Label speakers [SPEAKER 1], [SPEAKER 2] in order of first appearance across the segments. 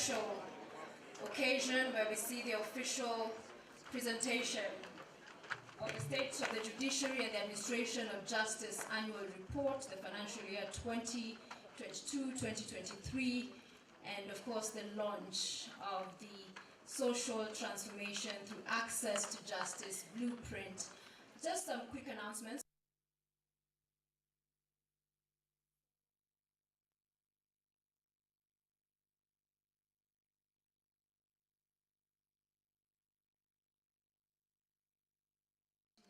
[SPEAKER 1] special occasion where we see the official presentation of the State of the Judiciary and the Administration of Justice Annual Report, the financial year 2022-2023, and of course the launch of the Social Transformation Through Access to Justice Blueprint. Just some quick announcements.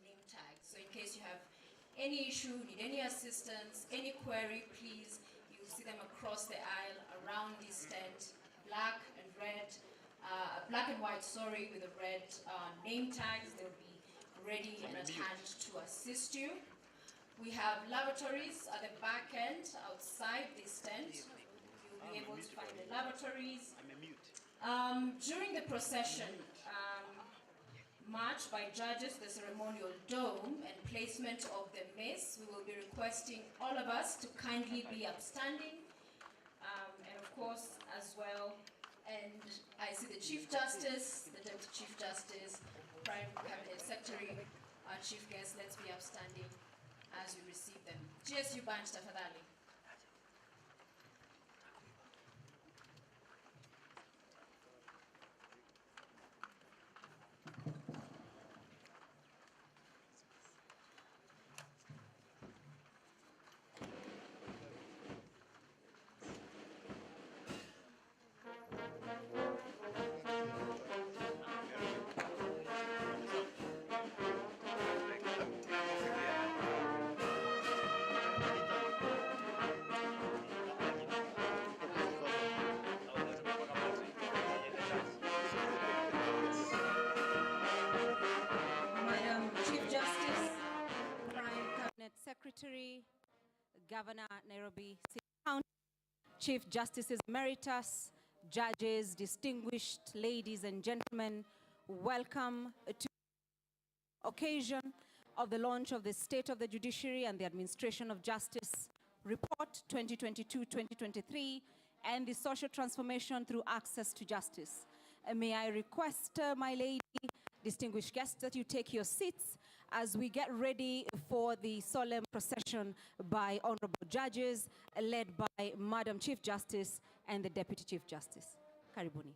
[SPEAKER 1] Name tag. So in case you have any issue, need any assistance, any query, please, you'll see them across the aisle around this tent, black and red, black and white, sorry, with the red name tags. They'll be ready and at hand to assist you. We have laboratories at the back end outside this tent. You'll be able to find the laboratories. During the procession, march by judges, the ceremonial dome and placement of the mace, we will be requesting all of us to kindly be upstanding, and of course as well, and I see the Chief Justice, the Deputy Chief Justice, Prime Cabinet Secretary, our chief guests. Let's be upstanding as we receive them. GSU Banch tafadhali.
[SPEAKER 2] Secretary, Governor, Nairobi City County, Chief Justices Emeritus, judges, distinguished ladies and gentlemen, welcome to the occasion of the launch of the State of the Judiciary and the Administration of Justice Report 2022-2023 and the Social Transformation Through Access to Justice. May I request, my lady, distinguished guests, that you take your seats as we get ready for the solemn procession by honorable judges led by Madam Chief Justice and the Deputy Chief Justice. Karibuni.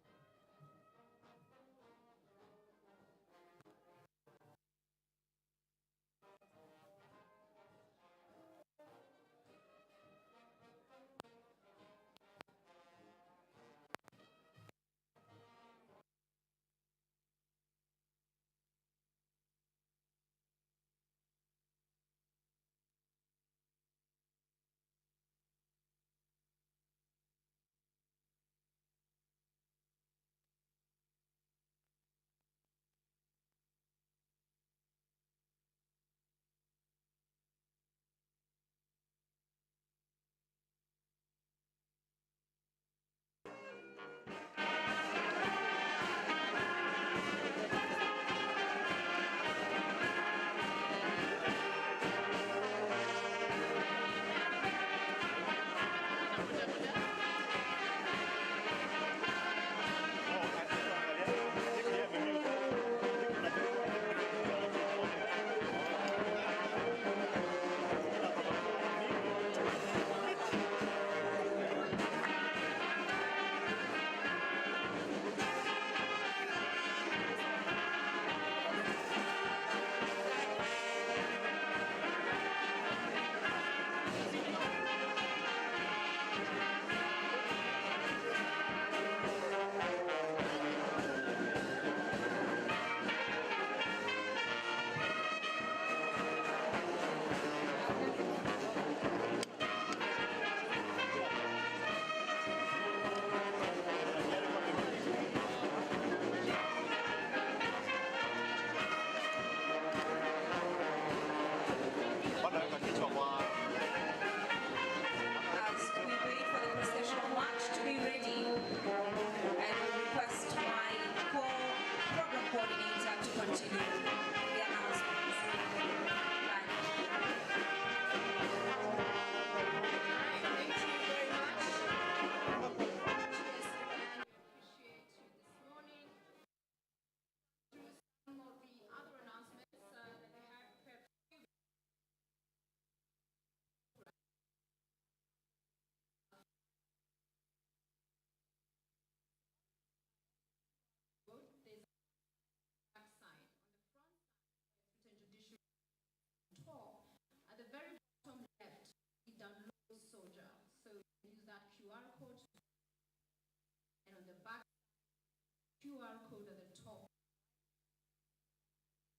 [SPEAKER 1] QR code at the top,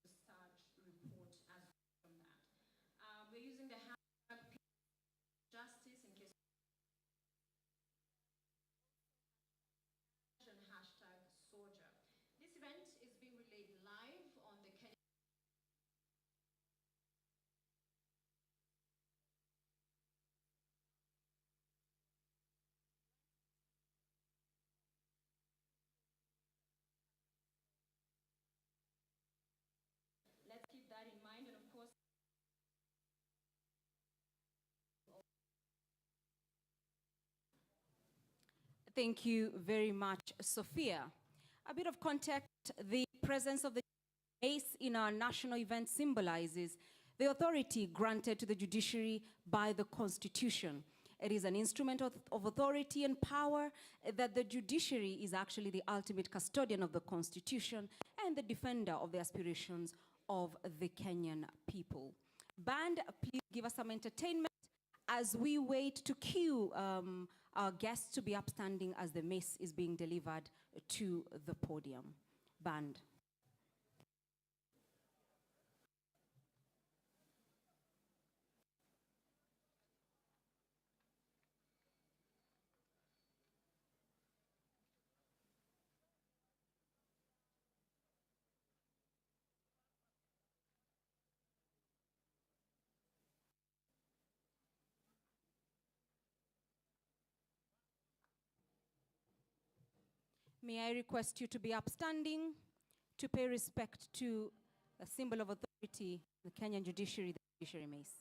[SPEAKER 1] the STAJ report as from that. We're using the hashtag justice in case and hashtag SOJAR. This event is being relayed live on the Kenya. Let's keep that in mind, and of course,
[SPEAKER 2] thank you very much, Sophia. A bit of context, the presence of the mace in our national event symbolizes the authority granted to the judiciary by the Constitution. It is an instrument of authority and power that the judiciary is actually the ultimate custodian of the Constitution and the defender of the aspirations of the Kenyan people. Band, please give us some entertainment as we wait to cue our guests to be upstanding as the mace is being delivered to the podium. Band. May I request you to be upstanding, to pay respect to a symbol of authority, the Kenyan judiciary, the judiciary mace.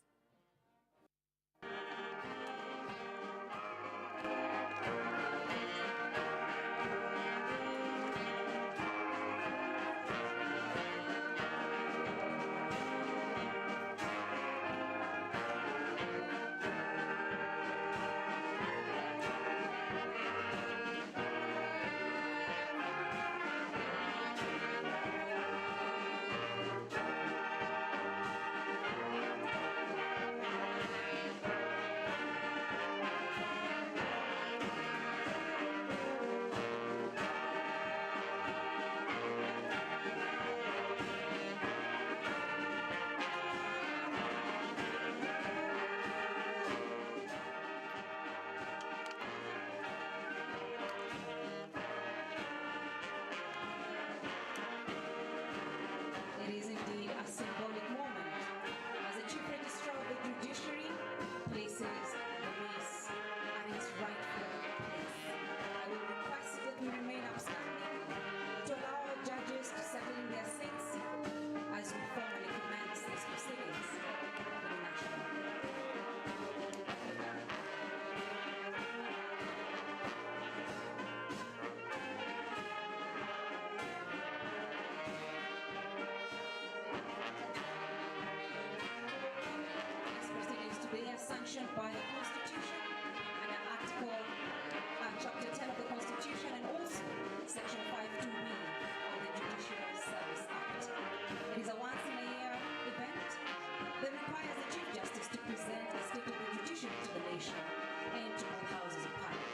[SPEAKER 2] It is indeed a symbolic moment as the Chief Registrar of the Judiciary places the mace at its rightful place. I will request that we remain upstanding to allow our judges to settle in their seats as we formally commence these proceedings for the national. Sanctioned by the Constitution and Article Chapter 10 of the Constitution and also Section 5(2)(b) of the Judicial Service Act. It is a once-in-a-year event that requires the Chief Justice to present a state of the judiciary to the nation and to all houses of Parliament.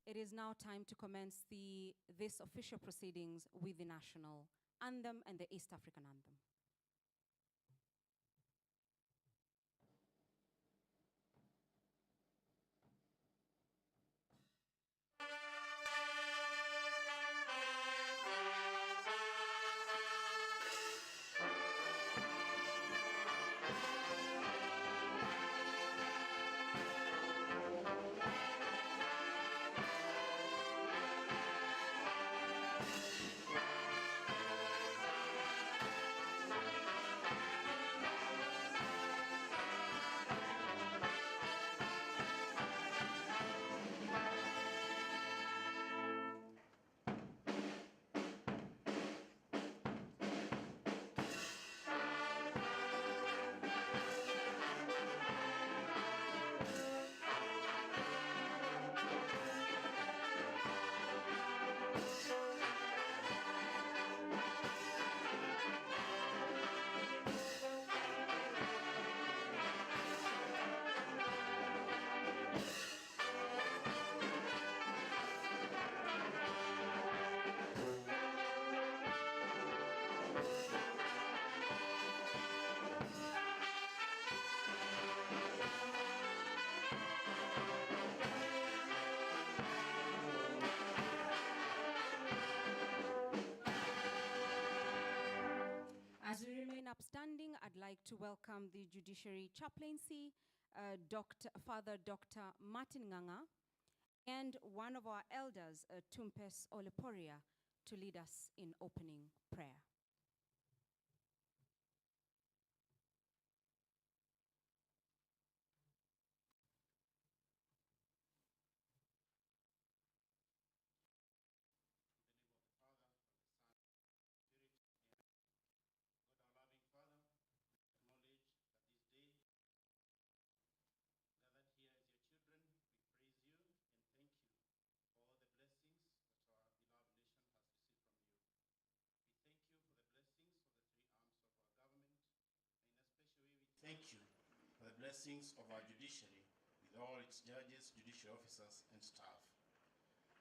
[SPEAKER 2] It is now time to commence this official proceedings with the national anthem and the East African anthem. like to welcome the Judiciary Chaplaincy, Father Dr. Martin Nganga, and one of our elders, Tumpes Oleporia, to lead us in opening prayer.
[SPEAKER 3] Thank you for the blessings of our judiciary with all its judges, judicial officers, and staff.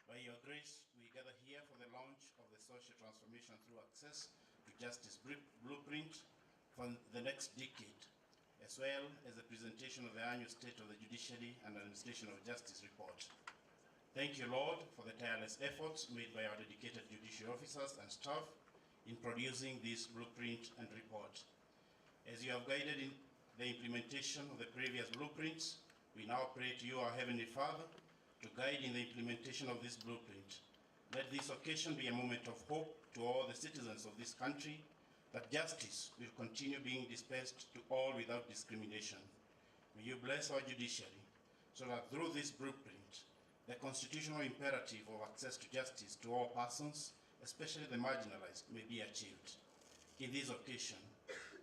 [SPEAKER 3] By your grace, we gather here for the launch of the social transformation through access to justice blueprint for the next decade, as well as the presentation of the annual State of the Judiciary and Administration of Justice report. Thank you, Lord, for the tireless efforts made by our dedicated judicial officers and staff in producing this blueprint and report. As you have guided in the implementation of the previous blueprints, we now pray to you, our Heavenly Father, to guide in the implementation of this blueprint. Let this occasion be a moment of hope to all the citizens of this country, that justice will continue being dispensed to all without discrimination. May you bless our judiciary, so that through this blueprint, the constitutional imperative of access to justice to all persons, especially the marginalized, may be achieved. In this occasion,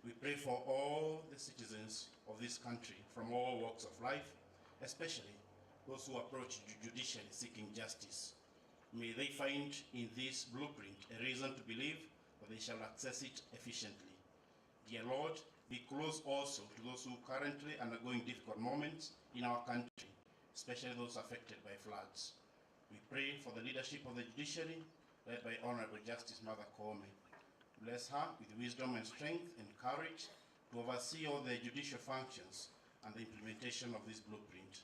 [SPEAKER 3] we pray for all the citizens of this country from all walks of life, especially those who approach the judiciary seeking justice. May they find in this blueprint a reason to believe that they shall access it efficiently. Dear Lord, be close also to those who currently undergoing difficult moments in our country, especially those affected by floods. We pray for the leadership of the judiciary, led by Honorable Justice Mother Koome. Bless her with wisdom and strength and courage to oversee all the judicial functions and the implementation of this blueprint.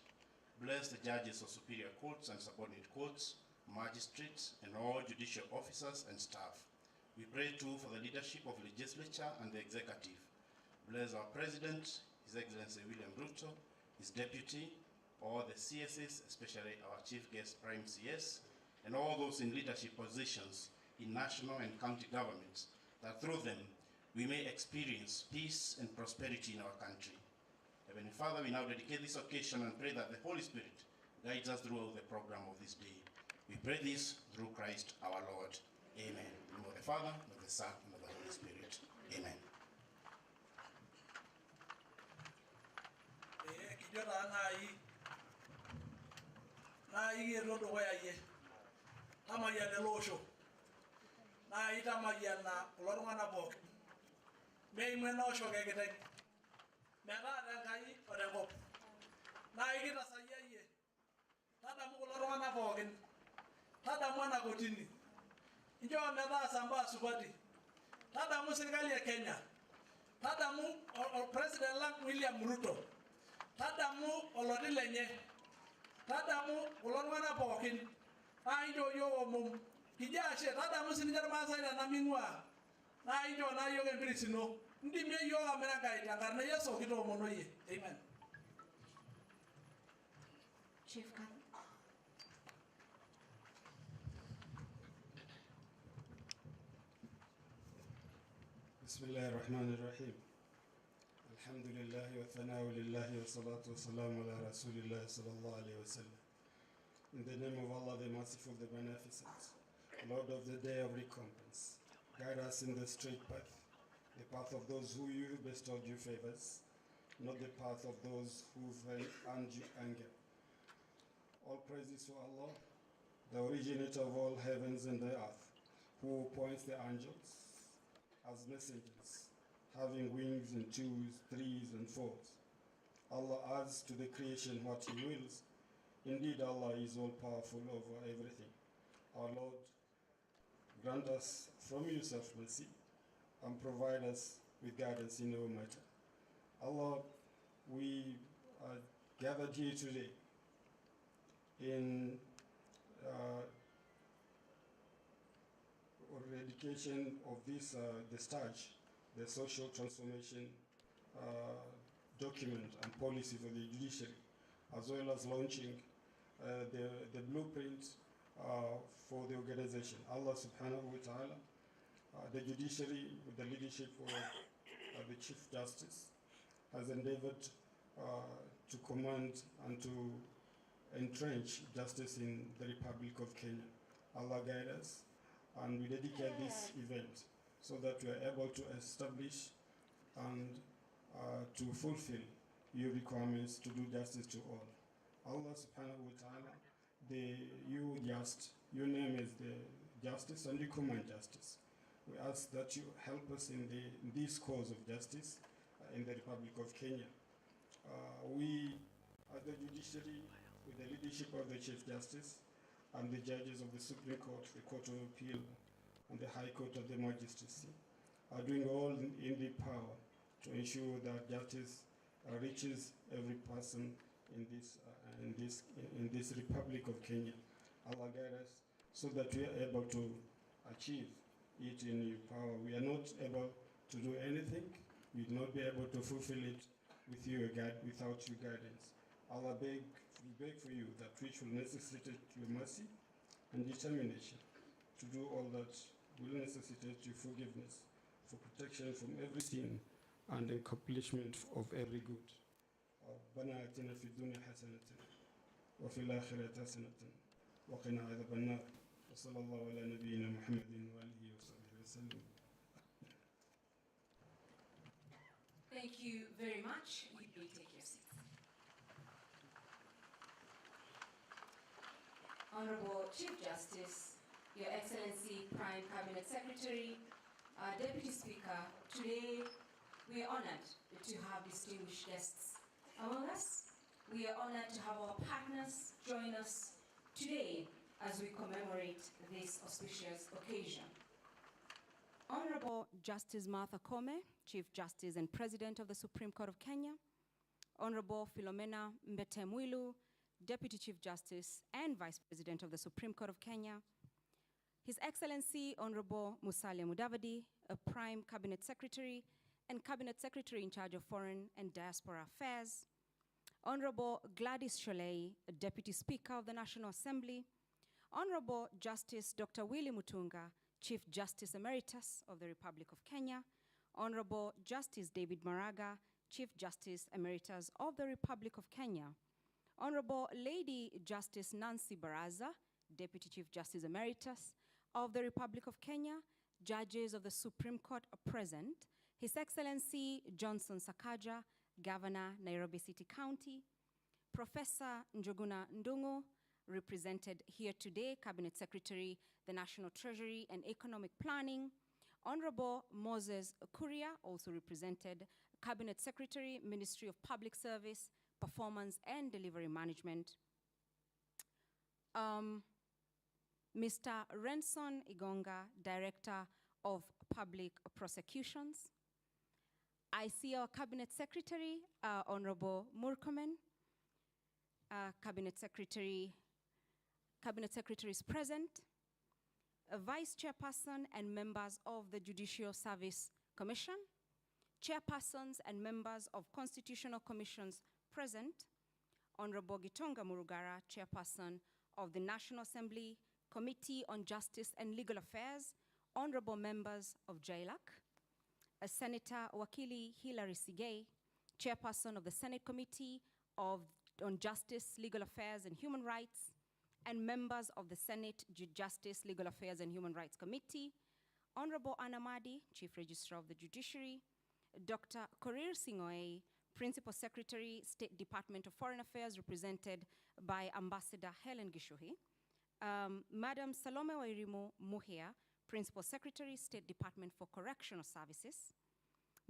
[SPEAKER 3] Bless the judges of superior courts and subordinate courts, magistrates, and all judicial officers and staff. We pray too for the leadership of legislature and the executive. Bless our President, His Excellency William Ruto, his deputy, all the CSS, especially our chief guest Prime CS, and all those in leadership positions in national and county governments, that through them we may experience peace and prosperity in our country. Heavenly Father, we now dedicate this occasion and pray that the Holy Spirit guides us throughout the program of this day. We pray this through Christ our Lord. Amen. In the name of the Father, and of the Son, and of the Holy Spirit. Amen.
[SPEAKER 4] na ita mayana kulorwana bok me mwe no shoge gete me ga da kai ore bok na igita sayaye tada mu kulorwana bokin tada mwana kotini injo me da samba subati tada mu serikali ya Kenya tada mu president la William Ruto tada mu olodi lenye tada mu kulorwana bokin aijo yo mum kijashe tada musini jarma sayna namingwa na ijo na yoge mbirisino ndi me yo amena gaita karna yeso kito mono ye. Amen.
[SPEAKER 1] Chief Khan.
[SPEAKER 5] Bismillahir Rahmanir Rahim. Alhamdulillah wa thana'u lillahi wa salatu wa salamu ala Rasulillah sallallahu alayhi wa sallam. In the name of Allah, the Merciful, the Beneficent, Lord of the day of recompense, guide us in the straight path, the path of those who you bestowed you favors, not the path of those who've earned you anger. All praises to Allah, the originator of all heavens and the earth, who appoints the angels as messengers, having wings and twos, threes, and fours. Allah adds to the creation what He wills. Indeed, Allah is all-powerful over everything. Our Lord, grant us from yourself mercy and provide us with guidance in our matter. Allah, we are gathered here today in dedication of this, the STAJ, the Social Transformation document and policy for the judiciary, as well as launching the blueprint for the organization. Allah subhanahu wa ta'ala, the judiciary, with the leadership of the Chief Justice, has endeavored to command and to entrench justice in the Republic of Kenya. Allah guide us, and we dedicate this event so that we are able to establish and to fulfill your requirements to do justice to all. Allah subhanahu wa ta'ala, your name is the justice and you command justice. We ask that you help us in this cause of justice in the Republic of Kenya. We, as the judiciary, with the leadership of the Chief Justice and the judges of the Supreme Court, the Court of Appeal, and the High Court of the Magistracy, are doing all in the power to ensure that justice reaches every person in this Republic of Kenya. Allah guide us so that we are able to achieve it in your power. We are not able to do anything. We will not be able to fulfill it without your guidance. Allah we beg for you that which will necessitate your mercy and determination to do all that will necessitate your forgiveness, for protection from every sin and accomplishment of every good. ربنا آتنا في الدنيا حسنة وفي الآخرة حسنة وقنا عذاب النار وصلى الله على نبينا محمد وآله وصحبه وسلم.
[SPEAKER 2] Thank you very much. You may take your seats. Honorable Chief Justice, Your Excellency Prime Cabinet Secretary, Deputy Speaker, today we are honored to have distinguished guests among us. We are honored to have our partners join us today as we commemorate this auspicious occasion. Honorable Justice Martha Koome, Chief Justice and President of the Supreme Court of Kenya, Honorable Philomena Mbetemwilu, Deputy Chief Justice and Vice President of the Supreme Court of Kenya, His Excellency Honorable Musalia Mudavadi, a Prime Cabinet Secretary and Cabinet Secretary in charge of Foreign and Diaspora Affairs, Honorable Gladys Sholei, a Deputy Speaker of the National Assembly, Honorable Justice Dr. Willy Mutunga, Chief Justice Emeritus of the Republic of Kenya, Honorable Justice David Maraga, Chief Justice Emeritus of the Republic of Kenya, Honorable Lady Justice Nancy Baraza, Deputy Chief Justice Emeritus of the Republic of Kenya, judges of the Supreme Court are present, His Excellency Johnson Sakaja, Governor, Nairobi City County, Professor Njuguna Ndungu, represented here today, Cabinet Secretary, the National Treasury and Economic Planning, Honorable Moses Kuria, also represented, Cabinet Secretary, Ministry of Public Service, Performance and Delivery Management, Mr. Renson Igonga, Director of Public Prosecutions. I see our Cabinet Secretary, Honorable Murkomen. Cabinet Secretary is present. A Vice Chairperson and members of the Judicial Service Commission. Chairpersons and members of Constitutional Commissions present. Honorable Gitonga Murugara, Chairperson of the National Assembly Committee on Justice and Legal Affairs. Honorable members of JLAC. Senator Wakili Hilary Sigei, Chairperson of the Senate Committee on Justice, Legal Affairs and Human Rights, and members of the Senate Justice, Legal Affairs and Human Rights Committee. Honorable Anna Madi, Chief Registrar of the Judiciary. Dr. Korir Singoei, Principal Secretary, State Department of Foreign Affairs, represented by Ambassador Helen Gishuhi. Madam Salome Wairimu Muhia, Principal Secretary, State Department for Correctional Services.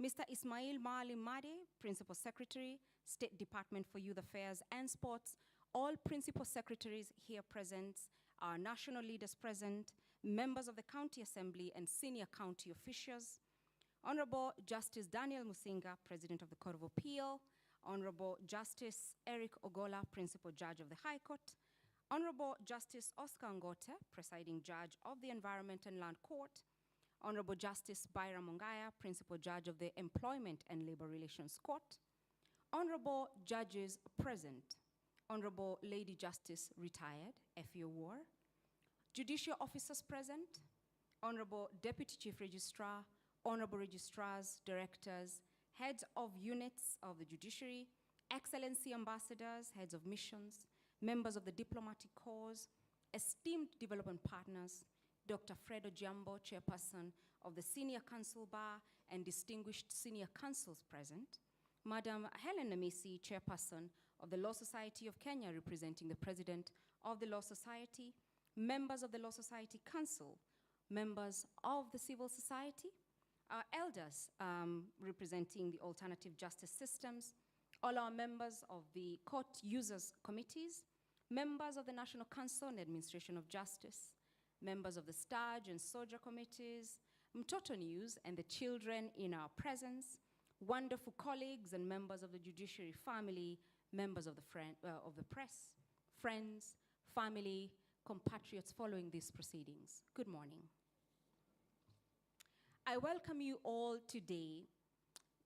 [SPEAKER 2] Mr. Ismail Maalim Made, Principal Secretary, State Department for Youth Affairs and Sports. All Principal Secretaries here present, our national leaders present, members of the County Assembly and senior county officials. Honorable Justice Daniel Musinga, President of the Court of Appeal. Honorable Justice Eric Ogola, Principal Judge of the High Court. Honorable Justice Oscar Ngote, Presiding Judge of the Environment and Land Court. Honorable Justice Byra Mungaya, Principal Judge of the Employment and Labor Relations Court. Honorable judges present, Honorable Lady Justice retired, F.U. War. Judicial officers present, Honorable Deputy Chief Registrar, Honorable Registrars, Directors, Heads of Units of the Judiciary, Excellency Ambassadors, Heads of Missions, members of the Diplomatic Corps, esteemed development partners, Dr. Fredo Jambo, Chairperson of the Senior Counsel Bar, and distinguished senior counsels present, Madam Helen Namisi, Chairperson of the Law Society of Kenya, representing the President of the Law Society, members of the Law Society Council, members of the civil society, our elders representing the alternative justice systems, all our members of the court users committees, members of the National Council on Administration of Justice, members of the STAJ and SOJAR committees, Mtoto News and the children in our presence, wonderful colleagues and members of the judiciary family, members of the press, friends, family, compatriots following these proceedings. Good morning. I welcome you all today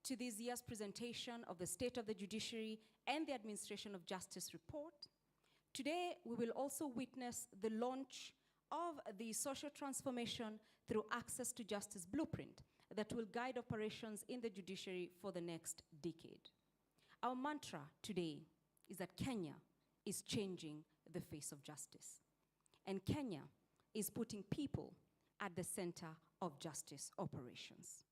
[SPEAKER 2] to this year's presentation of the State of the Judiciary and the Administration of Justice report. Today, we will also witness the launch of the social transformation through access to justice blueprint that will guide operations in the judiciary for the next decade. Our mantra today is that Kenya is changing the face of justice. And Kenya is putting people at the center of justice operations.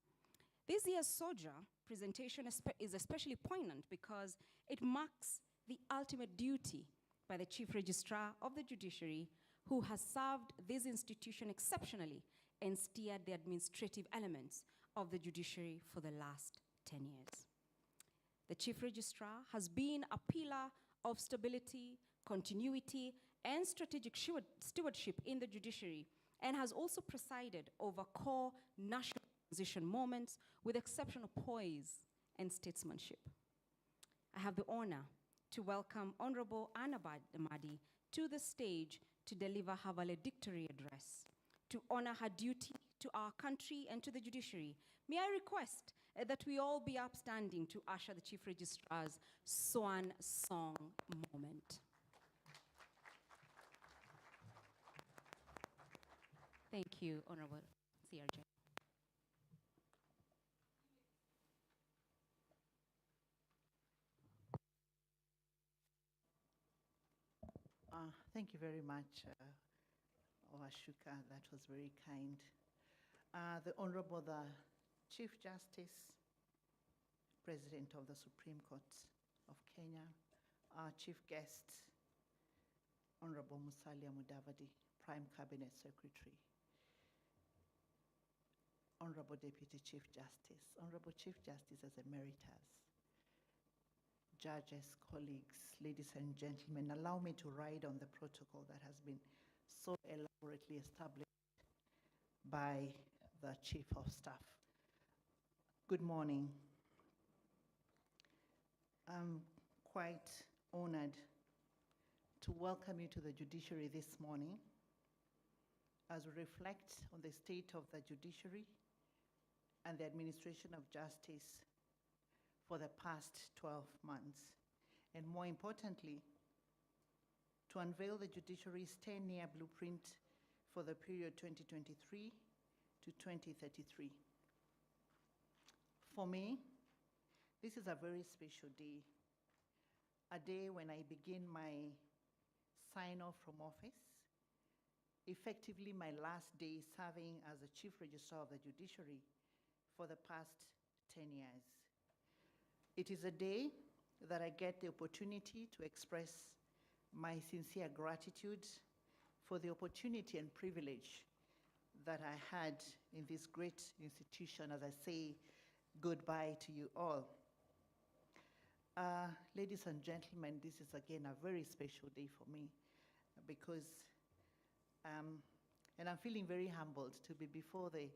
[SPEAKER 2] This year's SOJAR presentation is especially poignant because it marks the ultimate duty by the Chief Registrar of the Judiciary, who has served this institution exceptionally and steered the administrative elements of the judiciary for the last 10 years. The Chief Registrar has been a pillar of stability, continuity, and strategic stewardship in the judiciary, and has also presided over core national transition moments with exceptional poise and statesmanship. I have the honor to welcome Honorable Anna Madi to the stage to deliver her valedictory address. To honor her duty to our country and to the judiciary, may I request that we all be upstanding to usher the Chief Registrar's swan song moment. Thank you, Honorable CRJ.
[SPEAKER 6] Thank you very much, Owashuka. That was very kind. The Honorable Chief Justice, President of the Supreme Court of Kenya, our Chief Guest, Honorable Musalia Mudavadi, Prime Cabinet Secretary, Honorable Deputy Chief Justice, Honorable Chief Justices Emeritus, judges, colleagues, ladies and gentlemen, allow me to ride on the protocol that has been so elaborately established by the Chief of Staff. Good morning. I'm quite honored to welcome you to the judiciary this morning as we reflect on the state of the judiciary and the administration of justice for the past 12 months, and more importantly, to unveil the judiciary's 10-year blueprint for the period 2023 to 2033. For me, this is a very special day, a day when I begin my sign-off from office, effectively my last day serving as the Chief Registrar of the Judiciary for the past 10 years. It is a day that I get the opportunity to express my sincere gratitude for the opportunity and privilege that I had in this great institution as I say goodbye to you all. Ladies and gentlemen, this is again a very special day for me because, and I'm feeling very humbled to be before the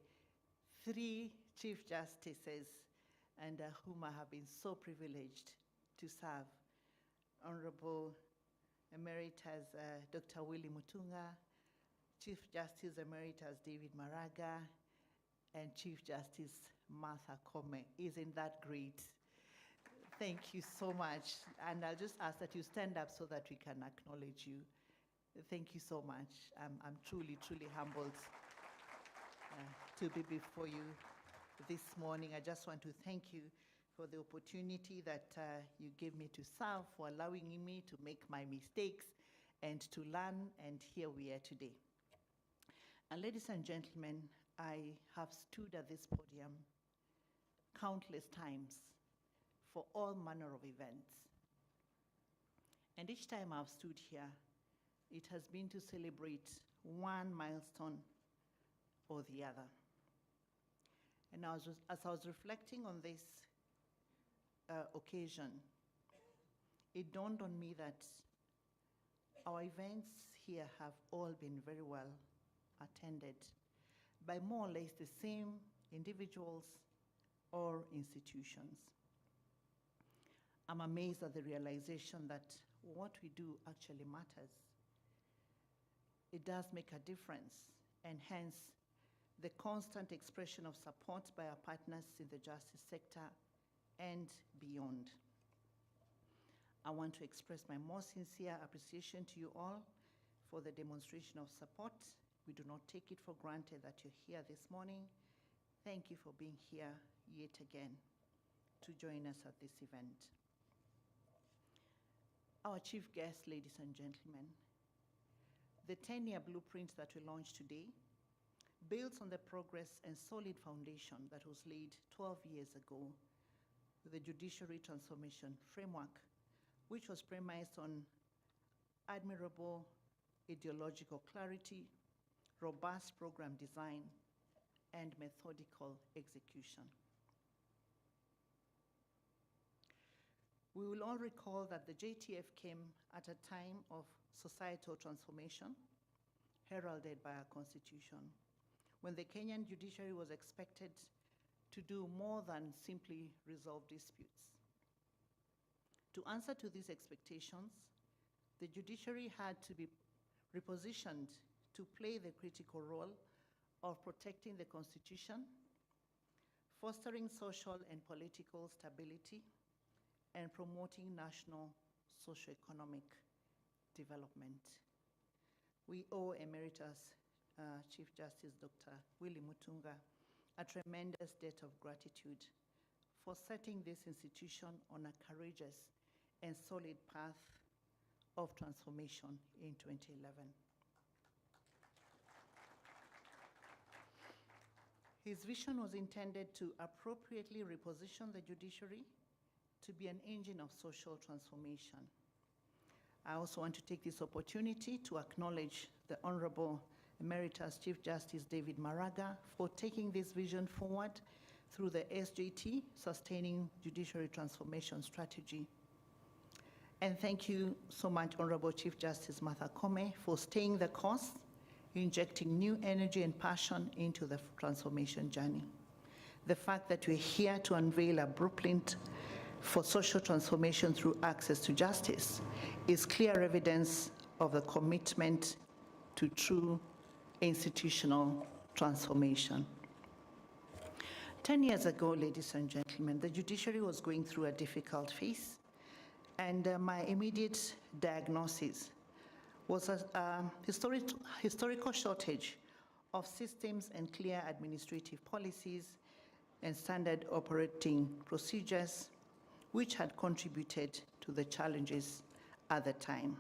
[SPEAKER 6] 3 Chief Justices and whom I have been so privileged to serve. Honorable Emeritus Dr. Willie Mutunga, Chief Justice Emeritus David Maraga, and Chief Justice Martha Koome. Isn't that great? Thank you so much. And I'll just ask that you stand up so that we can acknowledge you. Thank you so much. I'm truly, truly humbled to be before you this morning. I just want to thank you for the opportunity that you gave me to serve, for allowing me to make my mistakes and to learn, and here we are today. And ladies and gentlemen, I have stood at this podium countless times for all manner of events. And each time I've stood here, it has been to celebrate one milestone or the other. And as I was reflecting on this occasion, it dawned on me that our events here have all been very well attended by more or less the same individuals or institutions. I'm amazed at the realization that what we do actually matters. It does make a difference, and hence the constant expression of support by our partners in the justice sector and beyond. I want to express my most sincere appreciation to you all for the demonstration of support. We do not take it for granted that you're here this morning. Thank you for being here yet again to join us at this event. Our chief guest, ladies and gentlemen, the 10-year blueprint that we launched today builds on the progress and solid foundation that was laid 12 years ago with the Judiciary Transformation Framework, which was premised on admirable ideological clarity, robust program design, and methodical execution. We will all recall that the JTF came at a time of societal transformation, heralded by our constitution, when the Kenyan judiciary was expected to do more than simply resolve disputes. To answer to these expectations, the judiciary had to be repositioned to play the critical role of protecting the constitution, fostering social and political stability, and promoting national socio-economic development. We owe Emeritus Chief Justice Dr. Willie Mutunga a tremendous debt of gratitude for setting this institution on a courageous and solid path of transformation in 2011. His vision was intended to appropriately reposition the judiciary to be an engine of social transformation. I also want to take this opportunity to acknowledge the Honorable Emeritus Chief Justice David Maraga for taking this vision forward through the SJT, Sustaining Judiciary Transformation Strategy. And thank you so much, Honorable Chief Justice Martha Koome, for staying the course, injecting new energy and passion into the transformation journey. The fact that we're here to unveil a blueprint for social transformation through access to justice is clear evidence of the commitment to true institutional transformation. 10 years ago, ladies and gentlemen, the judiciary was going through a difficult phase, and my immediate diagnosis was a historical shortage of systems and clear administrative policies and standard operating procedures, which had contributed to the challenges at the time.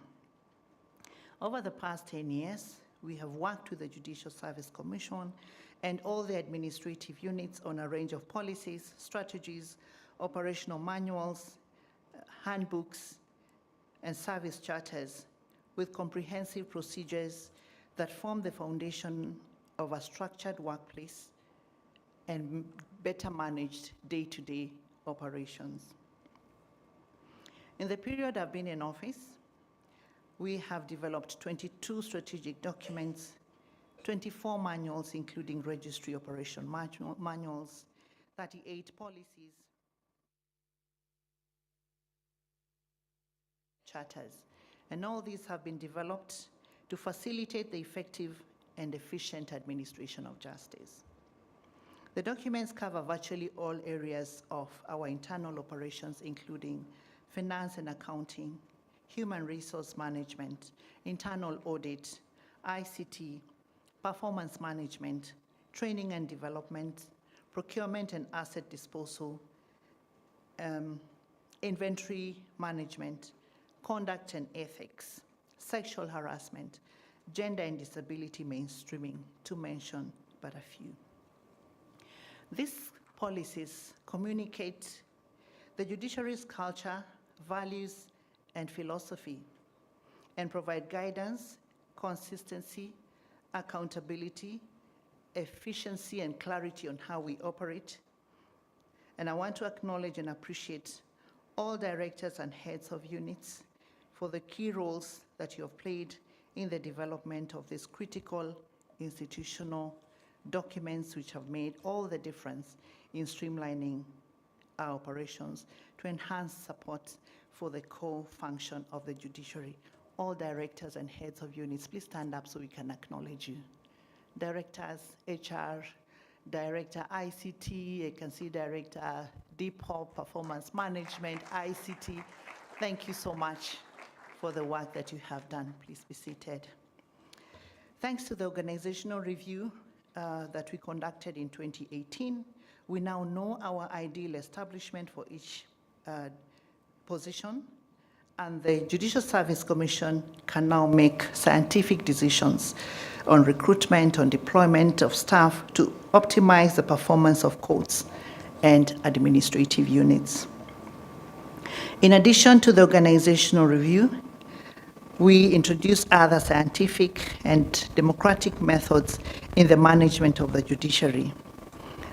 [SPEAKER 6] Over the past 10 years, we have worked with the Judicial Service Commission and all the administrative units on a range of policies, strategies, operational manuals, handbooks, and service charters with comprehensive procedures that form the foundation of a structured workplace and better managed day-to-day operations. In the period I've been in office, we have developed 22 strategic documents, 24 manuals, including registry operation manuals, 38 policies, charters. And all these have been developed to facilitate the effective and efficient administration of justice. The documents cover virtually all areas of our internal operations, including finance and accounting, human resource management, internal audit, ICT, performance management, training and development, procurement and asset disposal, inventory management, conduct and ethics, sexual harassment, gender and disability mainstreaming, to mention but a few. These policies communicate the judiciary's culture, values, and philosophy, and provide guidance, consistency, accountability, efficiency, and clarity on how we operate. And I want to acknowledge and appreciate all directors and heads of units for the key roles that you have played in the development of these critical institutional documents, which have made all the difference in streamlining our operations to enhance support for the core function of the judiciary. All directors and heads of units, please stand up so we can acknowledge you. Directors, HR, Director ICT, I can see Director DPOP, Performance Management, ICT. Thank you so much for the work that you have done. Please be seated. Thanks to the organizational review that we conducted in 2018, we now know our ideal establishment for each position, and the Judicial Service Commission can now make scientific decisions on recruitment, on deployment of staff to optimize the performance of courts and administrative units. In addition to the organizational review, we introduced other scientific and democratic methods in the management of the judiciary.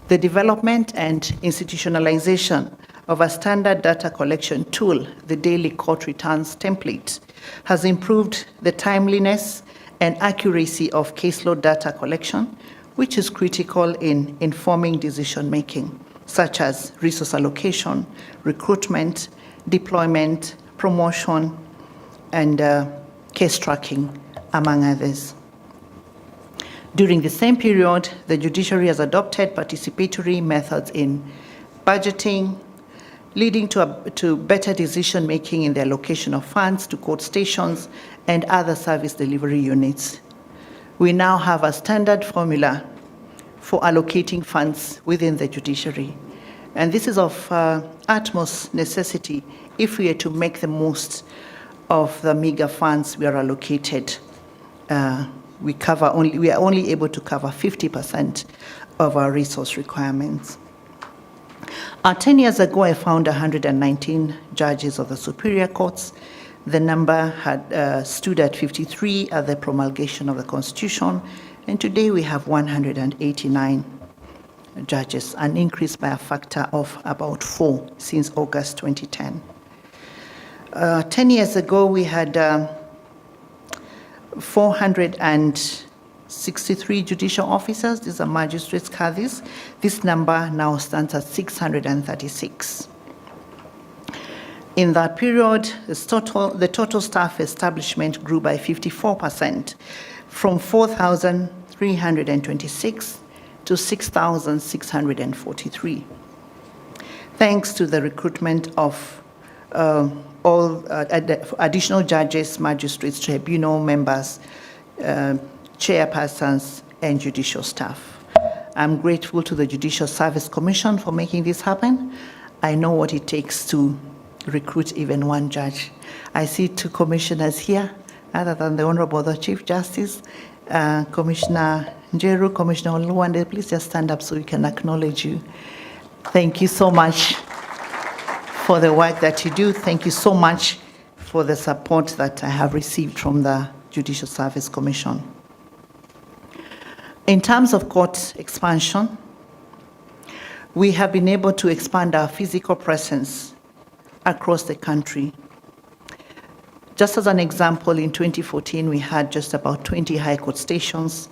[SPEAKER 6] The development and institutionalization of a standard data collection tool, the daily court returns template, has improved the timeliness and accuracy of caseload data collection, which is critical in informing decision-making, such as resource allocation, recruitment, deployment, promotion, and case tracking, among others. During the same period, the judiciary has adopted participatory methods in budgeting, leading to better decision-making in the allocation of funds to court stations and other service delivery units. We now have a standard formula for allocating funds within the judiciary. And this is of utmost necessity if we are to make the most of the meager funds we are allocated. We are only able to cover 50% of our resource requirements. 10 years ago, I found 119 judges of the superior courts. The number had stood at 53 at the promulgation of the Constitution, and today we have 189 judges, an increase by a factor of about 4 since August 2010. 10 years ago, we had 463 judicial officers. These are magistrates, caddies. This number now stands at 636. In that period, the total staff establishment grew by 54%, from 4,326 to 6,643. Thanks to the recruitment of all additional judges, magistrates, tribunal members, chairpersons, and judicial staff. I'm grateful to the Judicial Service Commission for making this happen. I know what it takes to recruit even one judge. I see 2 commissioners here, other than the Honorable the Chief Justice, Commissioner Njeru, Commissioner Oluwande. Please just stand up so we can acknowledge you. Thank you so much for the work that you do. Thank you so much for the support that I have received from the Judicial Service Commission. In terms of court expansion, we have been able to expand our physical presence across the country. Just as an example, in 2014, we had just about 20 high court stations.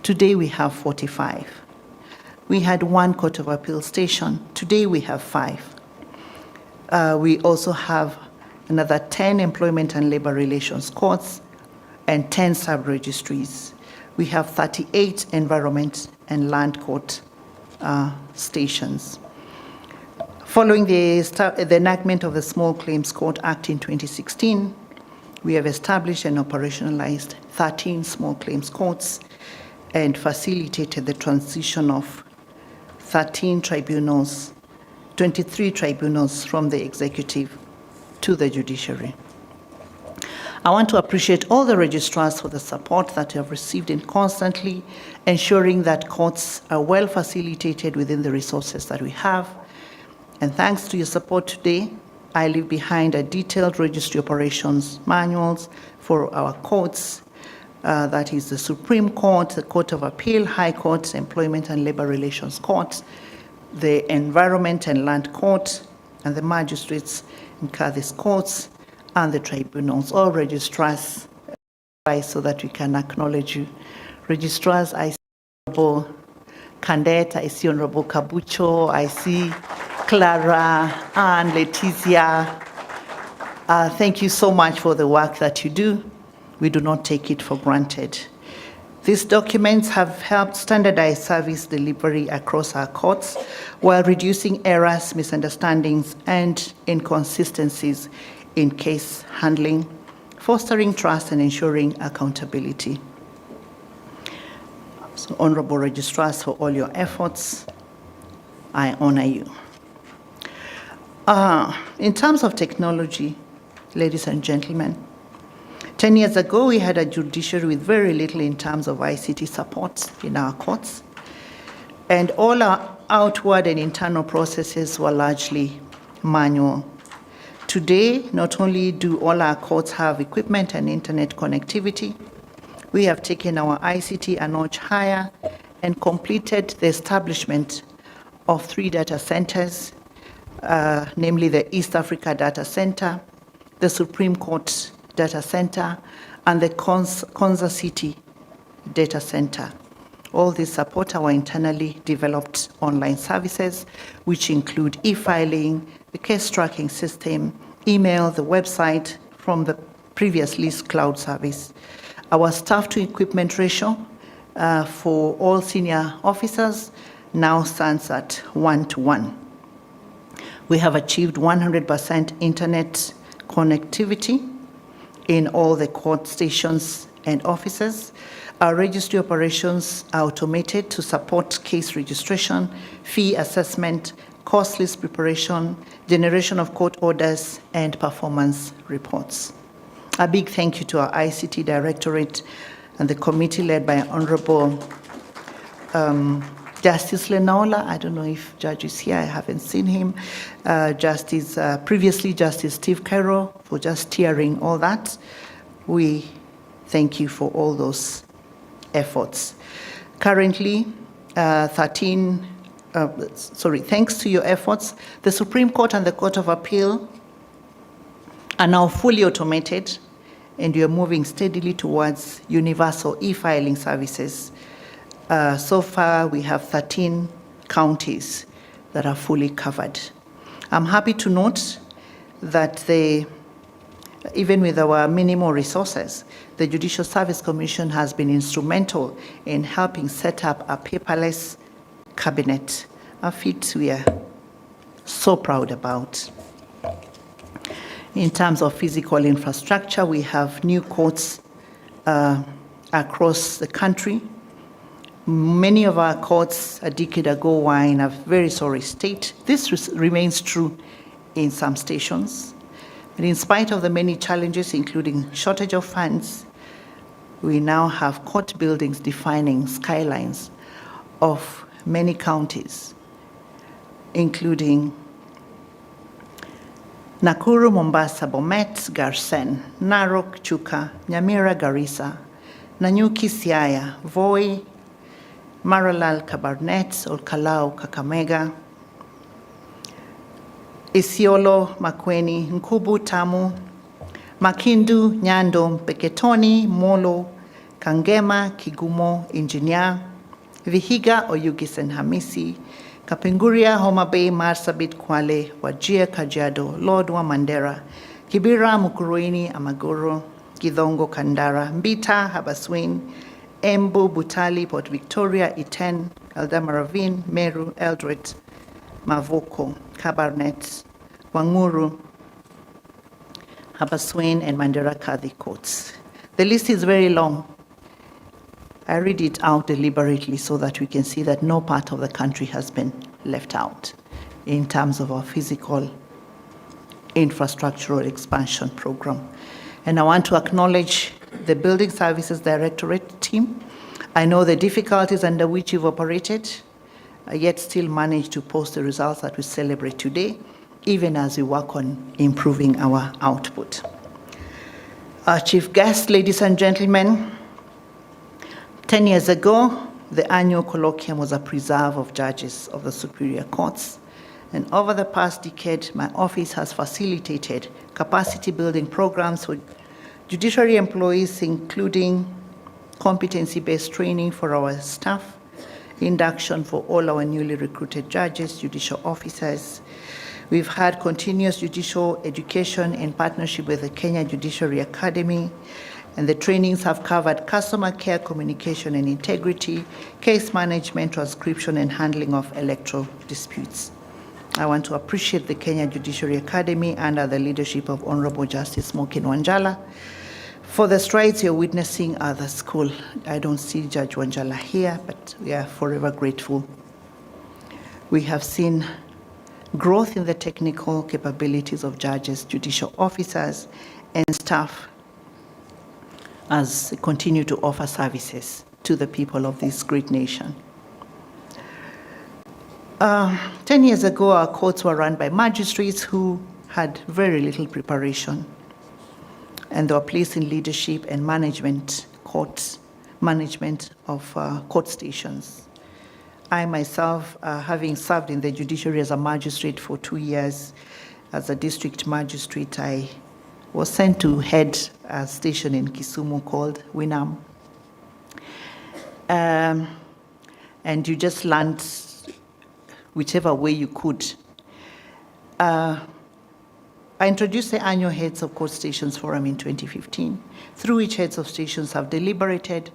[SPEAKER 6] Today, we have 45. We had 1 court of appeal station. Today, we have 5. We also have another 10 employment and labor relations courts and 10 sub-registries. We have 38 environment and land court stations. Following the enactment of the Small Claims Court Act in 2016, we have established and operationalized 13 small claims courts and facilitated the transition of 23 tribunals from the executive to the judiciary. I want to appreciate all the registrars for the support that they have received in constantly ensuring that courts are well facilitated within the resources that we have. And thanks to your support today, I leave behind a detailed registry operations manuals for our courts. That is the Supreme Court, the Court of Appeal, High Court, Employment and Labor Relations Court, the Environment and Land Court, and the magistrates in Cadiz courts, and the tribunals, all registrars, so that we can acknowledge you. Registrars, I see Honorable Candet, I see Honorable Cabucho, I see Clara and Leticia. Thank you so much for the work that you do. We do not take it for granted. These documents have helped standardize service delivery across our courts while reducing errors, misunderstandings, and inconsistencies in case handling, fostering trust, and ensuring accountability. So, honorable registrars, for all your efforts, I honor you. In terms of technology, ladies and gentlemen, 10 years ago, we had a judiciary with very little in terms of ICT support in our courts, and all our outward and internal processes were largely manual. Today, not only do all our courts have equipment and internet connectivity, we have taken our ICT a notch higher and completed the establishment of 3 data centers, namely the East Africa Data Center, the Supreme Court Data Center, and the Konza City Data Center. All these support our internally developed online services, which include e-filing, the case tracking system, email, the website from the previous leased cloud service. Our staff to equipment ratio for all senior officers now stands at 1:1. We have achieved 100% internet connectivity in all the court stations and offices. Our registry operations are automated to support case registration, fee assessment, cost list preparation, generation of court orders, and performance reports. A big thank you to our ICT Directorate and the committee led by Honorable Justice Lenola. I don't know if Judge is here, I haven't seen him. Previously Justice Steve Cairo for just steering all that. We thank you for all those efforts. Currently, thanks to your efforts, the Supreme Court and the Court of Appeal are now fully automated, and we are moving steadily towards universal e-filing services. So far, we have 13 counties that are fully covered. I'm happy to note that even with our minimal resources, the Judicial Service Commission has been instrumental in helping set up a paperless cabinet, a feat we are so proud about. In terms of physical infrastructure, we have new courts across the country. Many of our courts a decade ago were in a very sorry state. This remains true in some stations. But in spite of the many challenges, including shortage of funds, we now have court buildings defining skylines of many counties, including Nakuru, Mombasa, Bomet, Garsen, Narok, Chuka, Nyamira, Garissa, Nanyuki, Siaya, Voi, Maralal, Kabarnet, Olkalau, Kakamega, Isiolo, Makueni, Nkubu, Tamu, Makindu, Nyando, Peketoni, Molo, Kangema, Kigumo, Engineer, Vihiga, Oyugis and Hamisi, Kapenguria, Homa Bay, Marsabit, Kwale, Wajir, Kajiado, Lodwa, Mandera, Kibera, Mukuruini, Amagoro, Gidongo, Kandara, Mbita, Habaswin, Embu, Butali, Port Victoria, Iten, Eldama Ravine, Meru, Eldred, Mavoko, Cabernet, Wanguru, Habaswein, and Mandera Kadhi courts. The list is very long. I read it out deliberately so that we can see that no part of the country has been left out in terms of our physical infrastructural expansion program. And I want to acknowledge the Building Services Directorate team. I know the difficulties under which you've operated, yet still managed to post the results that we celebrate today, even as we work on improving our output. Our chief guests, ladies and gentlemen, 10 years ago, the annual colloquium was a preserve of judges of the superior courts. And over the past decade, my office has facilitated capacity building programs for judiciary employees, including competency-based training for our staff, induction for all our newly recruited judges, judicial officers. We've had continuous judicial education in partnership with the Kenya Judiciary Academy, and the trainings have covered customer care, communication and integrity, case management, transcription, and handling of electoral disputes. I want to appreciate the Kenya Judiciary Academy under the leadership of Honorable Justice Mokin Wanjala for the strides you're witnessing at the school. I don't see Judge Wanjala here, but we are forever grateful. We have seen growth in the technical capabilities of judges, judicial officers, and staff as they continue to offer services to the people of this great nation. 10 years ago, our courts were run by magistrates who had very little preparation, and they were placed in leadership and management of court stations. I myself, having served in the judiciary as a magistrate for 2 years, as a district magistrate, I was sent to head a station in Kisumu called Winam. And you just learned whichever way you could. I introduced the annual Heads of Court Stations Forum in 2015, through which heads of stations have deliberated,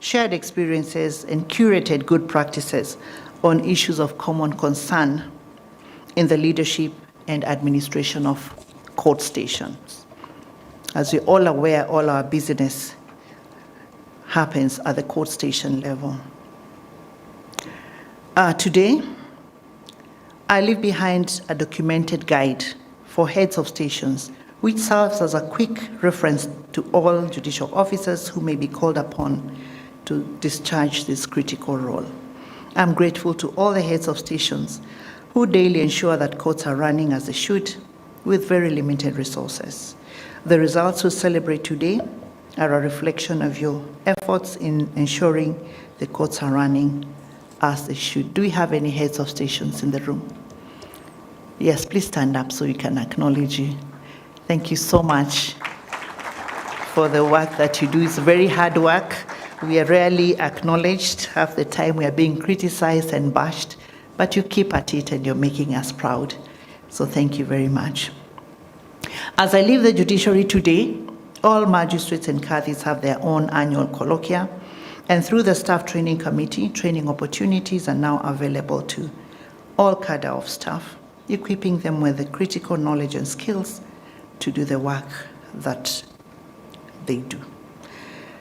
[SPEAKER 6] shared experiences, and curated good practices on issues of common concern in the leadership and administration of court stations. As we're all aware, all our business happens at the court station level. Today, I leave behind a documented guide for heads of stations, which serves as a quick reference to all judicial officers who may be called upon to discharge this critical role. I'm grateful to all the heads of stations who daily ensure that courts are running as they should with very limited resources. The results we celebrate today are a reflection of your efforts in ensuring the courts are running as they should. Do we have any heads of stations in the room? Yes, please stand up so we can acknowledge you. Thank you so much for the work that you do. It's very hard work. We are rarely acknowledged. Half the time we are being criticized and bashed, but you keep at it and you're making us proud. So thank you very much. As I leave the judiciary today, all magistrates and cadis have their own annual colloquia, and through the staff training committee, training opportunities are now available to all cadre of staff, equipping them with the critical knowledge and skills to do the work that they do.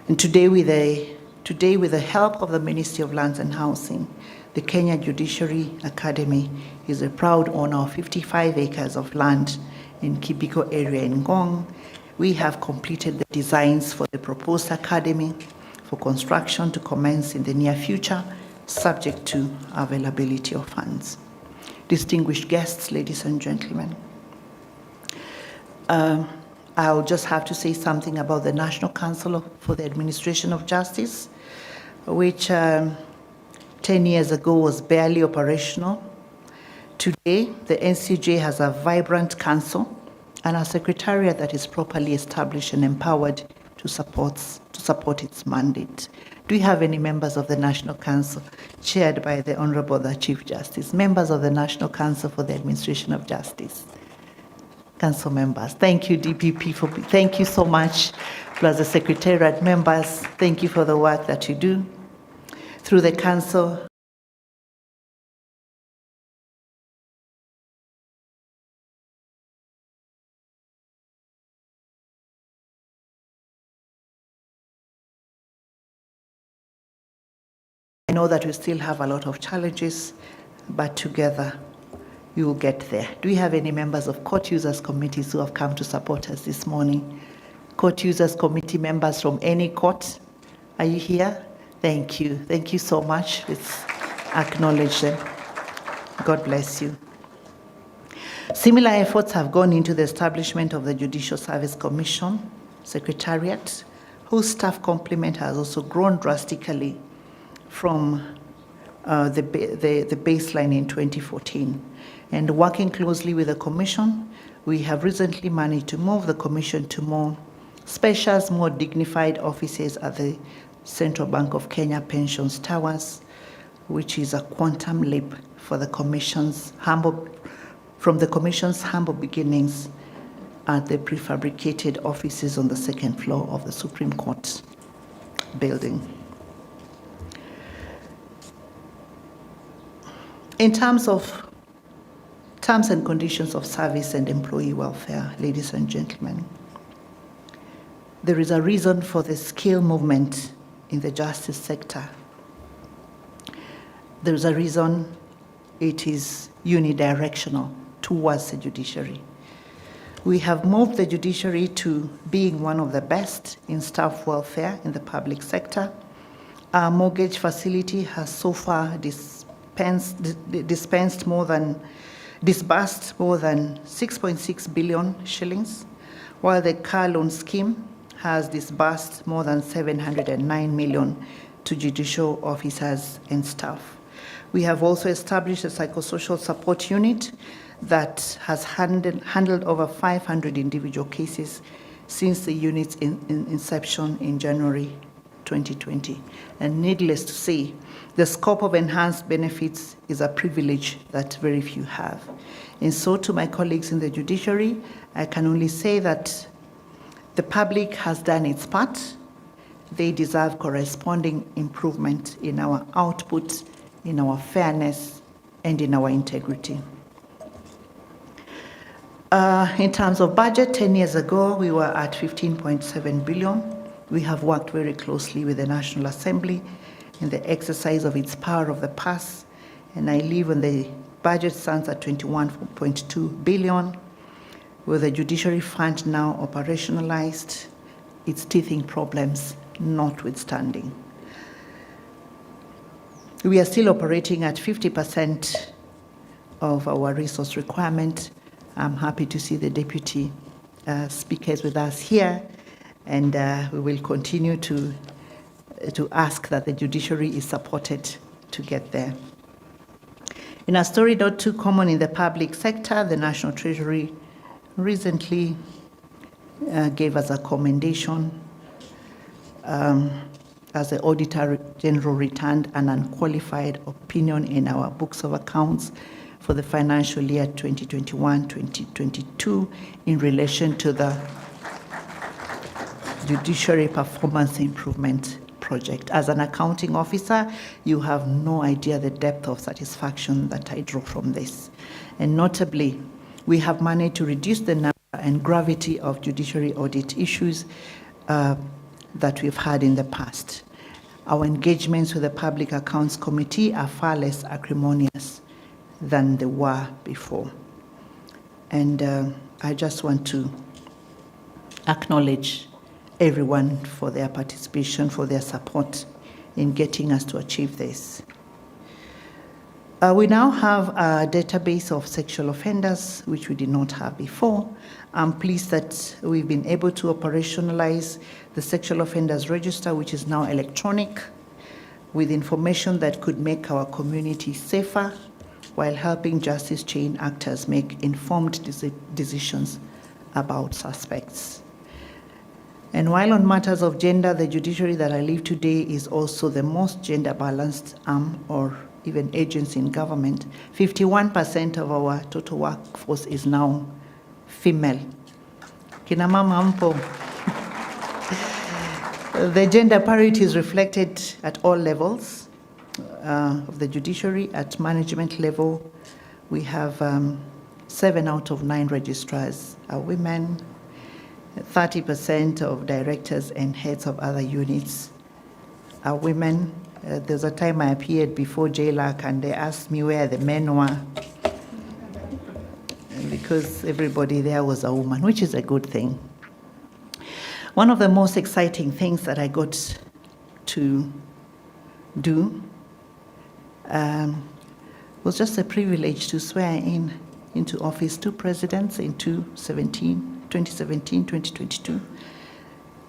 [SPEAKER 6] And today, with the help of the Ministry of Lands and Housing, the Kenya Judiciary Academy is a proud owner of 55 acres of land in Kibiko area in Ngong. We have completed the designs for the proposed academy for construction to commence in the near future, subject to availability of funds. Distinguished guests, ladies and gentlemen, I'll just have to say something about the National Council for the Administration of Justice, which 10 years ago was barely operational. Today, the NCJ has a vibrant council and a secretariat that is properly established and empowered to support its mandate. Do we have any members of the National Council chaired by the Honorable the Chief Justice? Members of the National Council for the Administration of Justice? Council members, thank you, DPP, thank you so much. Plus the Secretariat members, thank you for the work that you do. Through the Council, I know that we still have a lot of challenges, but together we will get there. Do we have any members of court users committees who have come to support us this morning? Court users committee members from any court, are you here? Thank you. Thank you so much. Let's acknowledge them. God bless you. Similar efforts have gone into the establishment of the Judicial Service Commission Secretariat, whose staff complement has also grown drastically from the baseline in 2014. And working closely with the Commission, we have recently managed to move the Commission to more spacious, more dignified offices at the Central Bank of Kenya Pensions Towers, which is a quantum leap for the Commission's from the Commission's humble beginnings at the prefabricated offices on the second floor of the Supreme Court building. In terms of terms and conditions of service and employee welfare, ladies and gentlemen, there is a reason for the skill movement in the justice sector. There is a reason it is unidirectional towards the judiciary. We have moved the judiciary to being one of the best in staff welfare in the public sector. Our mortgage facility has so far disbursed more than 6.6 billion shillings, while the car loan scheme has disbursed more than 709 million to judicial officers and staff. We have also established a psychosocial support unit that has handled over 500 individual cases since the unit's inception in January 2020. And needless to say, the scope of enhanced benefits is a privilege that very few have. And so to my colleagues in the judiciary, I can only say that the public has done its part. They deserve corresponding improvement in our output, in our fairness, and in our integrity. In terms of budget, 10 years ago, we were at 15.7 billion. We have worked very closely with the National Assembly in the exercise of its power of the purse, and I believe when the budget stands at 21.2 billion, with the Judiciary Fund now operationalized, its teething problems notwithstanding. We are still operating at 50% of our resource requirement. I'm happy to see the deputy speakers with us here, and we will continue to ask that the judiciary is supported to get there. In a story not too common in the public sector, the National Treasury recently gave us a commendation as the Auditor General returned an unqualified opinion in our books of accounts for the financial year 2021-2022 in relation to the Judiciary Performance Improvement Project. As an accounting officer, you have no idea the depth of satisfaction that I draw from this. And notably, we have managed to reduce the number and gravity of judiciary audit issues that we've had in the past. Our engagements with the Public Accounts Committee are far less acrimonious than they were before. And I just want to acknowledge everyone for their participation, for their support in getting us to achieve this. We now have a database of sexual offenders, which we did not have before. I'm pleased that we've been able to operationalize the Sexual Offenders Register, which is now electronic, with information that could make our community safer while helping justice chain actors make informed decisions about suspects. And while on matters of gender, the judiciary that I leave today is also the most gender-balanced arm or even agency in government. 51% of our total workforce is now female. Kina mama mpo. The gender parity is reflected at all levels of the judiciary. At management level, we have 7 out of 9 registrars are women. 30% of directors and heads of other units are women. There's a time I appeared before JLAC and they asked me where the men were. Because everybody there was a woman, which is a good thing. One of the most exciting things that I got to do was just a privilege to swear into office 2 presidents in 2017, 2022,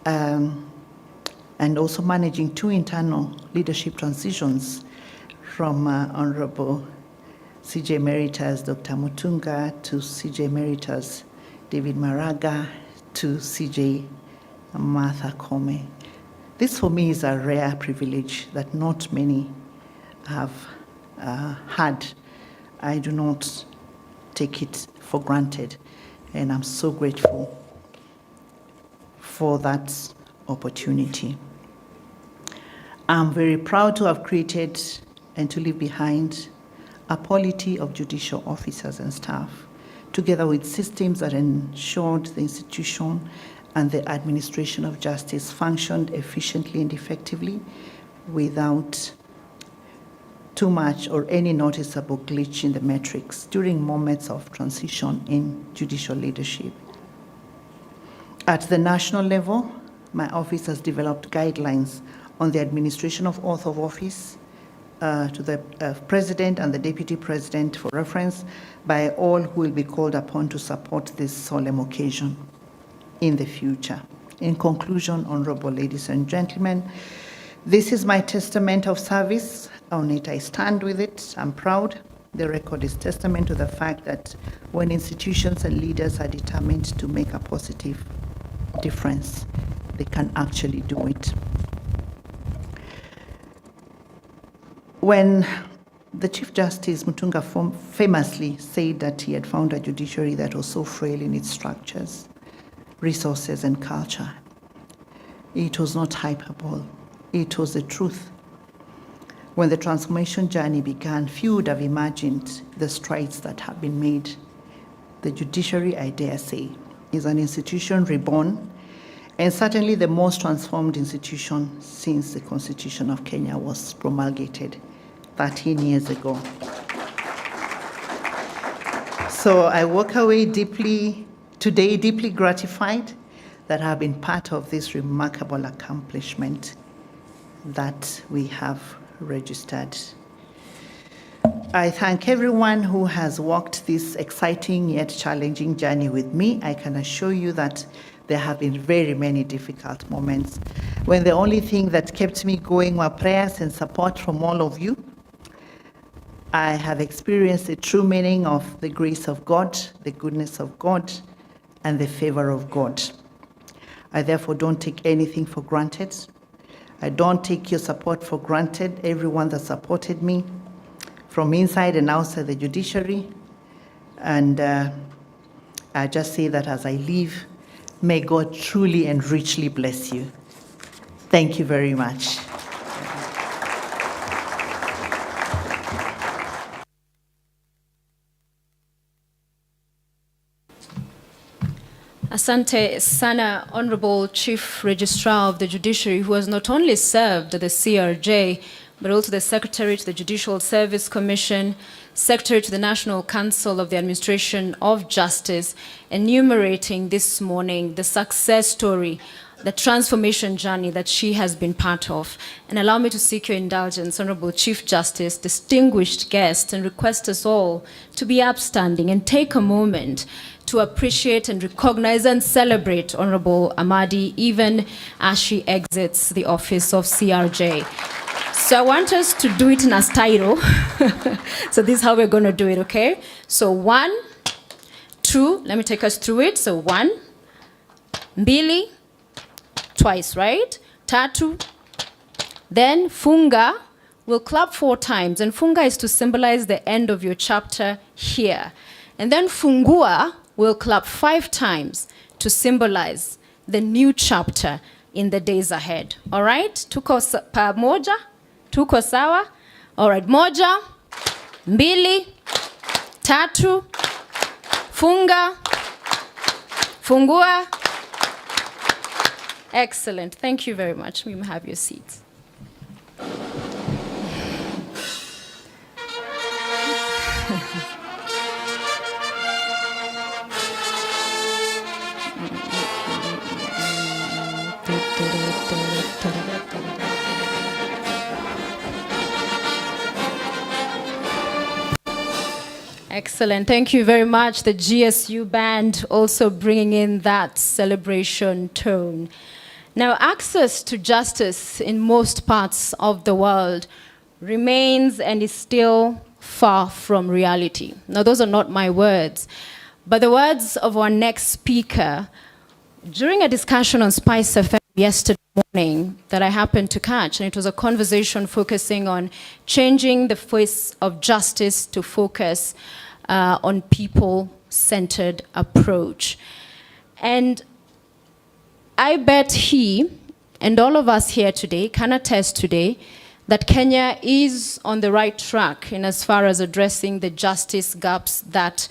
[SPEAKER 6] and also managing 2 internal leadership transitions from Honorable CJ Emeritus Dr. Mutunga to CJ Emeritus David Maraga to CJ Martha Kome. This for me is a rare privilege that not many have had. I do not take it for granted, and I'm so grateful for that opportunity. I'm very proud to have created and to leave behind a polity of judicial officers and staff, together with systems that ensured the institution and the administration of justice functioned efficiently and effectively without too much or any noticeable glitch in the metrics during moments of transition in judicial leadership. At the national level, my office has developed guidelines on the administration of oath of office to the President and the Deputy President for reference by all who will be called upon to support this solemn occasion in the future. In conclusion, honorable ladies and gentlemen, this is my testament of service. On it I stand with it. I'm proud. The record is testament to the fact that when institutions and leaders are determined to make a positive difference, they can actually do it. When the Chief Justice Mutunga famously said that he had found a judiciary that was so frail in its structures, resources, and culture, it was not hyperbole, it was the truth. When the transformation journey began, few would have imagined the strides that have been made. The judiciary, I dare say, is an institution reborn, and certainly the most transformed institution since the Constitution of Kenya was promulgated 13 years ago. So I walk away today deeply gratified that I've been part of this remarkable accomplishment that we have registered. I thank everyone who has walked this exciting yet challenging journey with me. I can assure you that there have been very many difficult moments when the only thing that kept me going were prayers and support from all of you. I have experienced the true meaning of the grace of God, the goodness of God, and the favor of God. I therefore don't take anything for granted. I don't take your support for granted, everyone that supported me from inside and outside the judiciary. And I just say that as I leave, may God truly and richly bless you. Thank you very much.
[SPEAKER 1] Asante sana, Honorable Chief Registrar of the Judiciary, who has not only served the CRJ, but also the Secretary to the Judicial Service Commission, Secretary to the National Council of the Administration of Justice, enumerating this morning the success story, the transformation journey that she has been part of. And allow me to seek your indulgence, Honorable Chief Justice, distinguished guests, and request us all to be upstanding and take a moment to appreciate and recognize and celebrate Honorable Amadi even as she exits the office of CRJ. So I want us to do it in a style. So this is how we're going to do it, okay? So 1, 2, let me take us through it. So 1, mbili, twice, right? Tatu. Then funga, we'll clap 4 times. And funga is to symbolize the end of your chapter here. And then fungua, we'll clap 5 times to symbolize the new chapter in the days ahead. All right? Tuko pamoja? Tuko sawa? All right. Moja, mbili, tatu, funga, fungua. Excellent. Thank you very much. You may have your seats. Excellent. Thank you very much. The GSU band also bringing in that celebration tone. Now, access to justice in most parts of the world remains and is still far from reality. Now, those are not my words, but the words of our next speaker. During a discussion on Spice FM yesterday morning that I happened to catch, and it was a conversation focusing on changing the face of justice to focus on people-centered approach. And I bet he and all of us here today can attest today that Kenya is on the right track in as far as addressing the justice gaps that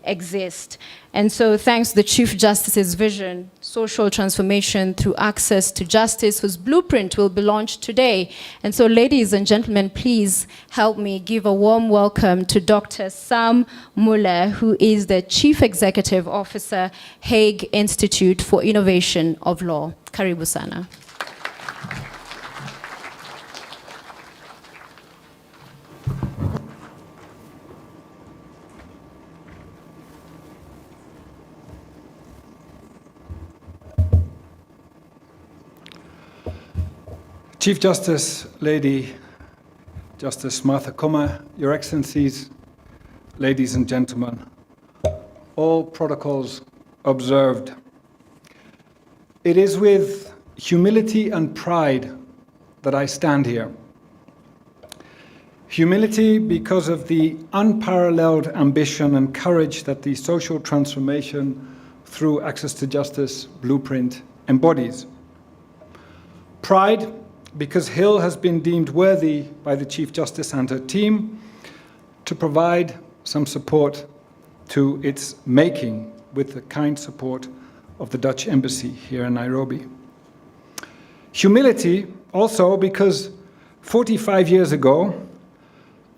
[SPEAKER 1] exist. And so thanks to the Chief Justice's vision, social transformation through access to justice, whose blueprint will be launched today. And so ladies and gentlemen, please help me give a warm welcome to Dr. Sam Muller, who is the Chief Executive Officer, Hague Institute for Innovation of Law. Karibu sana.
[SPEAKER 7] Chief Justice, Lady Justice Martha Koome, Your Excellencies, ladies and gentlemen, all protocols observed. It is with humility and pride that I stand here. Humility because of the unparalleled ambition and courage that the social transformation through access to justice blueprint embodies. Pride because Hill has been deemed worthy by the Chief Justice and her team to provide some support to its making with the kind support of the Dutch Embassy here in Nairobi. Humility also because 45 years ago,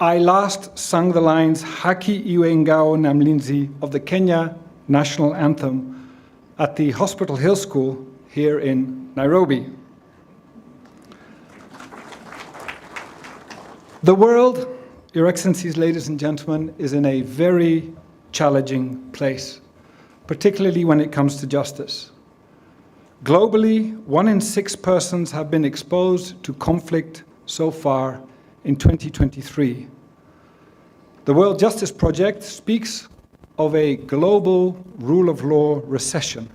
[SPEAKER 7] I last sung the lines Haki Iwe Ngao na Mlinzi of the Kenya National Anthem at the Hospital Hill School here in Nairobi. The world, Your Excellencies, ladies and gentlemen, is in a very challenging place, particularly when it comes to justice. Globally, 1 in 6 persons have been exposed to conflict so far in 2023. The World Justice Project speaks of a global rule of law recession.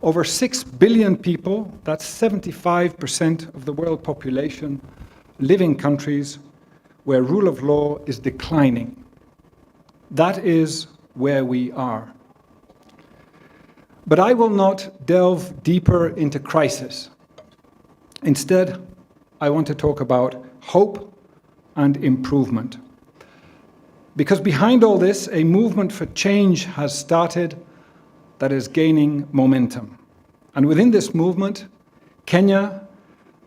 [SPEAKER 7] Over 6 billion people, that's 75% of the world population, live in countries where rule of law is declining. That is where we are. But I will not delve deeper into crisis. Instead, I want to talk about hope and improvement. Because behind all this, a movement for change has started that is gaining momentum. And within this movement, Kenya,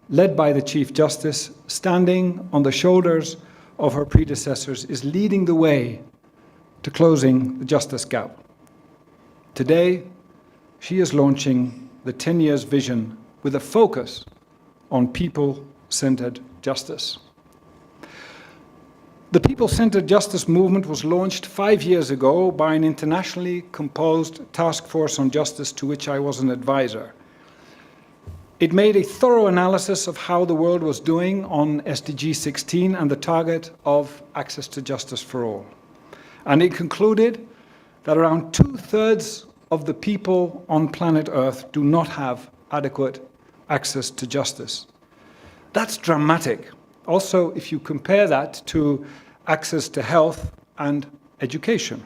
[SPEAKER 7] led by the Chief Justice, standing on the shoulders of her predecessors, is leading the way to closing the justice gap. Today, she is launching the 10 years vision with a focus on people-centered justice. The people-centered justice movement was launched 5 years ago by an internationally composed task force on justice to which I was an advisor. It made a thorough analysis of how the world was doing on SDG 16 and the target of access to justice for all. And it concluded that around 2/3 of the people on planet Earth do not have adequate access to justice. That's dramatic. Also, if you compare that to access to health and education.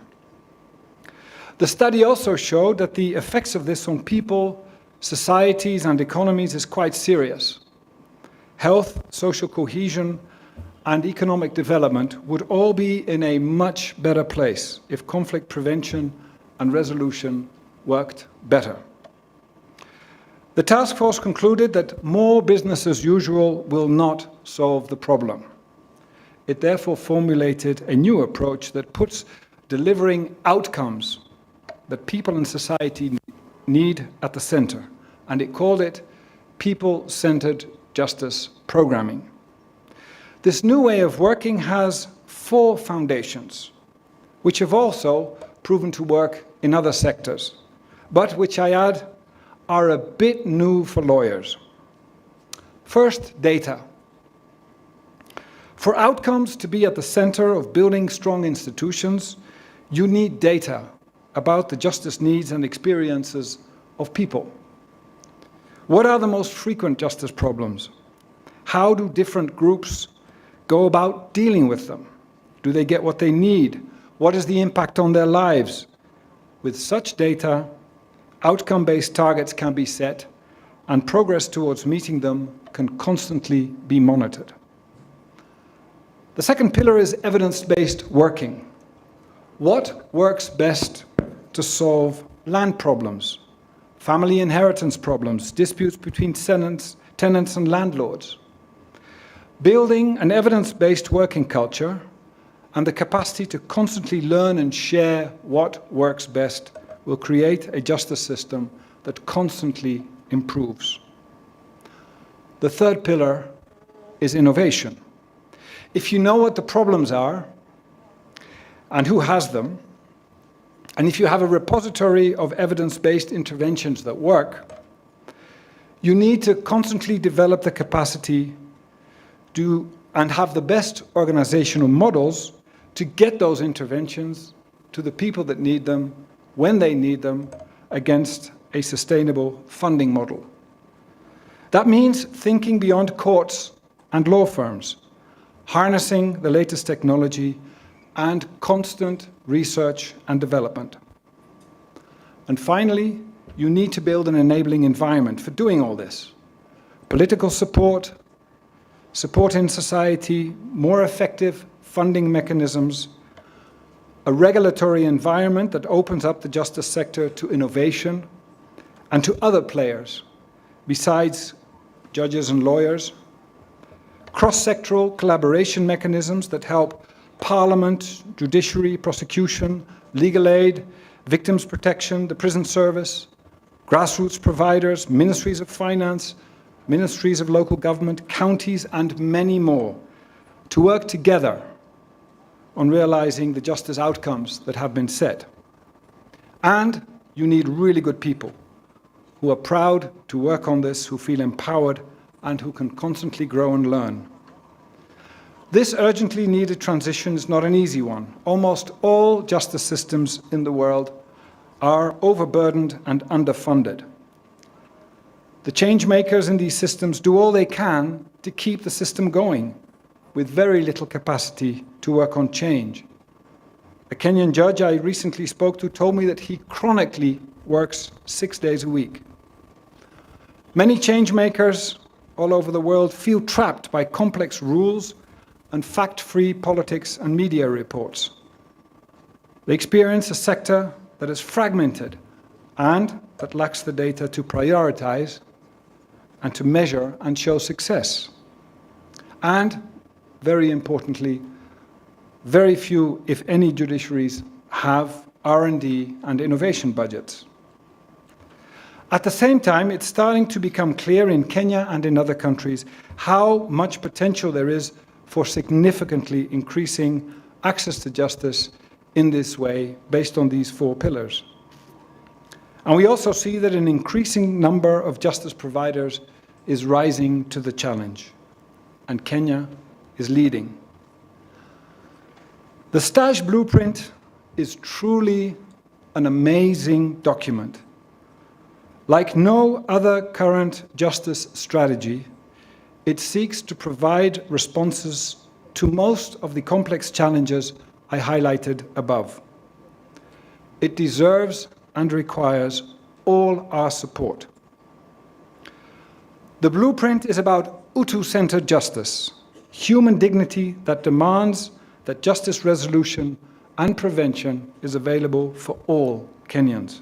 [SPEAKER 7] The study also showed that the effects of this on people, societies and economies is quite serious. Health, social cohesion, and economic development would all be in a much better place if conflict prevention and resolution worked better. The task force concluded that more business as usual will not solve the problem. It therefore formulated a new approach that puts delivering outcomes that people and society need at the center, and it called it people-centered justice programming. This new way of working has 4 foundations. which have also proven to work in other sectors, but which I add are a bit new for lawyers. First, data. For outcomes to be at the center of building strong institutions, you need data about the justice needs and experiences of people. What are the most frequent justice problems? How do different groups go about dealing with them? Do they get what they need? What is the impact on their lives? With such data, outcome-based targets can be set, and progress towards meeting them can constantly be monitored. The second pillar is evidence-based working. What works best to solve land problems, family inheritance problems, disputes between tenants and landlords? Building an evidence-based working culture and the capacity to constantly learn and share what works best will create a justice system that constantly improves. The third pillar is innovation. If you know what the problems are and who has them, and if you have a repository of evidence-based interventions that work, you need to constantly develop the capacity and have the best organizational models to get those interventions to the people that need them, when they need them, against a sustainable funding model. That means thinking beyond courts and law firms, harnessing the latest technology, and constant research and development. And finally, you need to build an enabling environment for doing all this. Political support, support in society, more effective funding mechanisms, a regulatory environment that opens up the justice sector to innovation and to other players besides judges and lawyers, cross-sectoral collaboration mechanisms that help Parliament, Judiciary, prosecution, legal aid, victims protection, the prison service, grassroots providers, ministries of finance, ministries of local government, counties, and many more to work together on realizing the justice outcomes that have been set. And you need really good people who are proud to work on this, who feel empowered, and who can constantly grow and learn. This urgently needed transition is not an easy one. Almost all justice systems in the world are overburdened and underfunded. The change makers in these systems do all they can to keep the system going, with very little capacity to work on change. A Kenyan judge I recently spoke to told me that he chronically works 6 days a week. Many change makers all over the world feel trapped by complex rules and fact-free politics and media reports. They experience a sector that is fragmented and that lacks the data to prioritize and to measure and show success. And, very importantly, very few, if any, judiciaries have R&D and innovation budgets. At the same time, it's starting to become clear in Kenya and in other countries how much potential there is for significantly increasing access to justice in this way, based on these 4 pillars. And we also see that an increasing number of justice providers is rising to the challenge, and Kenya is leading. The STAJ blueprint is truly an amazing document. Like no other current justice strategy, it seeks to provide responses to most of the complex challenges I highlighted above. It deserves and requires all our support. The blueprint is about Utu-centered justice, human dignity that demands that justice resolution and prevention is available for all Kenyans.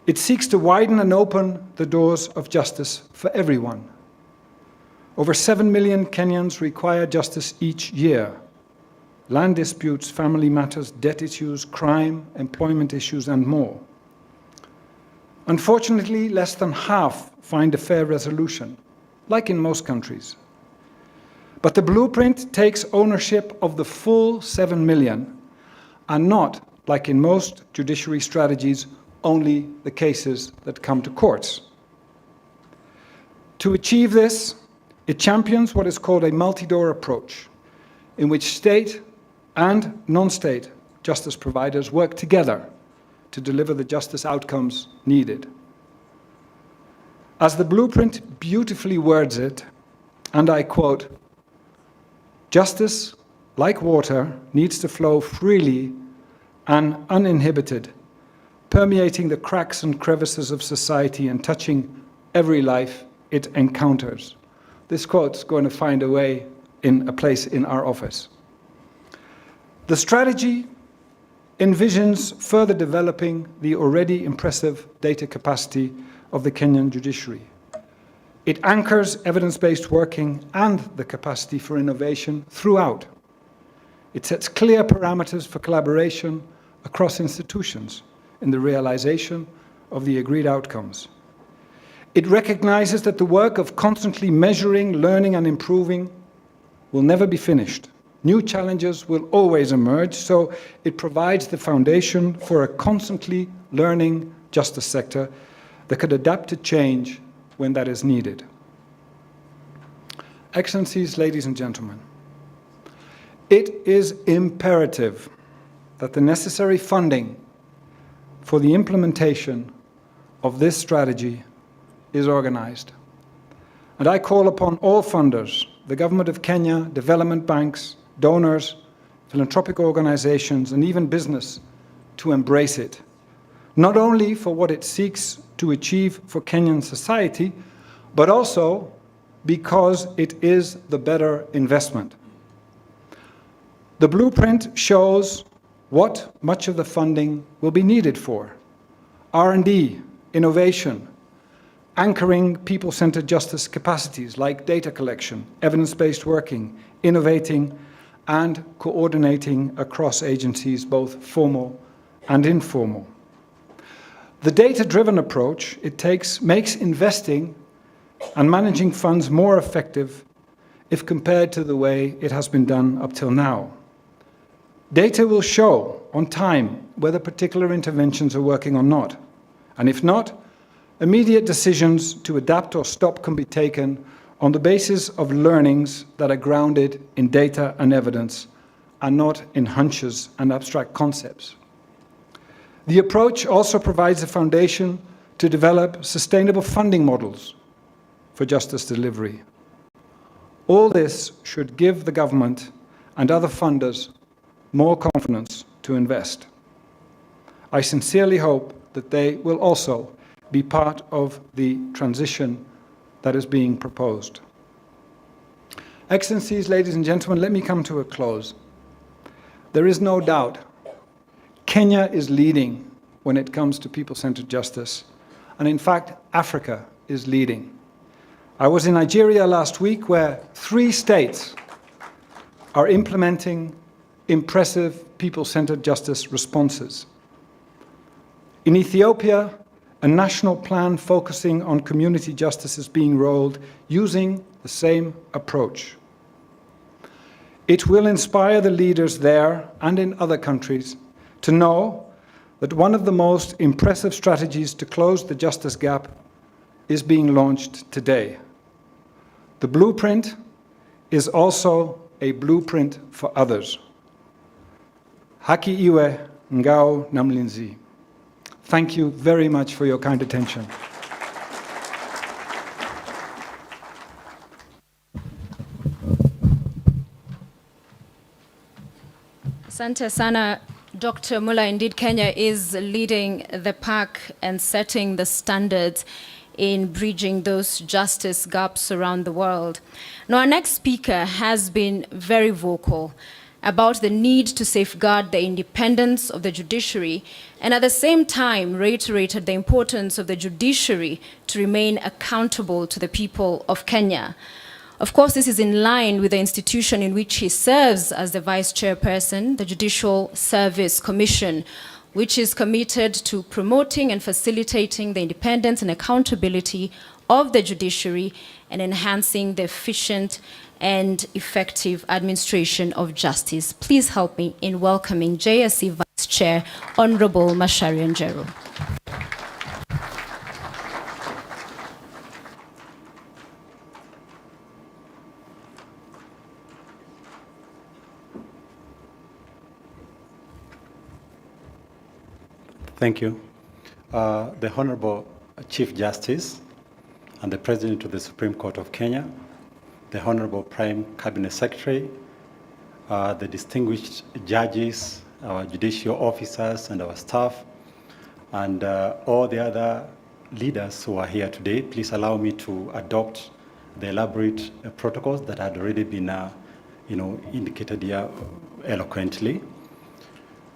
[SPEAKER 7] It seeks to widen and open the doors of justice for everyone. Over 7 million Kenyans require justice each year. Land disputes, family matters, debt issues, crime, employment issues, and more. Unfortunately, less than half find a fair resolution, like in most countries. But the blueprint takes ownership of the full 7 million and not, like in most judiciary strategies, only the cases that come to courts. To achieve this, it champions what is called a multi-door approach, in which state and non-state justice providers work together to deliver the justice outcomes needed. As the blueprint beautifully words it, and I quote, "Justice, like water, needs to flow freely and uninhibited, permeating the cracks and crevices of society and touching every life it encounters." This quote's going to find a place in our office. The strategy envisions further developing the already impressive data capacity of the Kenyan judiciary. It anchors evidence-based working and the capacity for innovation throughout. It sets clear parameters for collaboration across institutions in the realization of the agreed outcomes. It recognizes that the work of constantly measuring, learning, and improving will never be finished. New challenges will always emerge, so it provides the foundation for a constantly learning justice sector that could adapt to change when that is needed. Excellencies, ladies and gentlemen, it is imperative that the necessary funding for the implementation of this strategy is organized. And I call upon all funders, the Government of Kenya, development banks, donors, philanthropic organizations, and even business, to embrace it, not only for what it seeks to achieve for Kenyan society, but also because it is the better investment. The blueprint shows what much of the funding will be needed for: R&D, innovation, anchoring people-centered justice capacities like data collection, evidence-based working, innovating, and coordinating across agencies, both formal and informal. The data-driven approach it takes makes investing and managing funds more effective if compared to the way it has been done up till now. Data will show on time whether particular interventions are working or not, and if not, immediate decisions to adapt or stop can be taken on the basis of learnings that are grounded in data and evidence and not in hunches and abstract concepts. The approach also provides a foundation to develop sustainable funding models for justice delivery. All this should give the government and other funders more confidence to invest. I sincerely hope that they will also be part of the transition that is being proposed. Excellencies, ladies and gentlemen, let me come to a close. There is no doubt Kenya is leading when it comes to people-centered justice, and in fact, Africa is leading. I was in Nigeria last week, where 3 states are implementing impressive people-centered justice responses. In Ethiopia, a national plan focusing on community justice is being rolled using the same approach. It will inspire the leaders there and in other countries to know that one of the most impressive strategies to close the justice gap is being launched today. The blueprint is also a blueprint for others. Haki iwe ngao na mlinzi. Thank you very much for your kind attention.
[SPEAKER 1] Asante sana, Dr. Mulla. Indeed, Kenya is leading the pack and setting the standards in bridging those justice gaps around the world. Now, our next speaker has been very vocal about the need to safeguard the independence of the judiciary, and at the same time reiterated the importance of the judiciary to remain accountable to the people of Kenya. Of course, this is in line with the institution in which he serves as the vice chairperson, the Judicial Service Commission, which is committed to promoting and facilitating the independence and accountability of the judiciary and enhancing the efficient and effective administration of justice. Please help me in welcoming JSC Vice Chair, Honorable Macharia Njeru.
[SPEAKER 8] Thank you. The Honorable Chief Justice and the President of the Supreme Court of Kenya, the Honorable Prime Cabinet Secretary, the distinguished judges, our judicial officers and our staff, and all the other leaders who are here today, please allow me to adopt the elaborate protocols that had already been indicated here eloquently.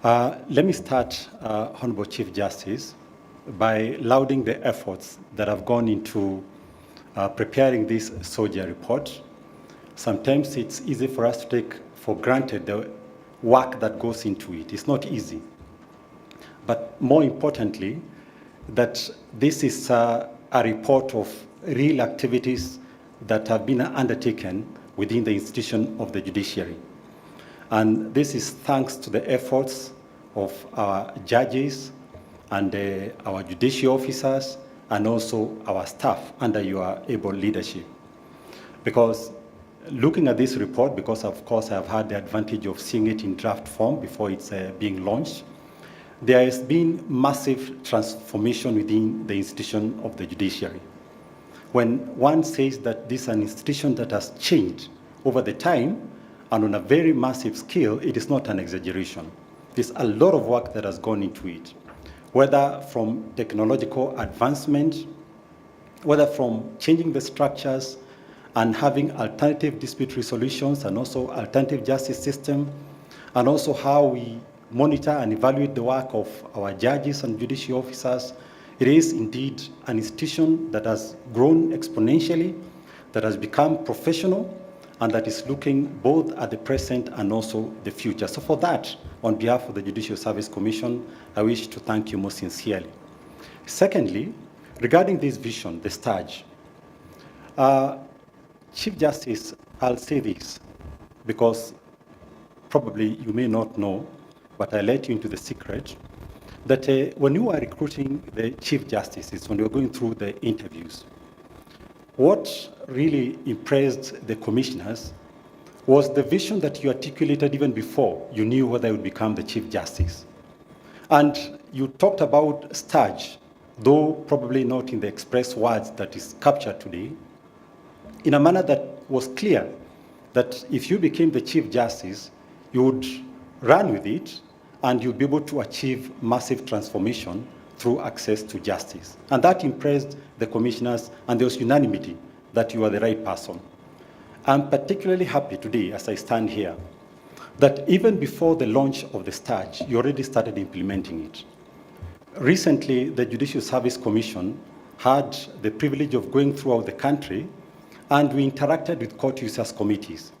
[SPEAKER 8] Let me start, Honorable Chief Justice, by lauding the efforts that have gone into preparing this SOJAR report. Sometimes it's easy for us to take for granted the work that goes into it. It's not easy. But more importantly, that this is a report of real activities that have been undertaken within the institution of the judiciary. And this is thanks to the efforts of our judges and our judicial officers and also our staff under your able leadership. Because looking at this report, because of course I've had the advantage of seeing it in draft form before it's being launched, there has been massive transformation within the institution of the judiciary. When one says that this is an institution that has changed over the time and on a very massive scale, it is not an exaggeration. There's a lot of work that has gone into it, whether from technological advancement, whether from changing the structures and having alternative dispute resolutions and also alternative justice system, and also how we monitor and evaluate the work of our judges and judicial officers. It is indeed an institution that has grown exponentially, that has become professional, and that is looking both at the present and also the future. So for that, on behalf of the Judicial Service Commission, I wish to thank you most sincerely. Secondly, regarding this vision, the STAJ, Chief Justice, I'll say this because probably you may not know, but I'll let you into the secret, that when you are recruiting the Chief Justices, when you are going through the interviews, what really impressed the commissioners was the vision that you articulated even before you knew whether you would become the Chief Justice. And you talked about STAJ, though probably not in the express words that is captured today, in a manner that was clear that if you became the Chief Justice, you would run with it and you'd be able to achieve massive transformation through access to justice. And that impressed the commissioners, and there was unanimity that you are the right person. I'm particularly happy today, as I stand here, that even before the launch of the STAJ, you already started implementing it. Recently, the Judicial Service Commission had the privilege of going throughout the country, and we interacted with court users committees.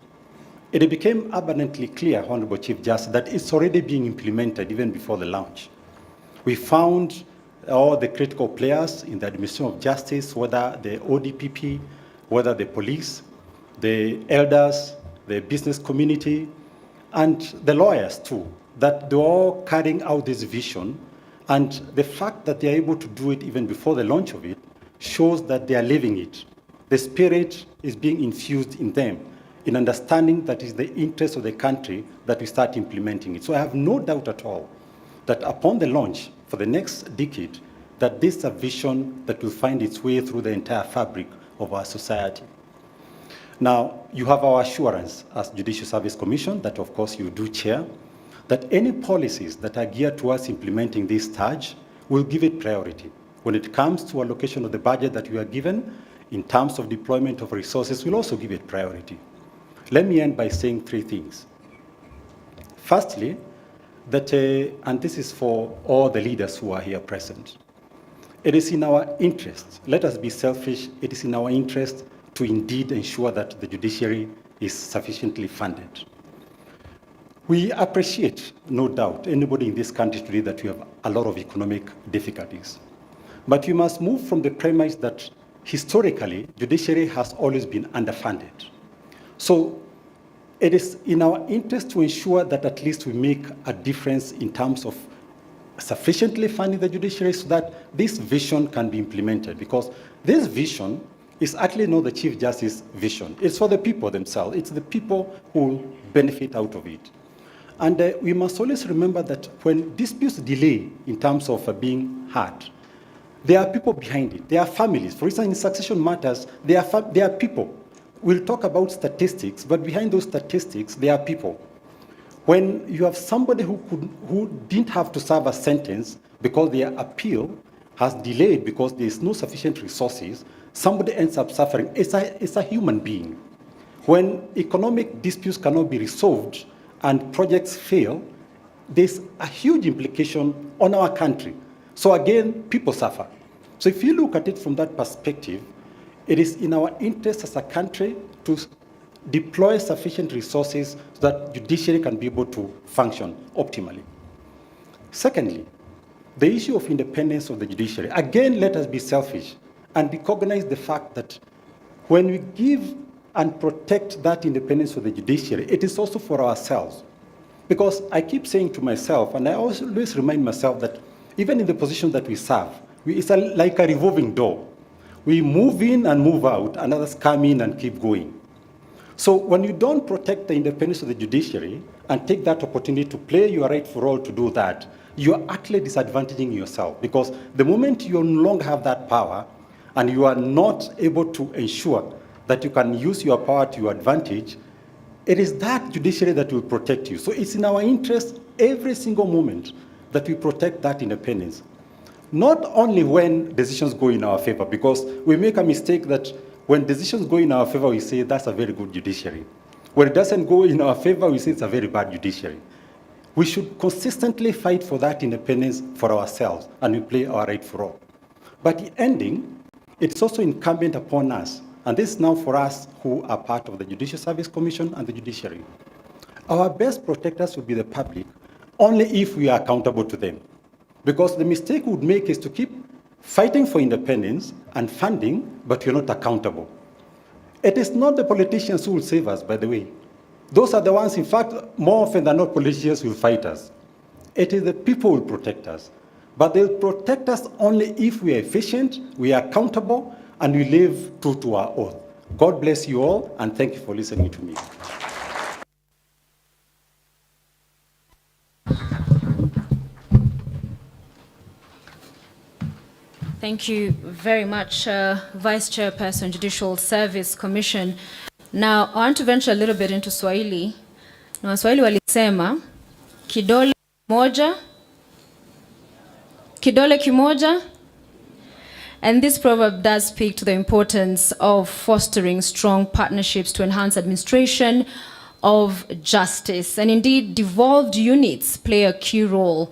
[SPEAKER 8] It became abundantly clear, Honorable Chief Justice, that it's already being implemented even before the launch. We found all the critical players in the administration of justice, whether the ODPP, whether the police, the elders, the business community, and the lawyers too, that they're all carrying out this vision. And the fact that they're able to do it even before the launch of it shows that they are living it. The spirit is being infused in them, in understanding that it's the interest of the country that we start implementing it. So I have no doubt at all that upon the launch for the next decade, that this is a vision that will find its way through the entire fabric of our society. Now, you have our assurance as Judicial Service Commission that, of course, you do chair, that any policies that are geared towards implementing this STAJ will give it priority. When it comes to allocation of the budget that we are given, in terms of deployment of resources, we'll also give it priority. Let me end by saying three things. Firstly, that, and this is for all the leaders who are here present, it is in our interest, let us be selfish, it is in our interest to indeed ensure that the judiciary is sufficiently funded. We appreciate, no doubt, anybody in this country today that we have a lot of economic difficulties. But we must move from the premise that historically, judiciary has always been underfunded. So it is in our interest to ensure that at least we make a difference in terms of sufficiently funding the judiciary so that this vision can be implemented. Because this vision is actually not the Chief Justice vision. It's for the people themselves. It's the people who benefit out of it. And we must always remember that when disputes delay in terms of being heard, there are people behind it. There are families. For instance, in succession matters, there are people. We'll talk about statistics, but behind those statistics, there are people. When you have somebody who didn't have to serve a sentence because their appeal has delayed because there is no sufficient resources, somebody ends up suffering. It's a human being. When economic disputes cannot be resolved and projects fail, there's a huge implication on our country. So again, people suffer. So if you look at it from that perspective, it is in our interest as a country to deploy sufficient resources so that judiciary can be able to function optimally. Secondly, the issue of independence of the judiciary. Again, let us be selfish and recognize the fact that when we give and protect that independence of the judiciary, it is also for ourselves. Because I keep saying to myself, and I always remind myself that even in the position that we serve, it's like a revolving door. We move in and move out, and others come in and keep going. So when you don't protect the independence of the judiciary and take that opportunity to play your right for all to do that, you're actually disadvantaging yourself. Because the moment you no longer have that power, and you are not able to ensure that you can use your power to your advantage, it is that judiciary that will protect you. So it's in our interest every single moment that we protect that independence. Not only when decisions go in our favor, because we make a mistake that when decisions go in our favor, we say that's a very good judiciary. When it doesn't go in our favor, we say it's a very bad judiciary. We should consistently fight for that independence for ourselves, and we play our right for all. But in ending, it's also incumbent upon us, and this is now for us who are part of the Judicial Service Commission and the judiciary. Our best protectors will be the public, only if we are accountable to them. Because the mistake we would make is to keep fighting for independence and funding, but we're not accountable. It is not the politicians who will save us, by the way. Those are the ones, in fact, more often than not, politicians will fight us. It is the people who will protect us. But they'll protect us only if we are efficient, we are accountable, and we live true to our oath. God bless you all, and thank you for listening to me.
[SPEAKER 2] Thank you very much, Vice Chairperson, Judicial Service Commission. Now, I want to venture a little bit into Swahili. Na Waswahili walisema, kidole kimoja. And this proverb does speak to the importance of fostering strong partnerships to enhance administration of justice. And indeed, devolved units play a key role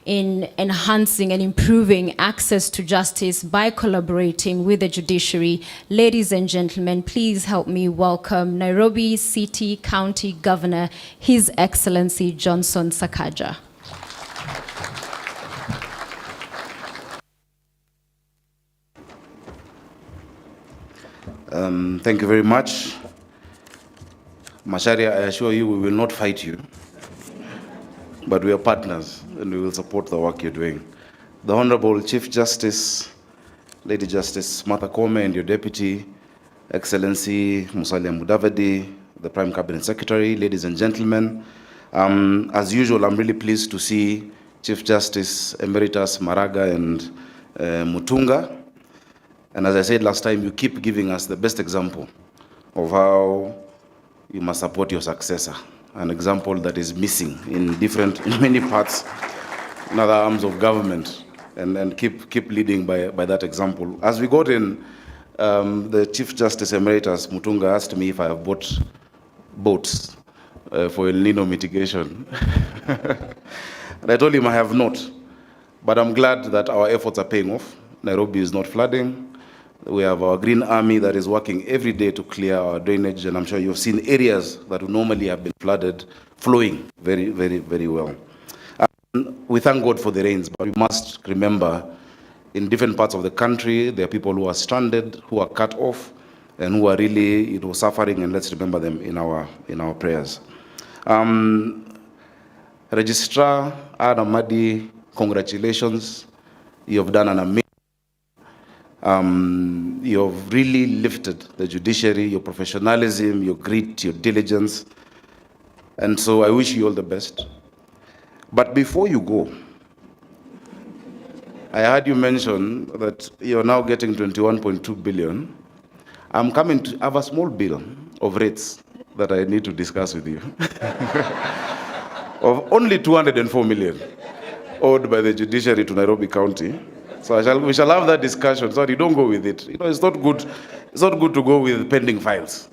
[SPEAKER 2] in enhancing and improving access to justice by collaborating with the judiciary. Ladies and gentlemen, please help me welcome Nairobi City County Governor, His Excellency Johnson Sakaja.
[SPEAKER 9] Thank you very much. Macharia, I assure you we will not fight you, but we are partners and we will support the work you're doing. The Honorable Chief Justice, Lady Justice Martha Koome, and your Deputy, Excellency Musalia Mudavadi, the Prime Cabinet Secretary, ladies and gentlemen, as usual, I'm really pleased to see Chief Justice Emeritus Maraga and Mutunga. And as I said last time, you keep giving us the best example of how you must support your successor. An example that is missing in many parts, in other arms of government, and keep leading by that example. As we got in, the Chief Justice Emeritus Mutunga asked me if I have bought boats for El Nino mitigation. And I told him I have not, but I'm glad that our efforts are paying off. Nairobi is not flooding. We have our Green Army that is working every day to clear our drainage, and I'm sure you've seen areas that would normally have been flooded flowing very, very, very well. We thank God for the rains, but we must remember in different parts of the country, there are people who are stranded, who are cut off, and who are really, suffering, and let's remember them in our prayers. Registrar Adam Madi, congratulations. You have done an amazing. You have really lifted the judiciary, your professionalism, your grit, your diligence, and so I wish you all the best. But before you go, I heard you mention that you're now getting 21.2 billion. I'm coming to have a small bill of rates that I need to discuss with you. Of only 204 million owed by the judiciary to Nairobi County. So we shall have that discussion. Sorry, don't go with it. It's not good. It's not good to go with pending files.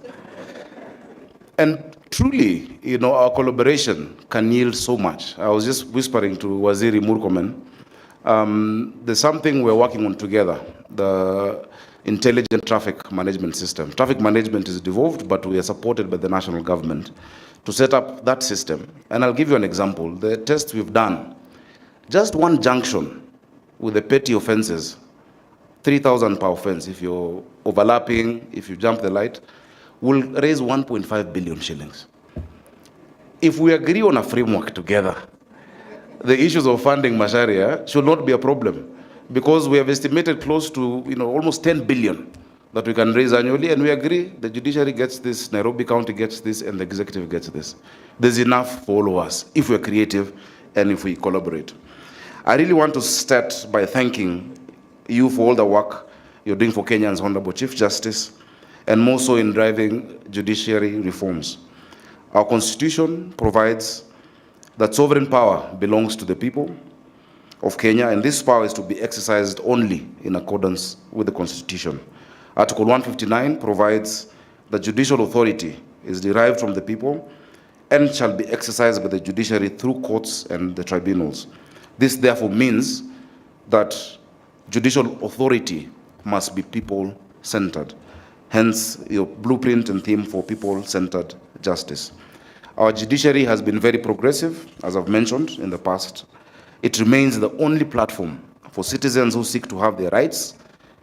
[SPEAKER 9] And truly, our collaboration can yield so much. I was just whispering to Waziri Murkomen. There's something we're working on together, the intelligent traffic management system. Traffic management is devolved, but we are supported by the national government to set up that system. And I'll give you an example. The test we've done, just one junction with the petty offenses, 3,000 per offense, if you're overlapping, if you jump the light, will raise 1.5 billion shillings. If we agree on a framework together, the issues of funding Masharia should not be a problem, because we have estimated close to almost 10 billion that we can raise annually, and we agree the judiciary gets this, Nairobi County gets this, and the executive gets this. There's enough for all of us if we're creative and if we collaborate. I really want to start by thanking you for all the work you're doing for Kenya's Honorable Chief Justice, and more so in driving judiciary reforms. Our Constitution provides that sovereign power belongs to the people of Kenya, and this power is to be exercised only in accordance with the Constitution. Article 159 provides that judicial authority is derived from the people and shall be exercised by the judiciary through courts and the tribunals. This therefore means that judicial authority must be people-centered. Hence, your blueprint and theme for people-centered justice. Our judiciary has been very progressive, as I've mentioned in the past. It remains the only platform for citizens who seek to have their rights,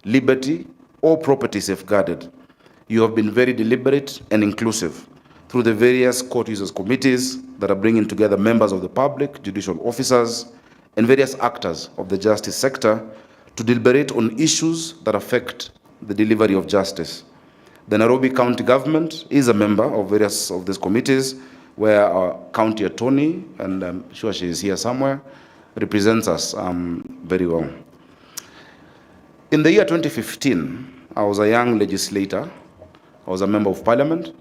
[SPEAKER 9] liberty, or property safeguarded. You have been very deliberate and inclusive through the various court users committees that are bringing together members of the public, judicial officers, and various actors of the justice sector to deliberate on issues that affect the delivery of justice. The Nairobi County government is a member of various of these committees, where our county attorney, and I'm sure she is here somewhere, represents us very well. In the year 2015, I was a young legislator. I was a member of parliament.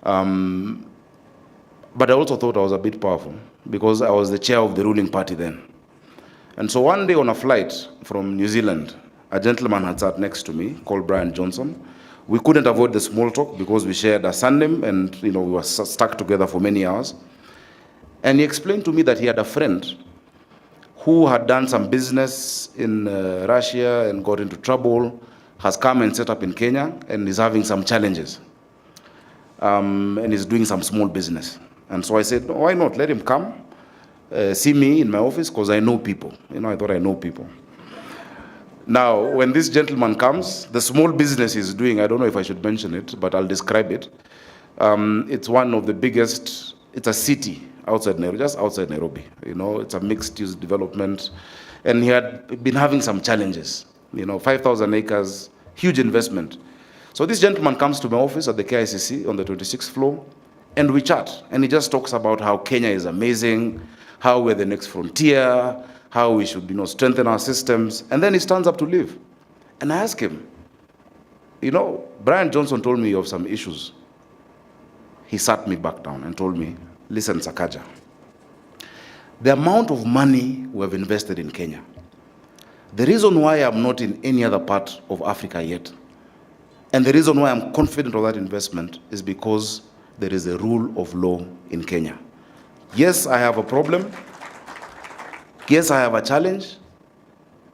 [SPEAKER 9] But I also thought I was a bit powerful because I was the chair of the ruling party then. And so one day on a flight from New Zealand, a gentleman had sat next to me called Brian Johnson. We couldn't avoid the small talk because we shared a surname and we were stuck together for many hours. And he explained to me that he had a friend who had done some business in Russia and got into trouble, has come and set up in Kenya and is having some challenges. And is doing some small business. And so I said, why not? Let him come, see me in my office, because I know people. I thought I know people. Now, when this gentleman comes, the small business he's doing, I don't know if I should mention it, but I'll describe it. It's one of the biggest, it's a city outside Nairobi, just outside Nairobi. It's a mixed-use development. And he had been having some challenges. 5,000 acres, huge investment. So this gentleman comes to my office at the KICC on the 26th floor, and we chat. And he just talks about how Kenya is amazing, how we're the next frontier, how we should strengthen our systems. And then he stands up to leave. And I ask him, Brian Johnson told me you have some issues. He sat me back down and told me, listen, Sakaja, the amount of money we have invested in Kenya, the reason why I'm not in any other part of Africa yet, and the reason why I'm confident of that investment is because there is a rule of law in Kenya. Yes, I have a problem. Yes, I have a challenge,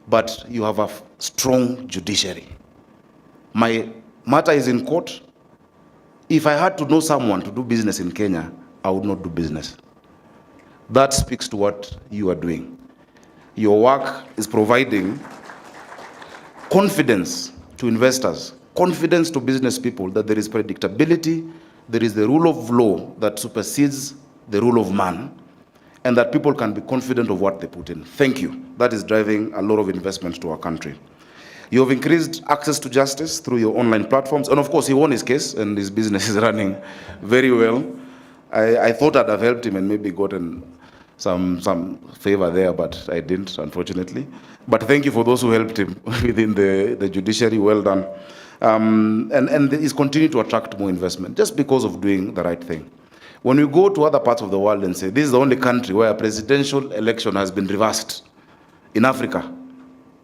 [SPEAKER 9] but you have a strong judiciary. My matter is in court. If I had to know someone to do business in Kenya, I would not do business. That speaks to what you are doing. Your work is providing confidence to investors, confidence to business people that there is predictability, there is the rule of law that supersedes the rule of man, and that people can be confident of what they put in. Thank you. That is driving a lot of investment to our country. You have increased access to justice through your online platforms. And of course, he won his case and his business is running very well. I thought I'd have helped him and maybe gotten some favor there, but I didn't, unfortunately. But thank you for those who helped him within the judiciary. Well done. And he's continued to attract more investment just because of doing the right thing. When we go to other parts of the world and say, this is the only country where a presidential election has been reversed in Africa,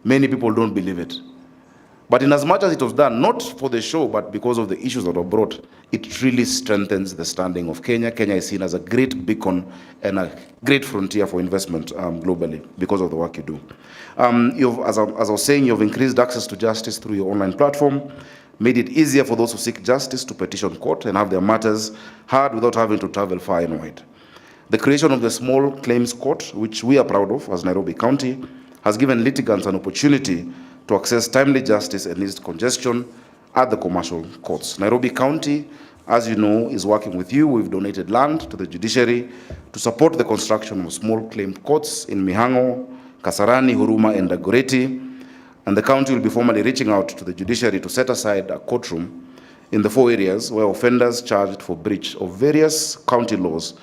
[SPEAKER 9] many people don't believe it. But in as much as it was done, not for the show, but because of the issues that were brought, it really strengthens the standing of Kenya. Kenya is seen as a great beacon and a great frontier for investment globally because of the work you do. As I was saying, you've increased access to justice through your online platform, made it easier for those who seek justice to petition court and have their matters heard without having to travel far and wide. The creation of the Small Claims Court, which we are proud of as Nairobi County, has given litigants an opportunity to access timely justice and ease congestion at the commercial courts. Nairobi County, as you know, is working with you. We've donated land to the judiciary to support the construction of small claim courts in Mihango, Kasarani, Huruma, and Dagoretti. And the county will be formally reaching out to the judiciary to set aside a courtroom in the 4 areas where offenders charged for breach of various county laws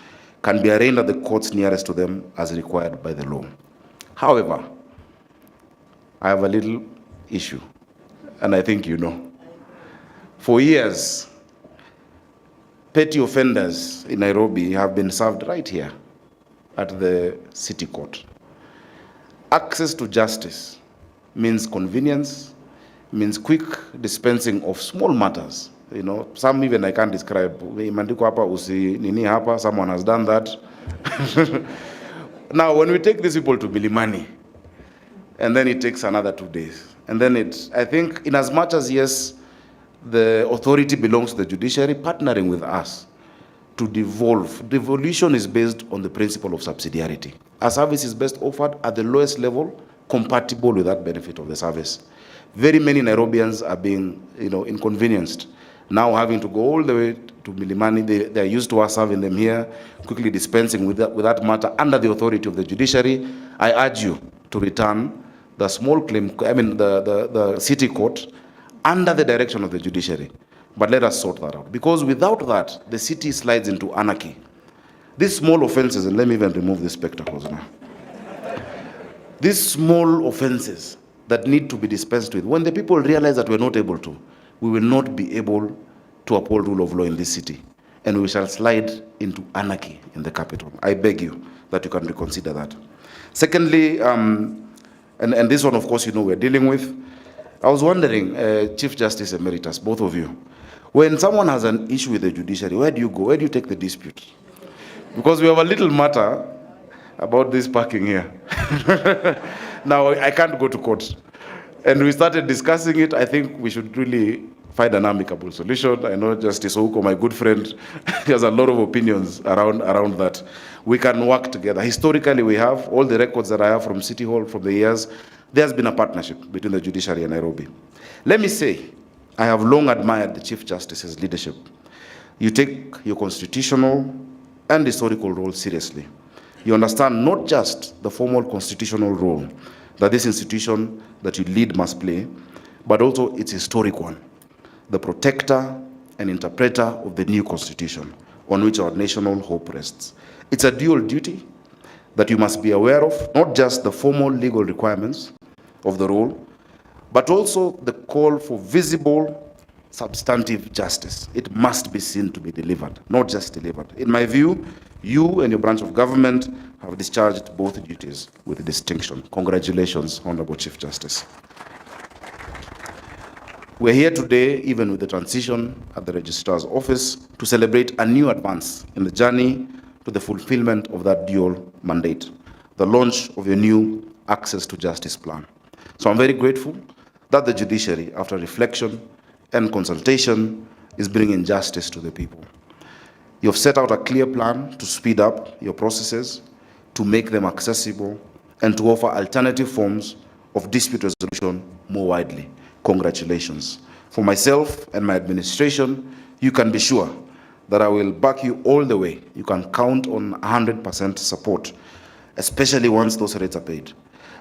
[SPEAKER 9] can be arraigned at the courts nearest to them as required by the law. However, I have a little issue, and I think you know. For years, petty offenders in Nairobi have been served right here at the city court. Access to justice means convenience, means quick dispensing of small matters. You know, some even I can't describe. Someone has done that. Now, when we take these people to Milimani, and then it takes another 2 days. And then I think in as much as, yes, the authority belongs to the judiciary, partnering with us to devolve. Devolution is based on the principle of subsidiarity. A service is best offered at the lowest level, compatible with that benefit of the service. Very many Nairobians are being, inconvenienced. Now having to go all the way to Milimani, they're used to us having them here, quickly dispensing with that matter under the authority of the judiciary. I urge you to return the the city court under the direction of the judiciary. But let us sort that out. Because without that, the city slides into anarchy. These small offenses, and let me even remove these spectacles now. These small offenses that need to be dispensed with, when the people realize that we're not able to, we will not be able to uphold rule of law in this city. And we shall slide into anarchy in the capital. I beg you that you can reconsider that. Secondly, and this one, of course, we're dealing with. I was wondering, Chief Justice Emeritus, both of you, when someone has an issue with the judiciary, where do you go? Where do you take the dispute? Because we have a little matter about this parking here. Now, I can't go to court. And we started discussing it. I think we should really find an amicable solution. I know Justice Ouko, my good friend, he has a lot of opinions around that. We can work together. Historically, we have all the records that I have from City Hall from the years. There's been a partnership between the judiciary and Nairobi. Let me say, I have long admired the Chief Justice's leadership. You take your constitutional and historical role seriously. You understand not just the formal constitutional role that this institution that you lead must play, but also its historic one, the protector and interpreter of the new constitution on which our national hope rests. It's a dual duty that you must be aware of, not just the formal legal requirements of the role, but also the call for visible, substantive justice. It must be seen to be delivered, not just delivered. In my view, you and your branch of government have discharged both duties with distinction. Congratulations, Honorable Chief Justice. We're here today, even with the transition at the Registrar's Office, to celebrate a new advance in the journey to the fulfillment of that dual mandate, the launch of your new Access to Justice plan. So I'm very grateful that the judiciary, after reflection and consultation is bringing justice to the people. You have set out a clear plan to speed up your processes, to make them accessible, and to offer alternative forms of dispute resolution more widely. Congratulations. For myself and my administration, you can be sure that I will back you all the way. You can count on 100% support, especially once those rates are paid.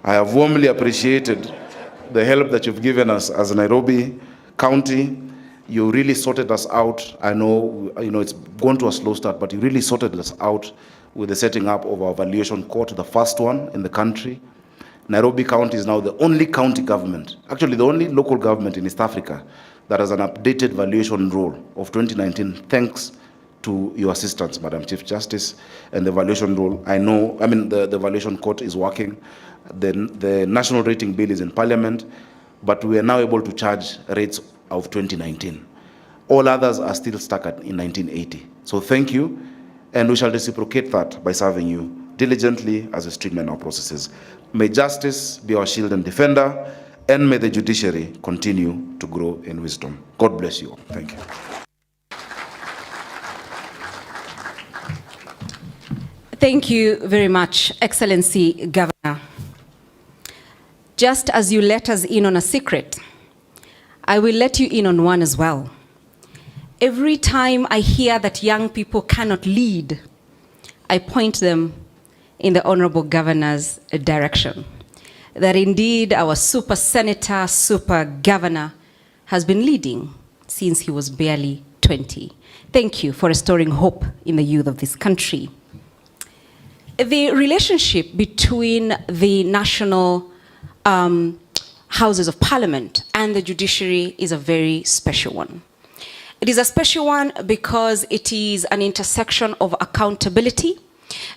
[SPEAKER 9] I have warmly appreciated the help that you've given us as Nairobi County. You really sorted us out. I know, it's gone to a slow start, but you really sorted us out with the setting up of our valuation court, the first one in the country. Nairobi County is now the only county government, actually the only local government in East Africa that has an updated valuation roll of 2019, thanks to your assistance, Madam Chief Justice. And the valuation roll, the valuation court is working. The national rating bill is in Parliament, but we are now able to charge rates of 2019. All others are still stuck in 1980. So thank you, and we shall reciprocate that by serving you diligently as we streamline our processes. May justice be our shield and defender, and may the judiciary continue to grow in wisdom. God bless you all. Thank you.
[SPEAKER 2] Thank you very much, Excellency Governor. Just as you let us in on a secret, I will let you in on one as well. Every time I hear that young people cannot lead, I point them in the Honorable Governor's direction. That indeed our super senator, super governor has been leading since he was barely 20. Thank you for restoring hope in the youth of this country. The relationship between the national houses of parliament and the judiciary is a very special one. It is a special one because it is an intersection of accountability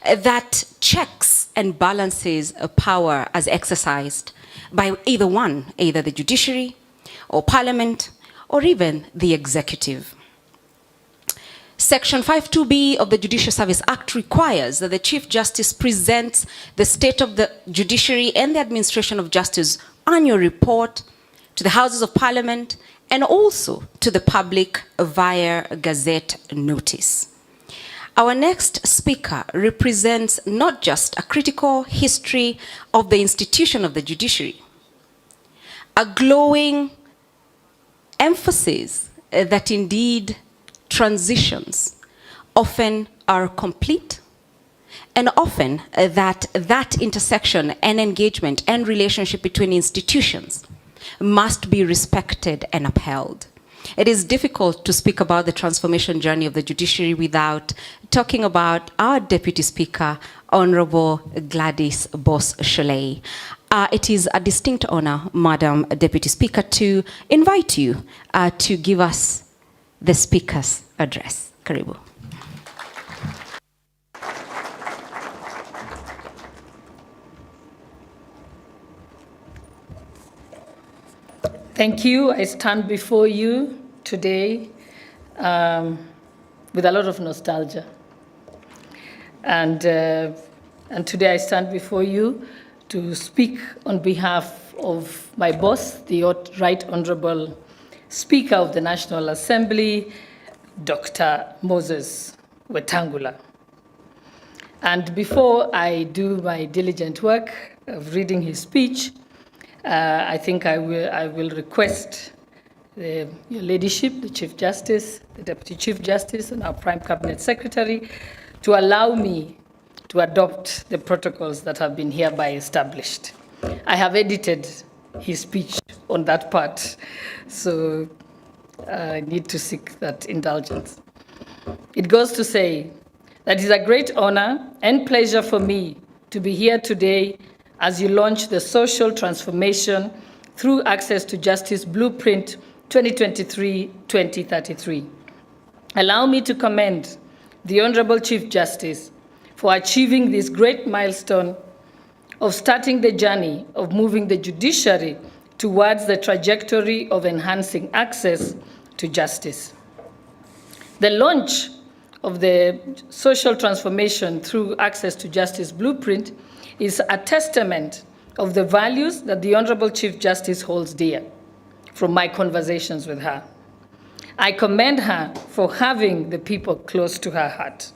[SPEAKER 2] that checks and balances power as exercised by either the judiciary or parliament or even the executive. Section 52B of the Judicial Service Act requires that the Chief Justice presents the state of the judiciary and the administration of justice annual report to the Houses of Parliament and also to the public via Gazette notice. Our next speaker represents not just a critical history of the institution of the judiciary, a glowing emphasis that indeed transitions often are complete, and often that intersection and engagement and relationship between institutions must be respected and upheld. It is difficult to speak about the transformation journey of the judiciary without talking about our Deputy Speaker, Honorable Gladys Boss-Sholei. It is a distinct honor, Madam Deputy Speaker, to invite you to give us the Speaker's address. Karibu.
[SPEAKER 10] Thank you. I stand before you today with a lot of nostalgia. And today I stand before you to speak on behalf of my boss, the Right Honorable Speaker of the National Assembly, Dr. Moses Wetangula. And before I do my diligent work of reading his speech, I think I will request your ladyship, the Chief Justice, the Deputy Chief Justice, and our Prime Cabinet Secretary to allow me to adopt the protocols that have been hereby established. I have edited his speech on that part, so I need to seek that indulgence. It goes to say that it is a great honor and pleasure for me to be here today as you launch the social transformation through access to justice blueprint 2023-2033. Allow me to commend the Honorable Chief Justice for achieving this great milestone of starting the journey of moving the judiciary towards the trajectory of enhancing access to justice. The launch of the social transformation through access to justice blueprint is a testament of the values that the Honorable Chief Justice holds dear from my conversations with her. I commend her for having the people close to her heart.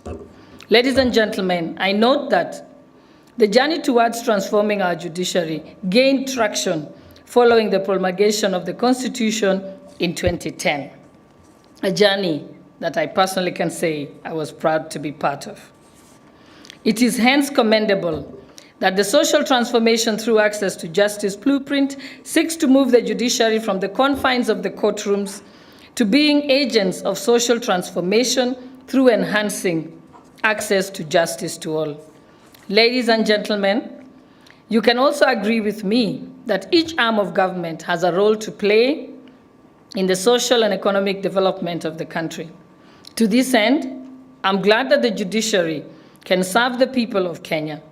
[SPEAKER 10] Ladies and gentlemen, I note that the journey towards transforming our judiciary gained traction following the promulgation of the Constitution in 2010, a journey that I personally can say I was proud to be part of. It is hence commendable that the social transformation through access to justice blueprint seeks to move the judiciary from the confines of the courtrooms to being agents of social transformation through enhancing access to justice to all. Ladies and gentlemen, you can also agree with me that each arm of government has a role to play in the social and economic development of the country. To this end, I'm glad that the judiciary can serve the people of Kenya.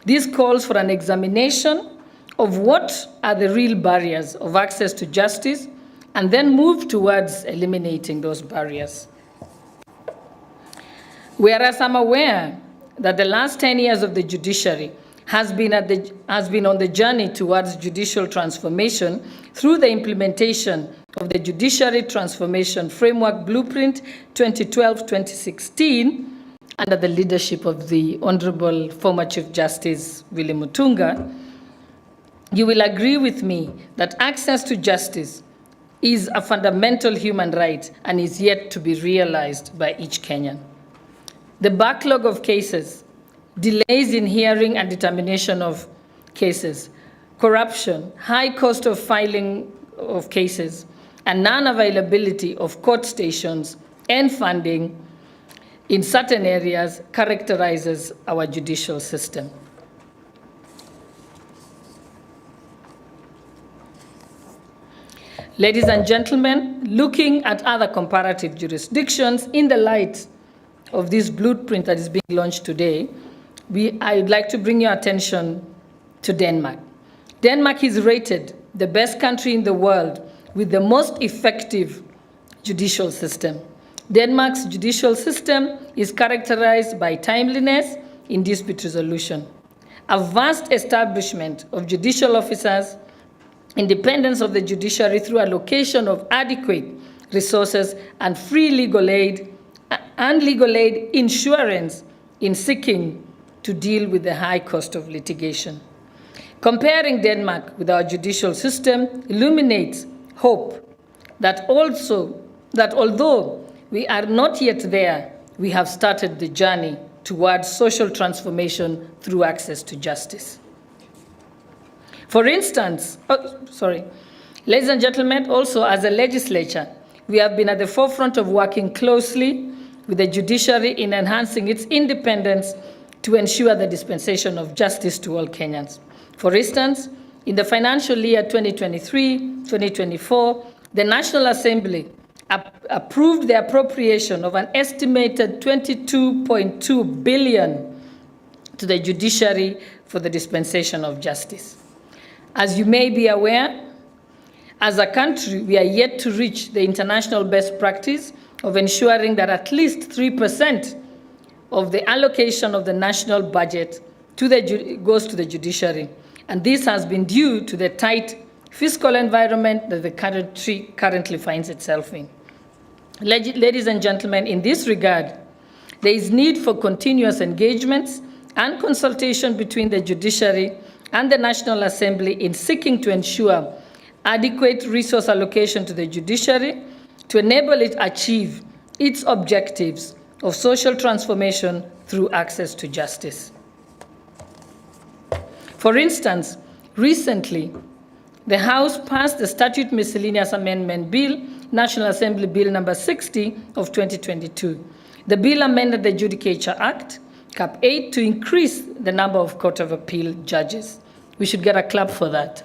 [SPEAKER 10] This calls for an examination of what are the real barriers of access to justice and then move towards eliminating those barriers. Whereas I'm aware that the last 10 years of the judiciary has been on the journey towards judicial transformation through the implementation of the Judiciary Transformation Framework Blueprint 2012-2016 under the leadership of the Honorable former Chief Justice Willie Mutunga, you will agree with me that access to justice is a fundamental human right and is yet to be realized by each Kenyan. The backlog of cases, delays in hearing and determination of cases, corruption, high cost of filing of cases, and non-availability of court stations and funding in certain areas characterizes our judicial system. Ladies and gentlemen, looking at other comparative jurisdictions in the light of this blueprint that is being launched today, I'd like to bring your attention to Denmark. Denmark is rated the best country in the world with the most effective judicial system. Denmark's judicial system is characterized by timeliness in dispute resolution, a vast establishment of judicial officers, independence of the judiciary through allocation of adequate resources, and free legal aid and legal aid insurance in seeking to deal with the high cost of litigation. Comparing Denmark with our judicial system illuminates hope that although we are not yet there, we have started the journey towards social transformation through access to justice. For instance, ladies and gentlemen, also as a legislature, we have been at the forefront of working closely with the judiciary in enhancing its independence to ensure the dispensation of justice to all Kenyans. For instance, in the financial year 2023-2024, the National Assembly approved the appropriation of an estimated 22.2 billion to the judiciary for the dispensation of justice. As you may be aware, as a country, we are yet to reach the international best practice of ensuring that at least 3% of the allocation of the national budget goes to the judiciary. And this has been due to the tight fiscal environment that the country currently finds itself in. Ladies and gentlemen, in this regard, there is need for continuous engagements and consultation between the judiciary and the National Assembly in seeking to ensure adequate resource allocation to the judiciary to enable it achieve its objectives of social transformation through access to justice. For instance, recently, the House passed the Statute Miscellaneous Amendment Bill, National Assembly Bill number 60 of 2022. The bill amended the Judicature Act, Cap 8, to increase the number of Court of Appeal judges. We should get a clap for that.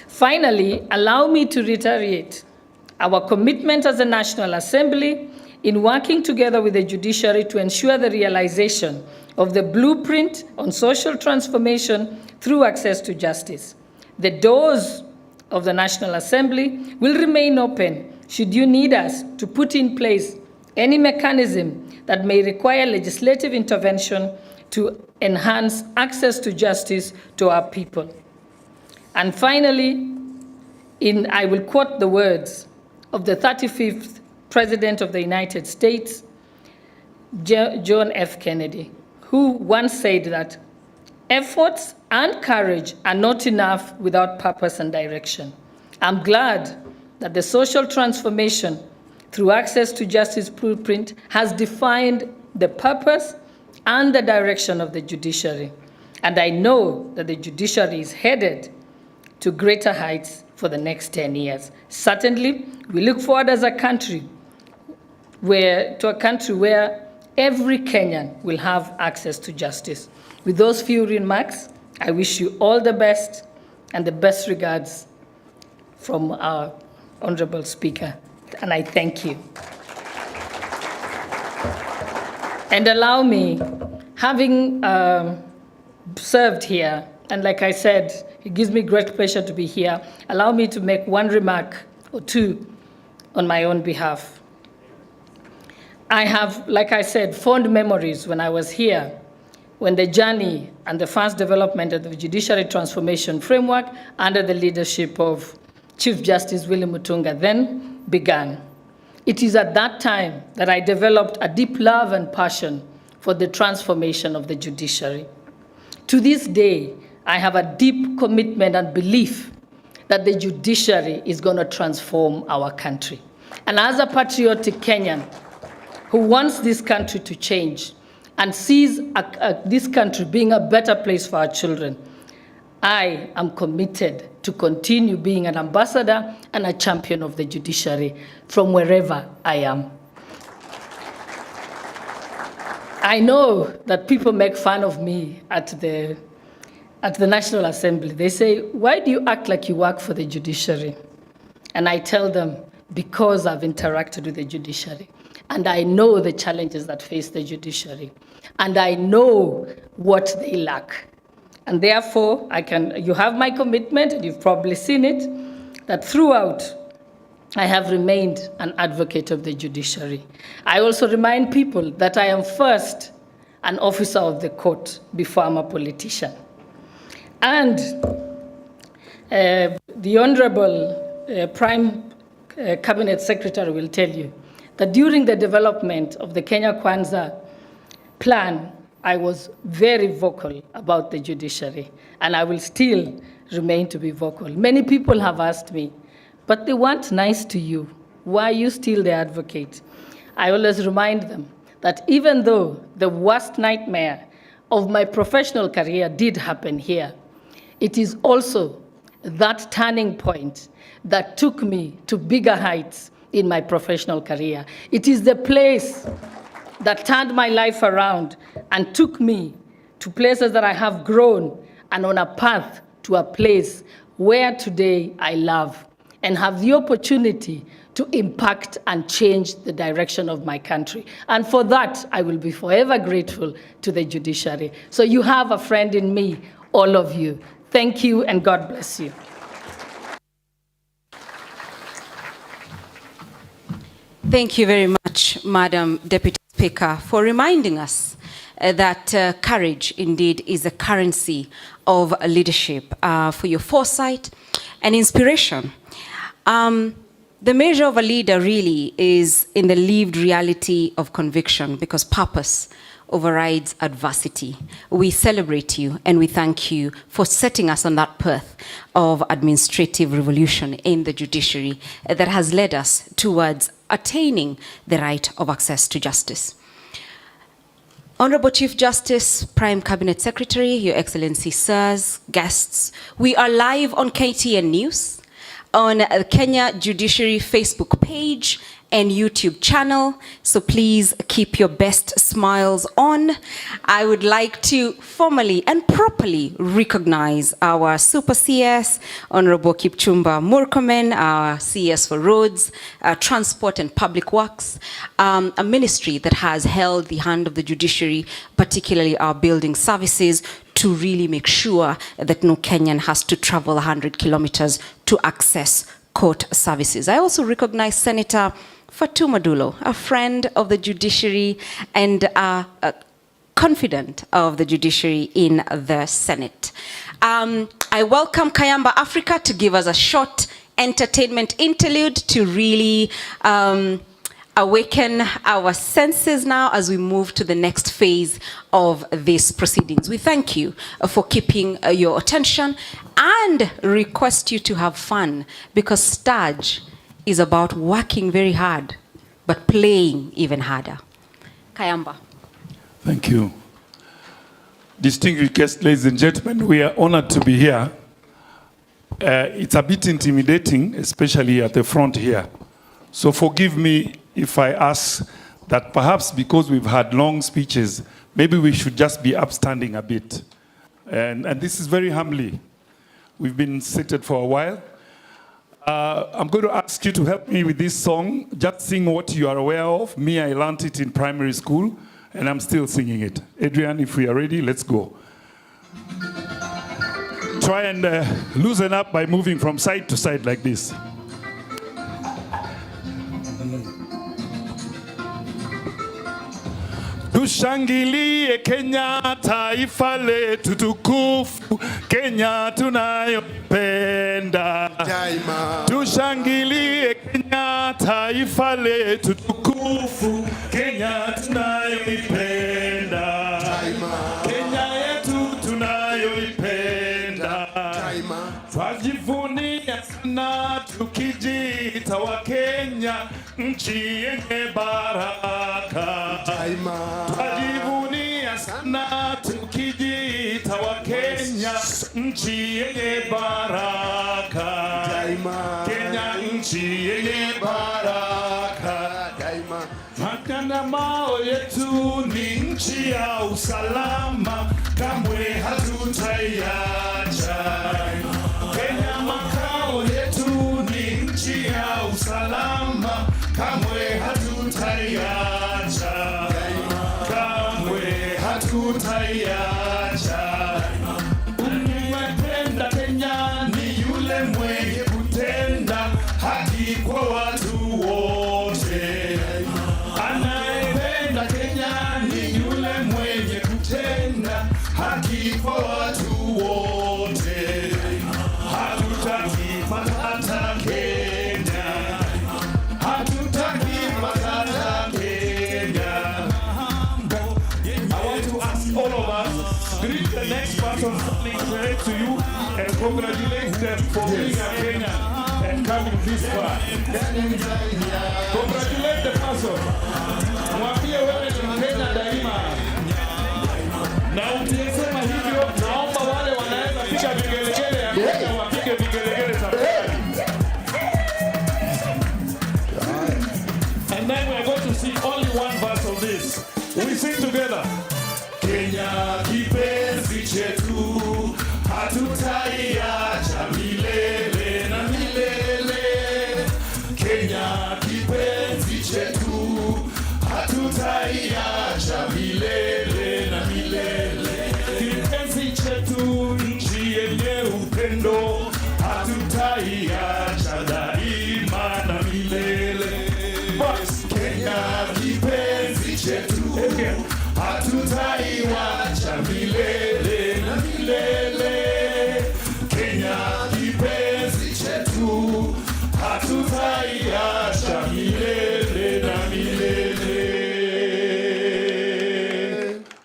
[SPEAKER 10] Finally, allow me to reiterate our commitment as a National Assembly in working together with the judiciary to ensure the realization of the blueprint on social transformation through access to justice. The doors of the National Assembly will remain open should you need us to put in place any mechanism that may require legislative intervention to enhance access to justice to our people. And finally, I will quote the words of the 35th President of the United States, John F. Kennedy, who once said that efforts and courage are not enough without purpose and direction. I'm glad that the social transformation through access to justice blueprint has defined the purpose and the direction of the judiciary. And I know that the judiciary is headed to greater heights for the next 10 years. Certainly, we look forward as a country where every Kenyan will have access to justice. With those few remarks, I wish you all the best and the best regards from our Honorable Speaker, and I thank you. And allow me, having served here, and like I said, it gives me great pleasure to be here, allow me to make one remark or two on my own behalf. I have, like I said, fond memories when I was here, when the journey and the fast development of the judiciary transformation framework under the leadership of Chief Justice Willie Mutunga then began. It is at that time that I developed a deep love and passion for the transformation of the judiciary. To this day, I have a deep commitment and belief that the judiciary is going to transform our country. And as a patriotic Kenyan who wants this country to change and sees this country being a better place for our children, I am committed to continue being an ambassador and a champion of the judiciary from wherever I am. I know that people make fun of me at the National Assembly. They say, why do you act like you work for the judiciary? And I tell them, because I've interacted with the judiciary. And I know the challenges that face the judiciary. And I know what they lack. And therefore, you have my commitment, and you've probably seen it, that throughout, I have remained an advocate of the judiciary. I also remind people that I am first an officer of the court before I'm a politician. And the Honorable Prime Cabinet Secretary will tell you that during the development of the Kenya Kwanza plan, I was very vocal about the judiciary, and I will still remain to be vocal. Many people have asked me, but they weren't nice to you. Why are you still the advocate? I always remind them that even though the worst nightmare of my professional career did happen here, it is also that turning point that took me to bigger heights in my professional career. It is the place that turned my life around and took me to places that I have grown and on a path to a place where today I love and have the opportunity to impact and change the direction of my country. And for that, I will be forever grateful to the judiciary. So you have a friend in me, all of you. Thank you, and God bless you.
[SPEAKER 2] Thank you very much, Madam Deputy Speaker, for reminding us that courage indeed is a currency of leadership, for your foresight and inspiration. The measure of a leader really is in the lived reality of conviction, because purpose overrides adversity. We celebrate you and we thank you for setting us on that path of administrative revolution in the judiciary that has led us towards attaining the right of access to justice. Honorable Chief Justice, Prime Cabinet Secretary, Your Excellency, sirs, guests, we are live on KTN News, on the Kenya Judiciary Facebook page and YouTube channel, so please keep your best smiles on. I would like to formally and properly recognize our Super CS, Honorable Kipchumba Murkomen, our CS for Roads, Transport and Public Works, a ministry that has held the hand of the judiciary, particularly our building services, to really make sure that no Kenyan has to travel 100 kilometers to access court services. I also recognize Senator Fatuma Dulo, a friend of the judiciary and a confident of the judiciary in the Senate. I welcome Kayamba Africa to give us a short entertainment interlude to really awaken our senses now as we move to the next phase of these proceedings. We thank you for keeping your attention and request you to have fun, because STAJ is about working very hard but playing even harder. Kayamba.
[SPEAKER 11] Thank you. Distinguished guests, ladies and gentlemen, we are honored to be here. It's a bit intimidating, especially at the front here. So forgive me if I ask that perhaps because we've had long speeches, maybe we should just be upstanding a bit. And this is very humbly. We've been seated for a while. I'm going to ask you to help me with this song. Just sing what you are aware of. Me, I learned it in primary school, and I'm still singing it. Adrian, if we are ready, let's go. Try and loosen up by moving from side to side like this. Tushangilie Kenya, taifa letu tukufu, Kenya tunayopenda. Tushangilie Kenya, taifa letu tukufu, Kenya tunayoipenda. Kenya yetu tunayoipenda. Twajivunia sana tukijita wa Kenya, nchi yenye baraka. Twajivunia sana tukijita wa Kenya, nchi yenye baraka. Kenya nchi yenye baraka. Makanamao yetu ni nchi ya usalama, kamwe hatutaiacha. Kenya makao yetu ni nchi ya usalama, kamwe hatutaiacha. Kamwe hatutaiacha. Umependa Kenya ni yule mwenye kutenda haki kwa watu wote. Anayependa Kenya ni yule mwenye kutenda haki kwa watu wote. Hatutaki matata Kenya. Hatutaki matata Kenya. I want to ask all of us, greet the next person standing next to you and congratulate them for being a Kenyan and coming this far. Congratulate the person. Mwambie wewe ni Mkenya daima. Na ukisema hivyo, naomba wale wanaweza piga vigelegele ya Kenya wapige vigelegele tafadhali. And then we are going to sing only one verse of this. We sing together. Kenya kipenzi chetu, hatutaiacha milele na milele. Kenya kipenzi chetu, hatutaiacha milele na milele. Kipenzi chetu, nchi yenye upendo, hatutaiacha daima na milele. Kenya kipenzi chetu, hatutaiacha milele na milele. Kenya kipenzi chetu, hatutaiacha milele na milele.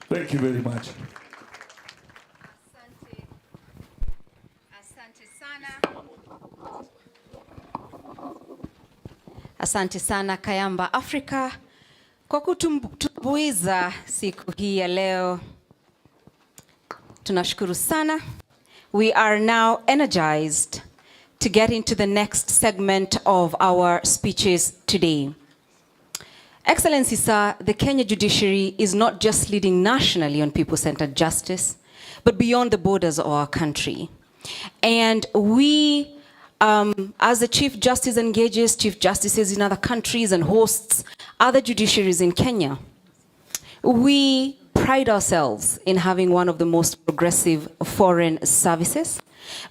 [SPEAKER 11] Thank you very much.
[SPEAKER 2] Asante sana. Asante sana Kayamba Africa kwa kutumbuiza siku hii ya leo. Tunashukuru sana. We are now energized to get into the next segment of our speeches today. Excellency, sir, the Kenya judiciary is not just leading nationally on people-centered justice, but beyond the borders of our country. And we, as the Chief Justice engages Chief Justices in other countries and hosts other judiciaries in Kenya, we pride ourselves in having one of the most progressive foreign services,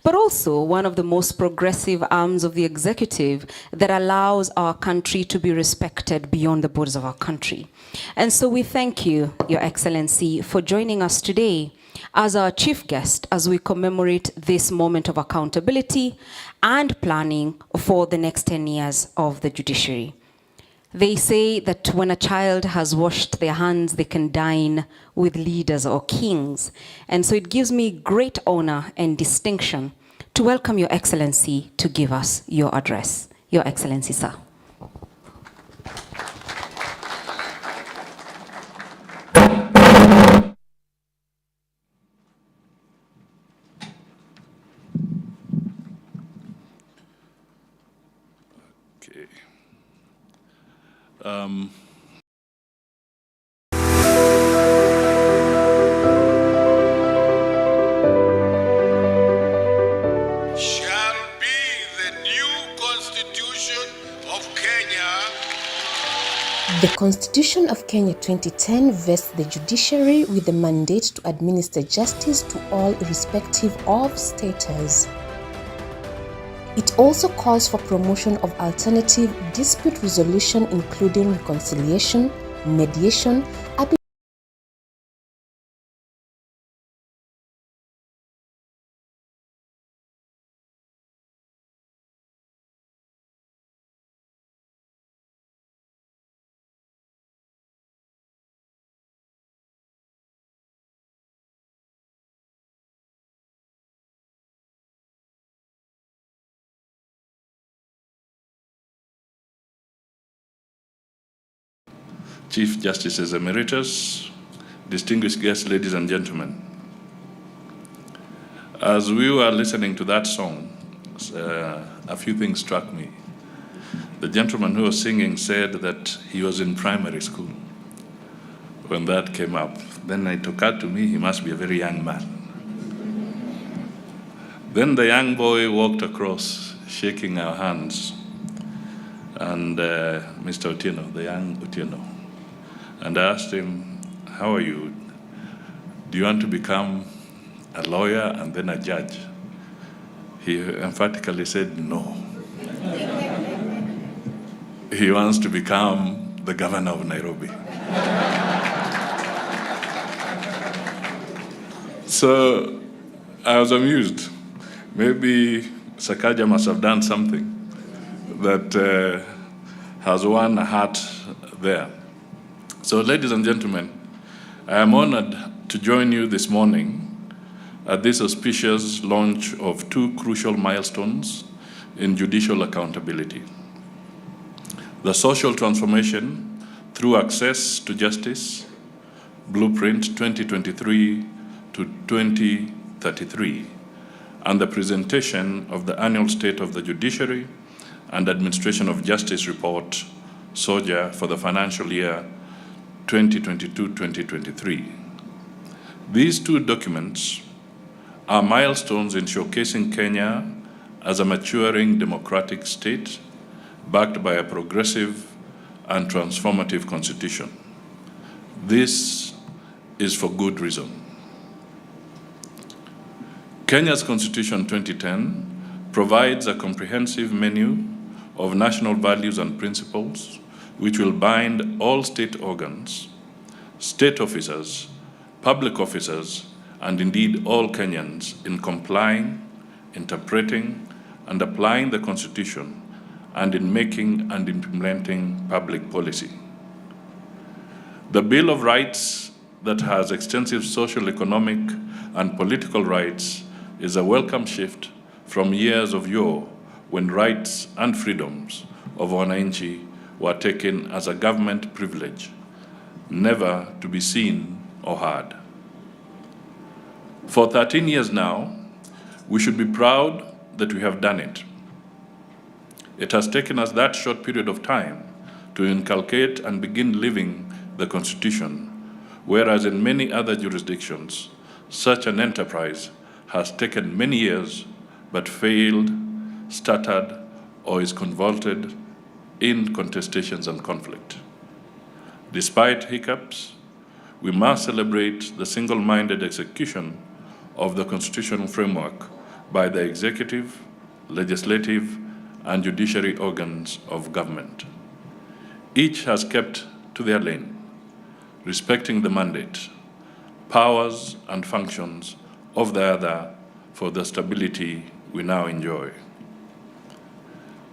[SPEAKER 2] but also one of the most progressive arms of the executive that allows our country to be respected beyond the borders of our country. And so we thank you, Your Excellency, for joining us today as our chief guest as we commemorate this moment of accountability and planning for the next 10 years of the judiciary. They say that when a child has washed their hands, they can dine with leaders or kings. And so it gives me great honor and distinction to welcome Your Excellency to give us your address. Your Excellency, sir.
[SPEAKER 11] Okay.
[SPEAKER 12] Shall be the new constitution of Kenya.
[SPEAKER 13] The Constitution of Kenya 2010 vests the judiciary with the mandate to administer justice to all irrespective of status. It also calls for promotion of alternative dispute resolution, including reconciliation, mediation,
[SPEAKER 11] Chief Justices Emeritus, distinguished guests, ladies and gentlemen. As we were listening to that song, a few things struck me. The gentleman who was singing said that he was in primary school when that came up. Then it occurred to me he must be a very young man. Then the young boy walked across, shaking our hands, and Mr. Otieno, the young Otieno. And I asked him, how are you? Do you want to become a lawyer and then a judge? He emphatically said no. He wants to become the governor of Nairobi. So I was amused. Maybe Sakaja must have done something that has won a heart there. So, ladies and gentlemen, I am honored to join you this morning at this auspicious launch of two crucial milestones in judicial accountability: the social transformation through access to justice, Blueprint 2023 to 2033, and the presentation of the annual State of the Judiciary and Administration of Justice Report, SOJAR, for the financial year 2022-2023. These two documents are milestones in showcasing Kenya as a maturing democratic state backed by a progressive and transformative constitution. This is for good reason. Kenya's Constitution 2010 provides a comprehensive menu of national values and principles which will bind all state organs, state officers, public officers, and indeed all Kenyans in complying, interpreting, and applying the Constitution, and in making and implementing public policy. The Bill of Rights that has extensive social, economic, and political rights is a welcome shift from years of yore when rights and freedoms of wananchi were taken as a government privilege, never to be seen or heard. For 13 years now, we should be proud that we have done it. It has taken us that short period of time to inculcate and begin living the Constitution, whereas in many other jurisdictions, such an enterprise has taken many years but failed, stuttered, or is convoluted in contestations and conflict. Despite hiccups,
[SPEAKER 14] we must celebrate the single-minded execution of the constitutional framework by the executive, legislative, and judiciary organs of government. Each has kept to their lane, respecting the mandate, powers, and functions of the other for the stability we now enjoy.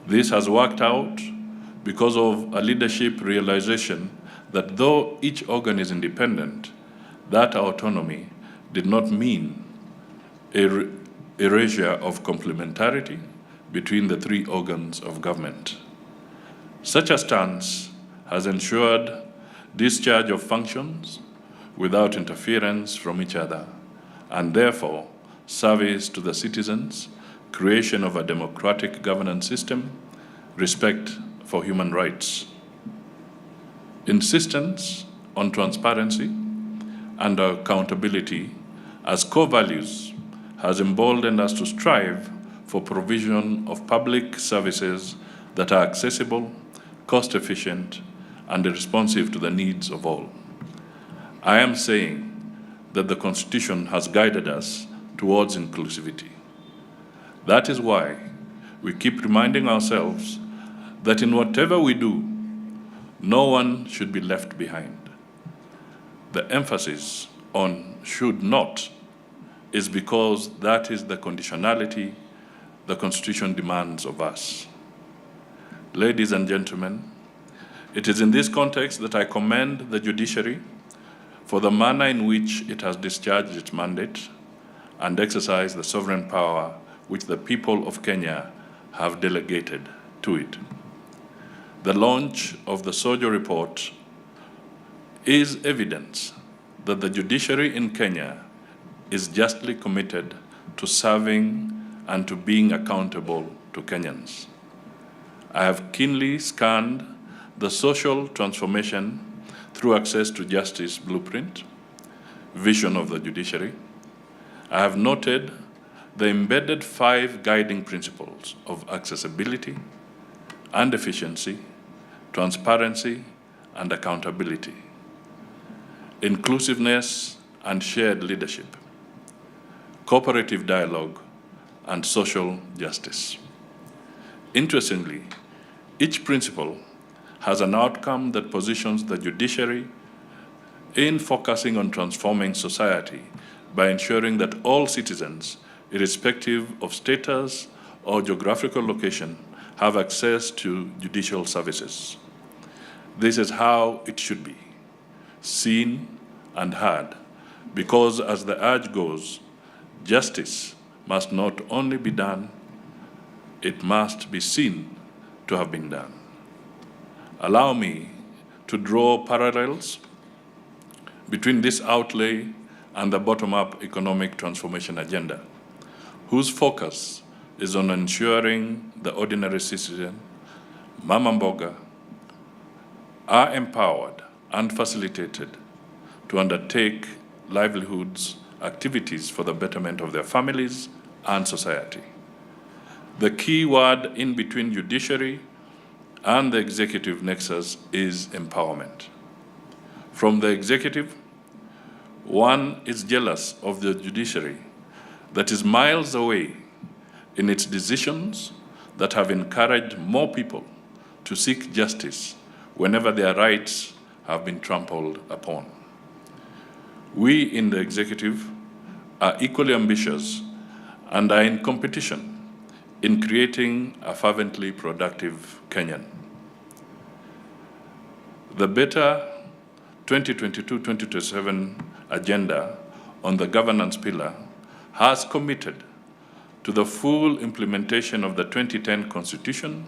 [SPEAKER 14] This has worked out because of a leadership realization that though each organ is independent, that autonomy did not mean erasure of complementarity between the three organs of government. Such a stance has ensured discharge of functions without interference from each other, and therefore service to the citizens, creation of a democratic governance system, respect for human rights. Insistence on transparency and accountability as core values has emboldened us to strive for provision of public services that are accessible, cost-efficient, and responsive to the needs of all. I am saying that the Constitution has guided us towards inclusivity. That is why we keep reminding ourselves that in whatever we do, no one should be left behind. The emphasis on should not is because that is the conditionality the Constitution demands of us. Ladies and gentlemen, it is in this context that I commend the judiciary for the manner in which it has discharged its mandate and exercised the sovereign power which the people of Kenya have delegated to it. The launch of the SOJAR report is evidence that the judiciary in Kenya is justly committed to serving and to being accountable to Kenyans. I have keenly scanned the social transformation through access to justice blueprint, vision of the judiciary. I have noted the embedded 5 guiding principles of accessibility and efficiency, transparency and accountability, inclusiveness and shared leadership, cooperative dialogue, and social justice. Interestingly, each principle has an outcome that positions the judiciary in focusing on transforming society by ensuring that all citizens, irrespective of status or geographical location, have access to judicial services. This is how it should be, seen and heard, because as the adage goes, justice must not only be done, it must be seen to have been done. Allow me to draw parallels between this outlay and the bottom-up economic transformation agenda, whose focus is on ensuring the ordinary citizen, Mama Mboga, are empowered and facilitated to undertake livelihoods, activities for the betterment of their families and society. The key word in between judiciary and the executive nexus is empowerment. From the executive, one is jealous of the judiciary that is miles away in its decisions that have encouraged more people to seek justice whenever their rights have been trampled upon. We in the executive are equally ambitious and are in competition in creating a fervently productive Kenyan. The Better 2022-2027 agenda on the governance pillar has committed to the full implementation of the 2010 Constitution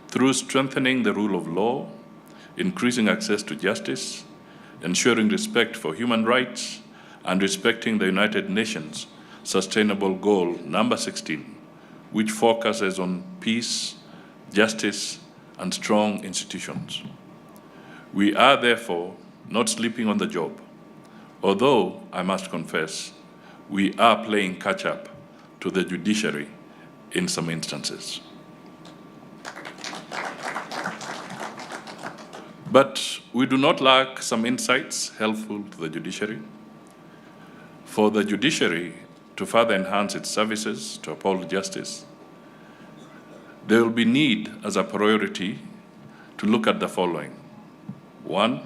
[SPEAKER 14] through strengthening the rule of law, increasing access to justice, ensuring respect for human rights, and respecting the United Nations Sustainable Goal number 16, which focuses on peace, justice, and strong institutions. We are therefore not sleeping on the job, although I must confess, we are playing catch-up to the judiciary in some But we do not lack some insights helpful to the judiciary. For the judiciary to further enhance its services to uphold justice, there will be need as a priority to look at the following. One,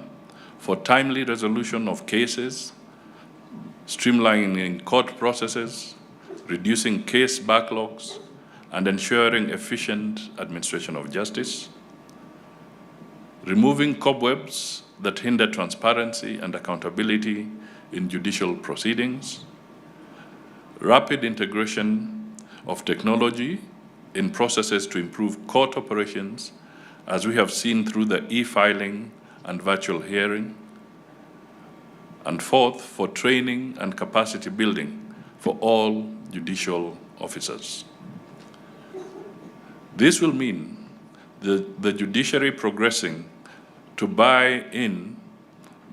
[SPEAKER 14] for timely resolution of cases, streamlining court processes, reducing case backlogs, and ensuring efficient administration of justice, removing cobwebs that hinder transparency and accountability in judicial proceedings, rapid integration of technology in processes to improve court operations, as we have seen through the e-filing and virtual hearing, and fourth, for training and capacity building for all judicial officers. This will mean the judiciary progressing to buy in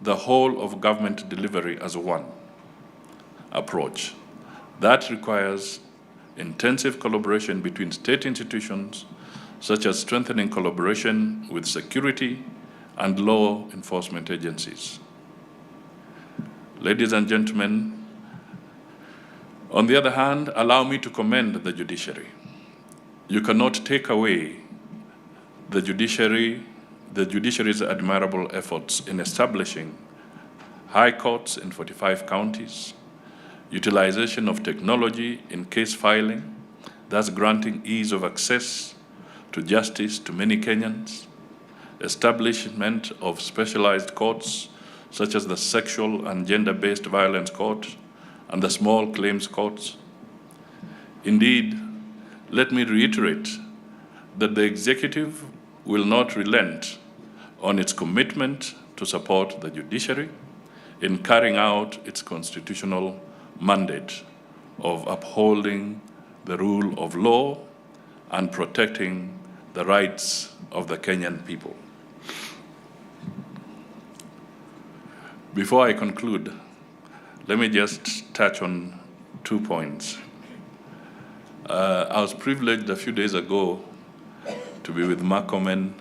[SPEAKER 14] the whole of government delivery as one approach. That requires intensive collaboration between state institutions, such as strengthening collaboration with security and law enforcement agencies. Ladies and gentlemen, on the other hand, allow me to commend the judiciary. You cannot take away the judiciary's admirable efforts in establishing high courts in 45 counties, utilization of technology in case filing, thus granting ease of access to justice to many Kenyans, establishment of specialized courts such as the Sexual and Gender-Based Violence Court and the Small Claims Courts. Indeed, let me reiterate that the executive will not relent on its commitment to support the judiciary in carrying out its constitutional mandate of upholding the rule of law and protecting the rights of the Kenyan people. Before I conclude, let me just touch on 2 points. I was privileged a few days ago to be with Makomen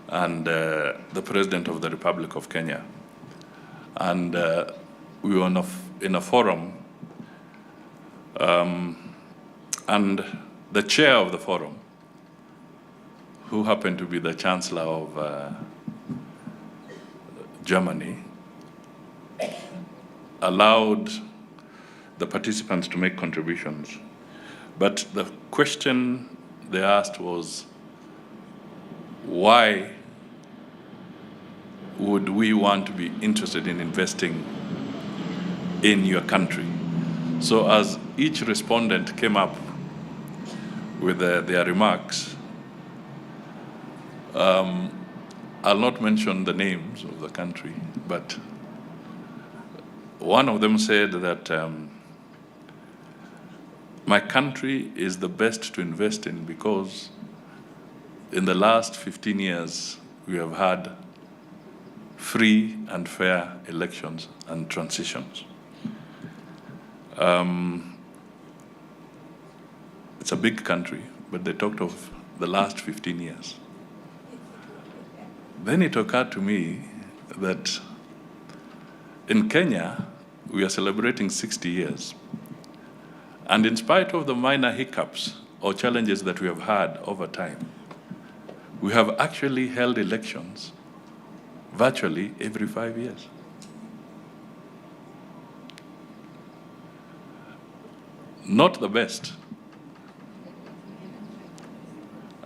[SPEAKER 14] and the President of the Republic of Kenya. And we were in a forum, and the chair of the forum, who happened to be the Chancellor of Germany, allowed the participants to make contributions. But the question they asked was, why would we want to be interested in investing in your country? So as each respondent came up with their remarks, I'll not mention the names of the country, but one of them said that my country is the best to invest in because in the last 15 years, we have had free and fair elections and transitions. It's a big country, but they talked of the last 15 years. Then it occurred to me that in Kenya, we are celebrating 60 years. And in spite of the minor hiccups or challenges that we have had over time, we have actually held elections virtually every 5 years. Not the best.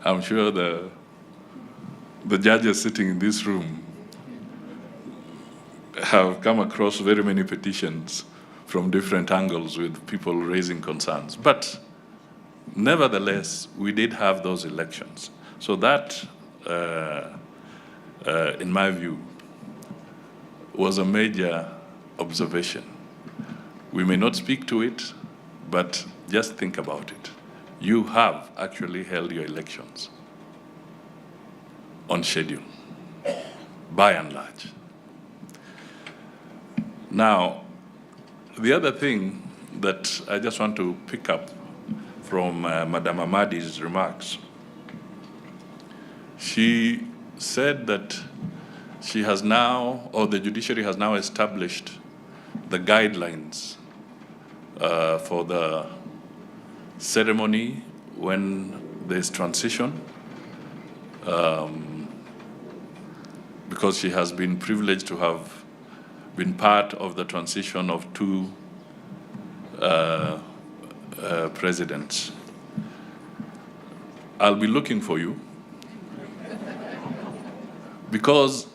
[SPEAKER 14] I'm sure the judges sitting in this room have come across very many petitions from different angles with people raising concerns. But nevertheless, we did have those elections. So that, in my view, was a major observation. We may not speak to it, but just think about it. You have actually held your elections on schedule, by and large. Now, the other thing that I just want to pick up from Madam Amadi's remarks, she said that she has now, or the judiciary has now established the guidelines for the ceremony when there's transition, because she has been privileged to have been part of the transition of two presidents. I'll be looking for you because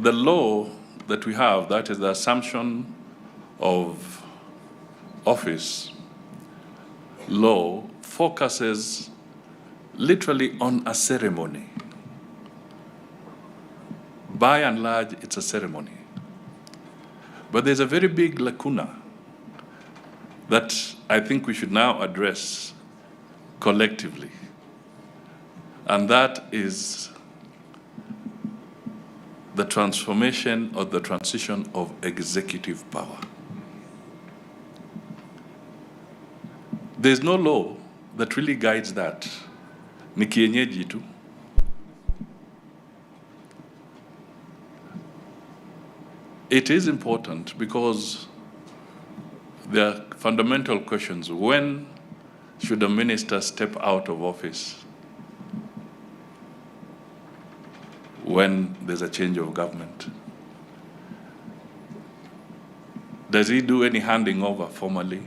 [SPEAKER 14] the law that we have, that is the assumption of office law, focuses literally on a ceremony. By and large, it's a ceremony. But there's a very big lacuna that I think we should now address collectively. And that is the transformation or the transition of executive power. There's no law that really guides that. Ni kienyeji tu. It is important because there are fundamental questions. When should a minister step out of office? When there's a change of government? Does he do any handing over formally?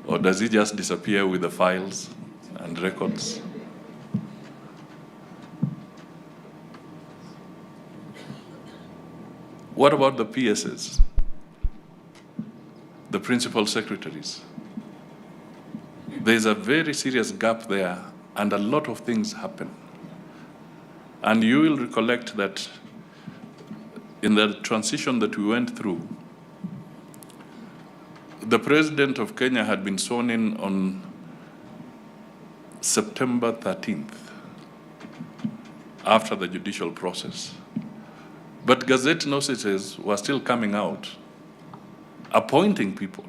[SPEAKER 14] Or does he just disappear with the files and records? What about the PSs, the principal secretaries? There's a very serious gap there, and a lot of things happen. And you will recollect that in the transition that we went through, the President of Kenya had been sworn in on September 13th, after the judicial process. But Gazette notices were still coming out, appointing people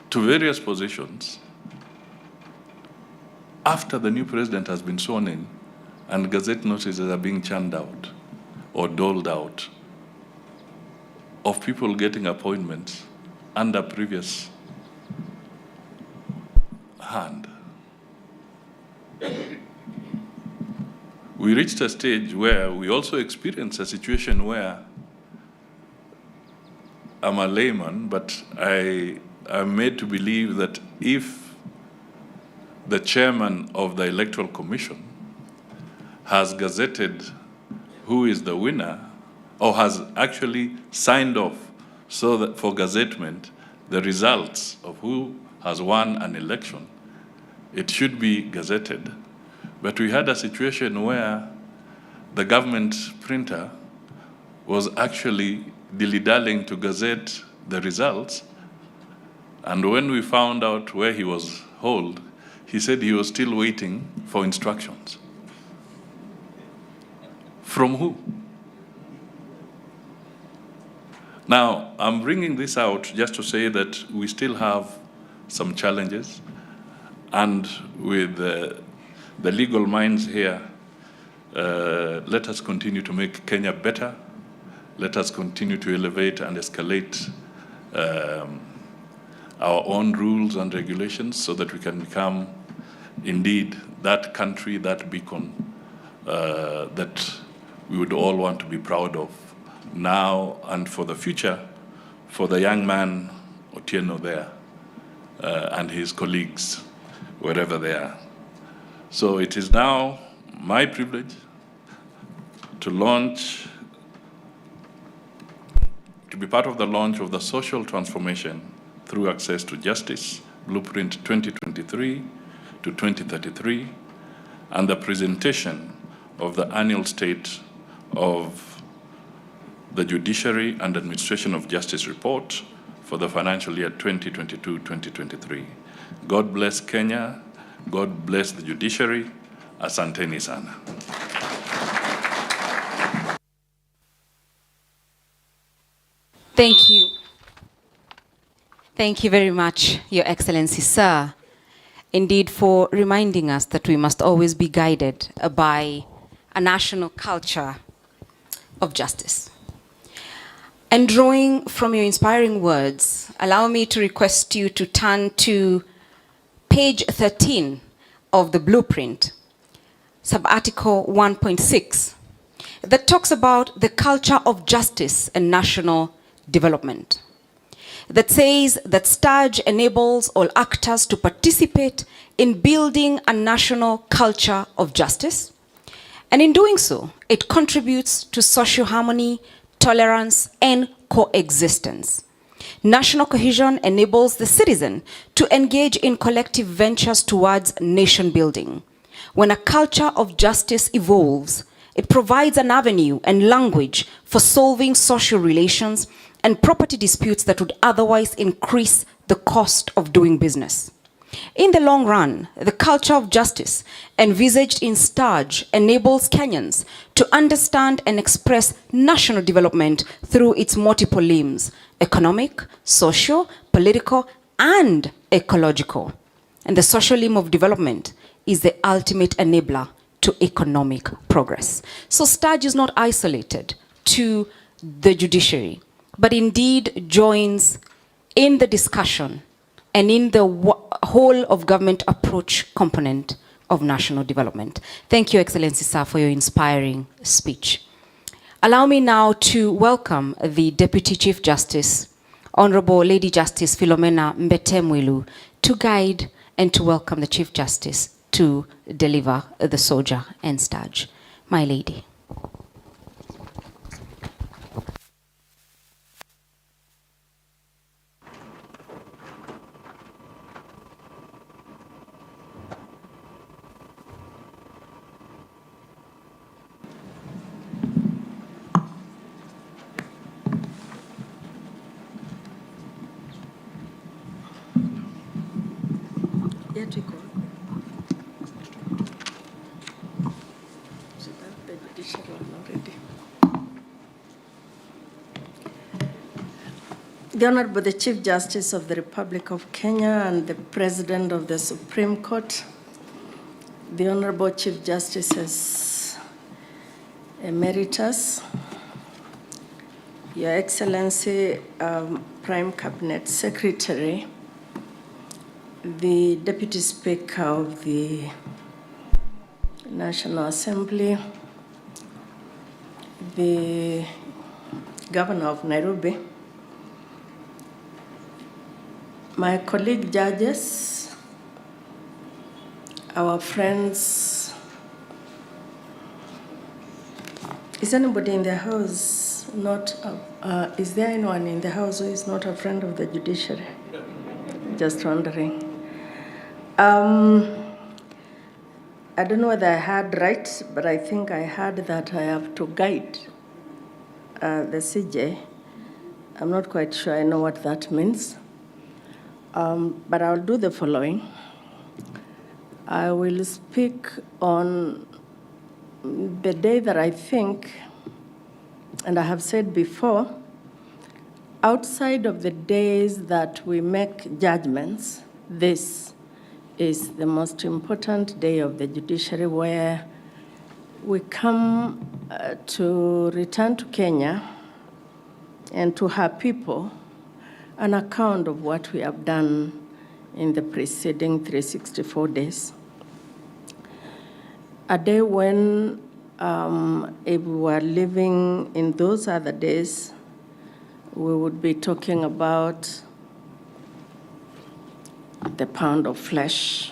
[SPEAKER 14] to various positions after the new president has been sworn in, and Gazette notices are being churned out or doled out of people getting appointments under previous hand. We reached a stage where we also experienced a situation where I'm a layman, but I'm made to believe that if the chairman of the Electoral Commission has gazetted who is the winner, or has actually signed off so that for gazettement the results of who has won an election, it should be gazetted. But we had a situation where the government printer was actually dilly-dallying to gazette the results, and when we found out where he was holed, he said he was still waiting for instructions. From who? Now, I'm bringing this out just to say that we still have some challenges, and with the legal minds here, let us continue to make Kenya better. Let us continue to elevate and escalate our own rules and regulations so that we can become indeed that country, that beacon that we would all want to be proud of now and for the future, for the young man Otieno there and his colleagues, wherever they are. So it is now my privilege to be part of the launch of the social transformation through access to justice, Blueprint 2023 to 2033, and the presentation of the annual state of the Judiciary and Administration of Justice report for the financial year 2022-2023. God bless Kenya. God bless the judiciary. Asanteni sana.
[SPEAKER 2] Thank you. Thank you very much, Your Excellency, sir. indeed for reminding us that we must always be guided by a national culture of justice. And drawing from your inspiring words, allow me to request you to turn to page 13 of the blueprint, sub-article 1.6, that talks about the culture of justice and national development, that says that STAJ enables all actors to participate in building a national culture of justice, and in doing so, it contributes to social harmony, tolerance, and coexistence. National cohesion enables the citizen to engage in collective ventures towards nation building. When a culture of justice evolves, it provides an avenue and language for solving social relations and property disputes that would otherwise increase the cost of doing business. In the long run, the culture of justice envisaged in STAJ enables Kenyans to understand and express national development through its multiple limbs: economic, social, political, and ecological. And the social limb of development is the ultimate enabler to economic progress. So STAJ is not isolated to the judiciary, but indeed joins in the discussion and in the whole of government approach component of national development. Thank you, Excellency Sir, for your inspiring speech. Allow me now to welcome the Deputy Chief Justice, Honorable Lady Justice Philomena Mbetemwilu, to guide and to welcome the Chief Justice to deliver the SOJAR and STAJ. My lady.
[SPEAKER 15] The Honorable the Chief Justice of the Republic of Kenya and the President of the Supreme Court, the Honorable Chief Justices Emeritus, Your Excellency Prime Cabinet Secretary, the Deputy Speaker of the National Assembly, the Governor of Nairobi, my colleague judges, our friends. Is anybody in the house not, is there anyone in the house who is not a friend of the judiciary? Just wondering. I don't know whether I heard right, but I think I heard that I have to guide the CJ. I'm not quite sure I know what that means. But I'll do the following. I will speak on the day that I think, and I have said before, outside of the days that we make judgments, this is the most important day of the judiciary, where we come to return to Kenya and to her people an account of what we have done in the preceding 364 days. A day when, if we were living in those other days, we would be talking about the pound of flesh.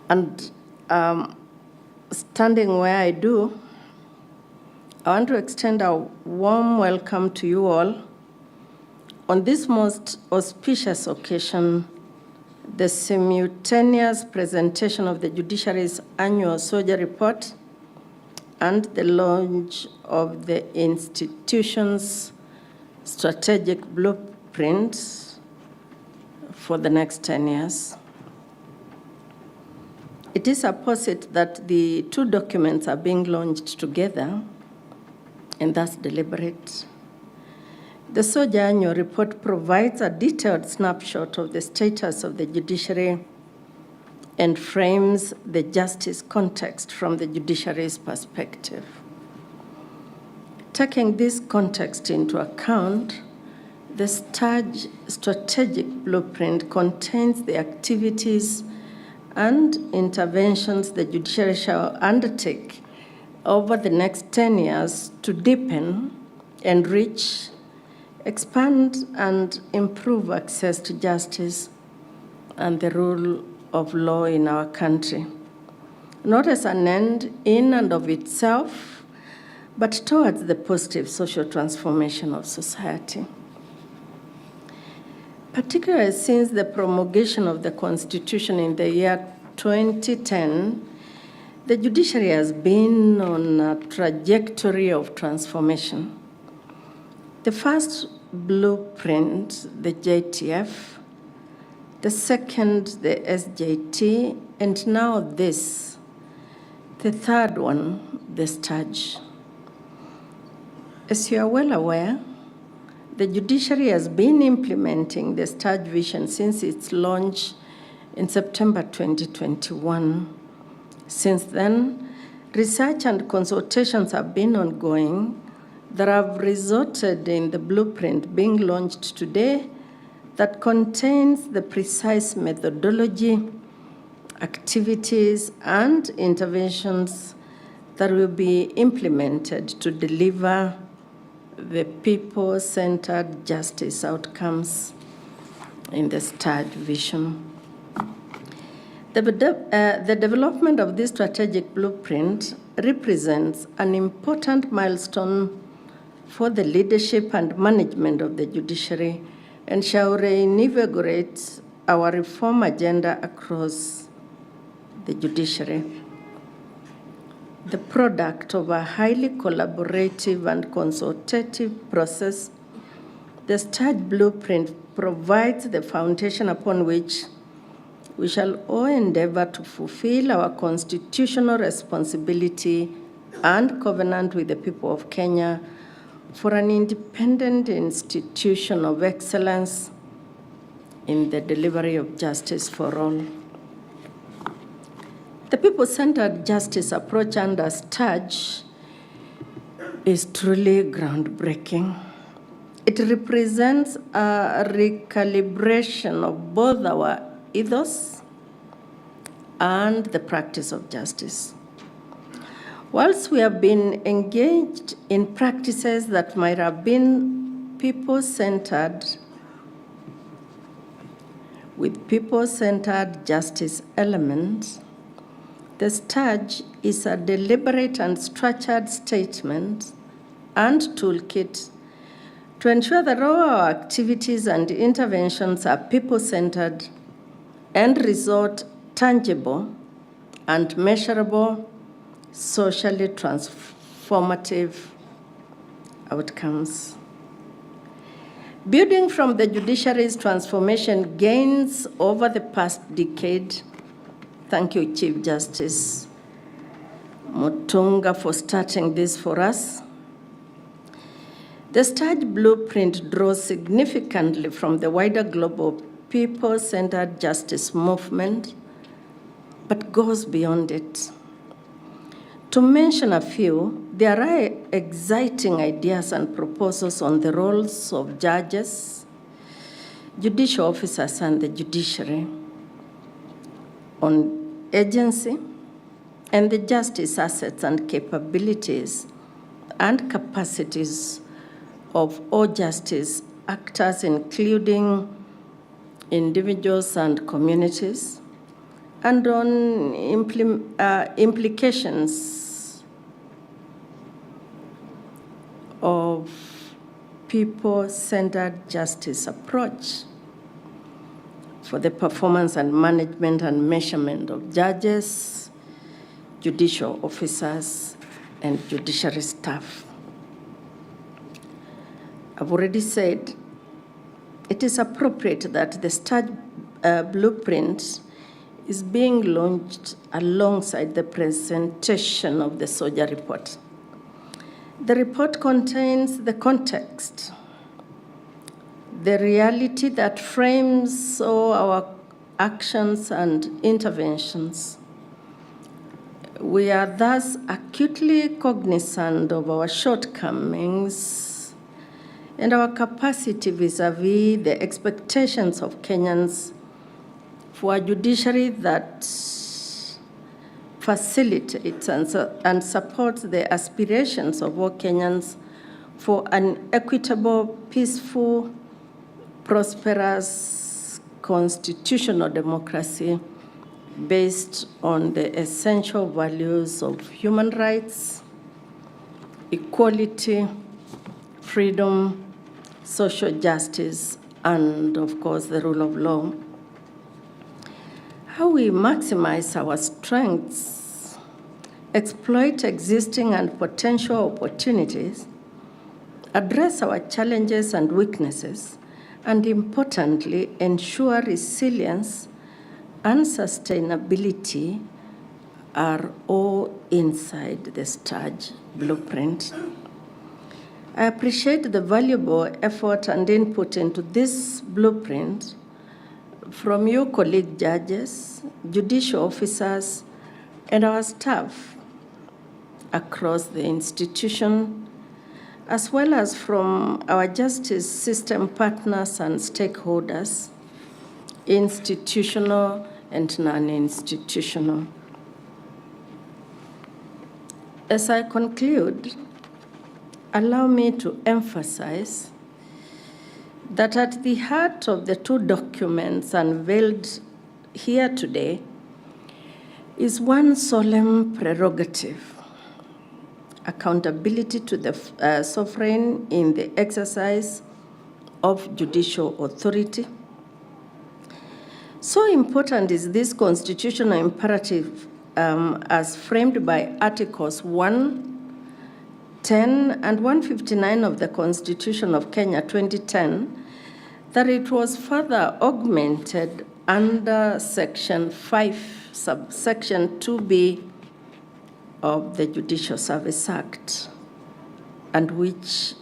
[SPEAKER 15] And standing where I do, I want to extend a warm welcome to you all on this most auspicious occasion, the simultaneous presentation of the Judiciary's annual SOJAR report and the launch of the institution's strategic blueprint for the next 10 years. It is supposed that the two documents are being launched together and thus deliberate. The SOJAR annual report provides a detailed snapshot of the status of the judiciary and frames the justice context from the judiciary's perspective. Taking this context into account, the STAJ strategic blueprint contains the activities and interventions the judiciary shall undertake over the next 10 years to deepen, enrich, expand, and improve access to justice and the rule of law in our country, not as an end in and of itself, but towards the positive social transformation of society. Particularly since the promulgation of the Constitution in the year 2010, the judiciary has been on a trajectory of transformation. The first blueprint, the JTF, the second, the SJT, and now this, the third one, the STAJ. As you are well aware, the judiciary has been implementing the STAJ vision since its launch in September 2021. Since then, research and consultations have been ongoing that have resulted in the blueprint being launched today that contains the precise methodology, activities, and interventions that will be implemented to deliver the people-centered justice outcomes in the STAJ vision. The development of this strategic blueprint represents an important milestone for the leadership and management of the judiciary and shall reinvigorate our reform agenda across the judiciary. The product of a highly collaborative and consultative process, the STAJ blueprint provides the foundation upon which we shall all endeavor to fulfill our constitutional responsibility and covenant with the people of Kenya for an independent institution of excellence in the delivery of justice for all. The people-centered justice approach under STAJ is truly groundbreaking. It represents a recalibration of both our ethos and the practice of justice. Whilst we have been engaged in practices that might have been people-centered, with people-centered justice elements, the STAJ is a deliberate and structured statement and toolkit to ensure that all our activities and interventions are people-centered and result tangible and measurable, socially transformative outcomes. Building from the judiciary's transformation gains over the past decade, thank you, Chief Justice Mutunga, for starting this for us. The STAJ blueprint draws significantly from the wider global people-centered justice movement, but goes beyond it. To mention a few, there are exciting ideas and proposals on the roles of judges, judicial officers, and the judiciary, on agency, and the justice assets and capabilities and capacities of all justice actors, including individuals and communities, and on implications of people-centered justice approach for the performance and management and measurement of judges, judicial officers, and judiciary staff. I've already said it is appropriate that the STAJ blueprint is being launched alongside the presentation of the SOJAR report. The report contains the context, the reality that frames all our actions and interventions. We are thus acutely cognizant of our shortcomings and our capacity vis-à-vis the expectations of Kenyans for a judiciary that facilitates and supports the aspirations of all Kenyans for an equitable, peaceful, prosperous constitutional democracy based on the essential values of human rights, equality, freedom, social justice, and of course the rule of law. How we maximize our strengths, exploit existing and potential opportunities, address our challenges and weaknesses, and importantly, ensure resilience and sustainability are all inside the STAJ blueprint. I appreciate the valuable effort and input into this blueprint from your colleague judges, judicial officers, and our staff across the institution, as well as from our justice system partners and stakeholders, institutional and non-institutional. As I conclude, allow me to emphasize that at the heart of the two documents unveiled here today is one solemn prerogative: accountability to the sovereign in the exercise of judicial authority. So important is this constitutional imperative as framed by Articles 1, 10, and 159 of the Constitution of Kenya 2010, that it was further augmented under Section 5, subsection 2B of the Judicial Service Act, and which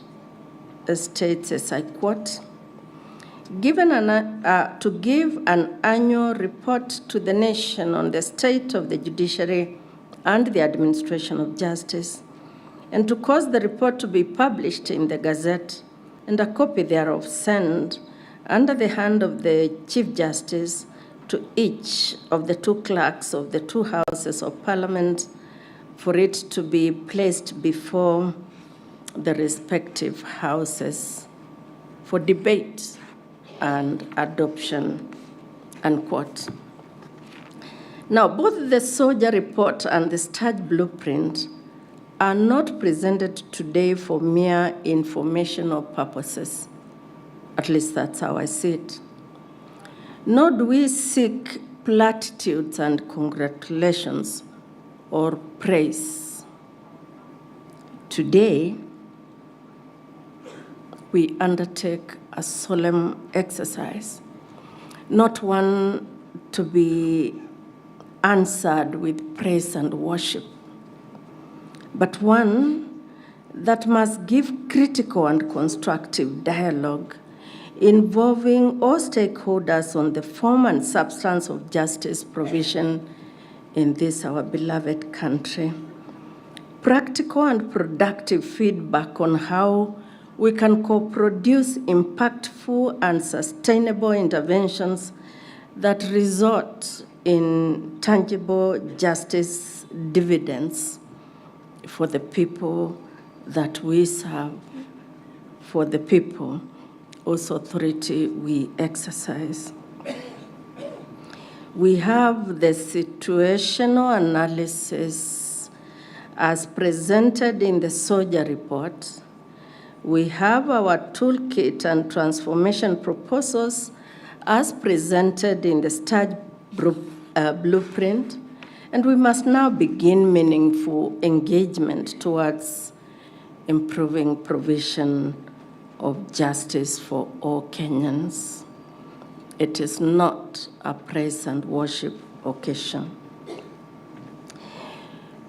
[SPEAKER 15] states, as I quote, to give an annual report to the nation on the state of the judiciary and the administration of justice, and to cause the report to be published in the Gazette, and a copy thereof sent under the hand of the Chief Justice to each of the two clerks of the two houses of Parliament, for it to be placed before the respective houses for debate and adoption, unquote. Now, both the SOJAR report and the STAJ blueprint are not presented today for mere informational purposes. At least that's how I see it. Nor do we seek platitudes and congratulations or praise. Today, we undertake a solemn exercise, not one to be answered with praise and worship, but one that must give critical and constructive dialogue involving all stakeholders on the form and substance of justice provision in this, our beloved country. Practical and productive feedback on how we can co-produce impactful and sustainable interventions that result in tangible justice dividends for the people that we serve, for the people whose authority we exercise. We have the situational analysis as presented in the SOJAR report. We have our toolkit and transformation proposals as presented in the STAJ blueprint, and we must now begin meaningful engagement towards improving provision of justice for all Kenyans. It is not a praise and worship occasion.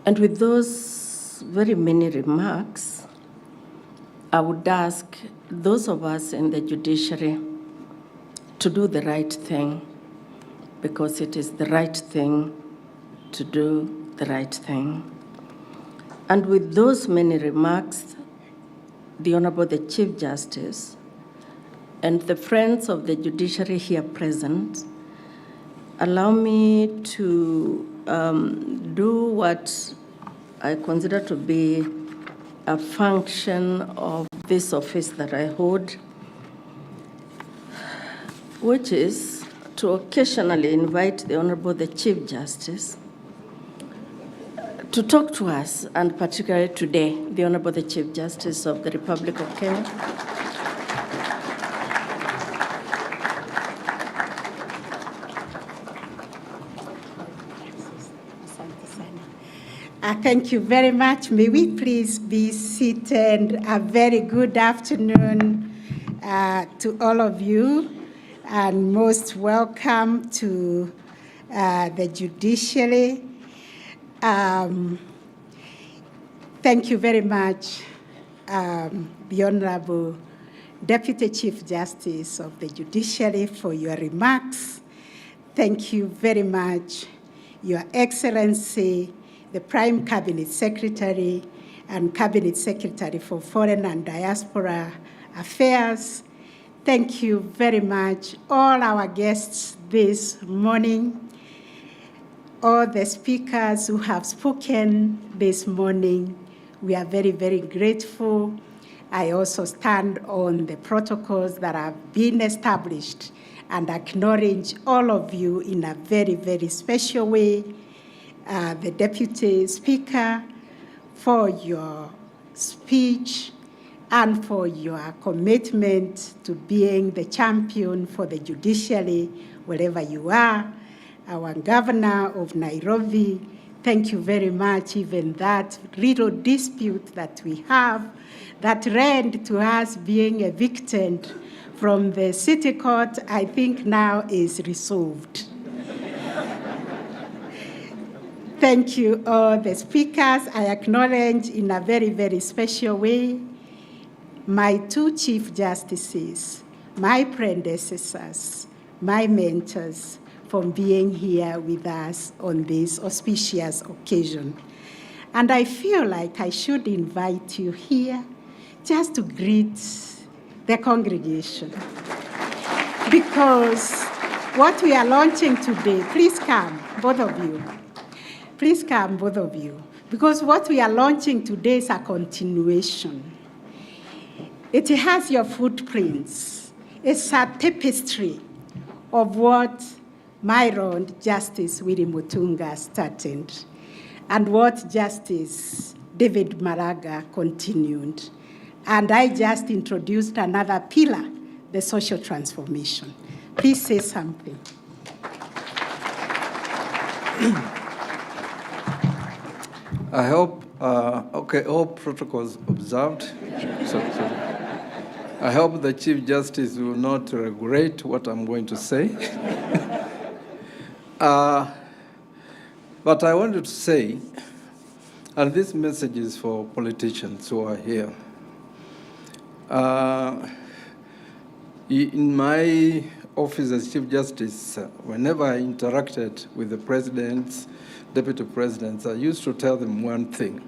[SPEAKER 15] And with those very many remarks, I would ask those of us in the judiciary to do the right thing, because it is the right thing to do the right thing. And with those many remarks, the Honorable the Chief Justice and the friends of the judiciary here present, allow me to do what I consider to be a function of this office that I hold, which is to occasionally invite the Honorable the Chief Justice to talk to us, and particularly today, the Honorable the Chief Justice of the Republic of Kenya.
[SPEAKER 16] Thank you very much. May we please be seated. A very good afternoon to all of you, and most welcome to the judiciary. Thank you very much, the Honorable Deputy Chief Justice of the Judiciary, for your remarks. Thank you very much, Your Excellency, the Prime Cabinet Secretary and Cabinet Secretary for Foreign and Diaspora Affairs. Thank you very much, all our guests this morning, all the speakers who have spoken this morning. We are very, very grateful. I also stand on the protocols that have been established and acknowledge all of you in a very, very special way. The Deputy Speaker, for your speech and for your commitment to being the champion for the judiciary wherever you are. Our Governor of Nairobi, thank you very much. Even that little dispute that we have that led to us being evicted from the city court, I think now is resolved. Thank you, all the speakers. I acknowledge in a very, very special way my two Chief Justices, my predecessors, my mentors, for being here with us on this auspicious occasion. And I feel like I should invite you here just to greet the congregation. Because what we are launching today, please come, both of you. Please come, both of you. Because what we are launching today is a continuation. It has your footprints. It's a tapestry of what my Lord Justice Willie Mutunga started and what Justice David Maraga continued. And I just introduced another pillar, the social transformation. Please say something.
[SPEAKER 17] I hope, all protocols observed. I hope the Chief Justice will not regret what I'm going to say. But I wanted to say, and this message is for politicians who are here. In my office as Chief Justice, whenever I interacted with the presidents, deputy presidents, I used to tell them one thing,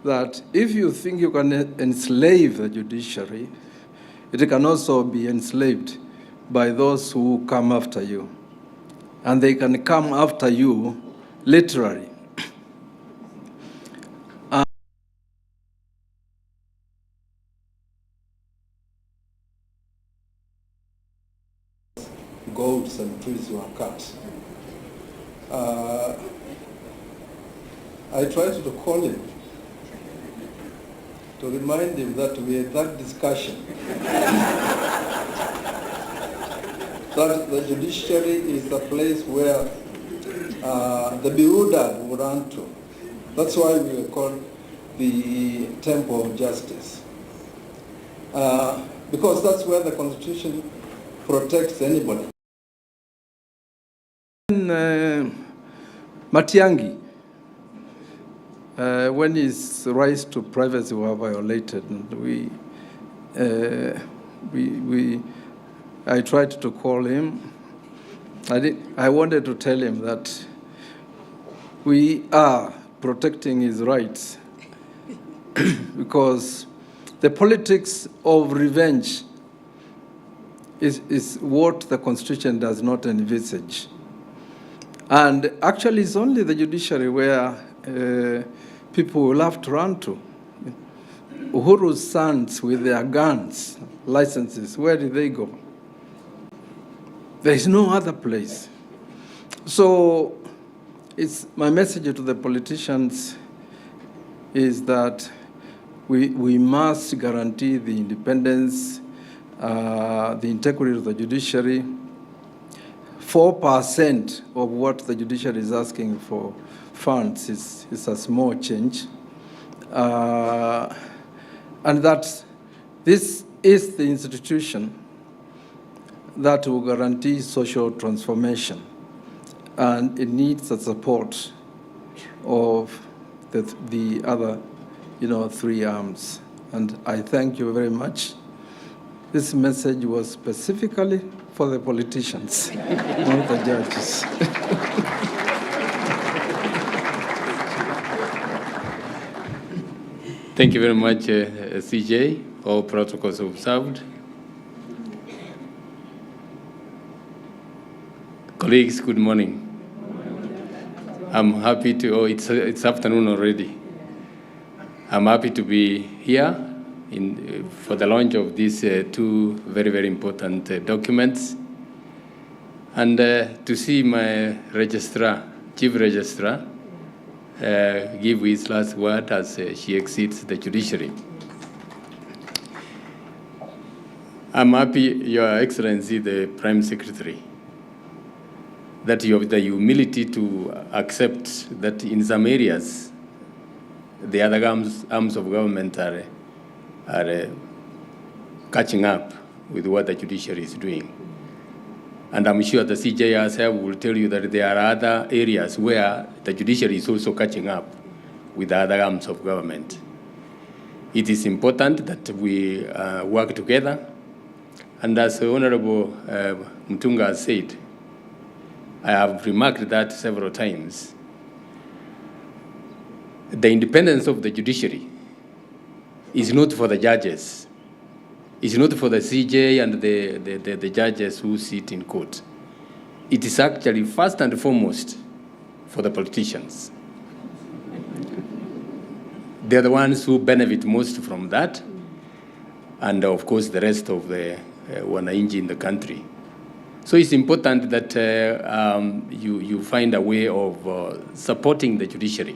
[SPEAKER 17] that if you think you can enslave the judiciary, it can also be enslaved by those who come after you. And they can come after you literally. Goats and trees were cut. I tried to call him to remind him that we had that discussion. That the judiciary is the place where the bewildered would run to. That's why we were called the Temple of Justice. Because that's where the Constitution protects anybody. Matiangi, when his rights to privacy were violated, and I tried to call him. I wanted to tell him that we are protecting his rights because the politics of revenge is what the Constitution does not envisage. And actually, it's only the judiciary where people will have to run to. Uhuru's sons with their guns, licenses, where did they go? There is no other place. So it's my message to the politicians is that we must guarantee the independence, the integrity of the judiciary. 4% of what the judiciary is asking for funds is a small change. And that this is the institution that will guarantee social transformation. And it needs the support of the other, three arms. And I thank you very much. This message was specifically for the politicians, not the judges.
[SPEAKER 18] Thank you very much, CJ. All protocols observed. Colleagues, good morning. I'm happy to, it's afternoon already. I'm happy to be here for the launch of these two very, very important documents, and to see my registrar, chief registrar, give his last word as she exits the judiciary. I'm happy, Your Excellency, the Prime Secretary, that you have the humility to accept that in some areas, the other arms of government are catching up with what the judiciary is doing. And I'm sure the CJ herself will tell you that there are other areas where the judiciary is also catching up with the other arms of government. It is important that we work together. And as Honorable Mutunga has said, I have remarked that several times. The independence of the judiciary is not for the judges. It's not for the CJ and the judges who sit in court. It is actually first and foremost for the politicians. They're the ones who benefit most from that, and of course the rest of the wananchi in the country. So it's important that you find a way of supporting the judiciary.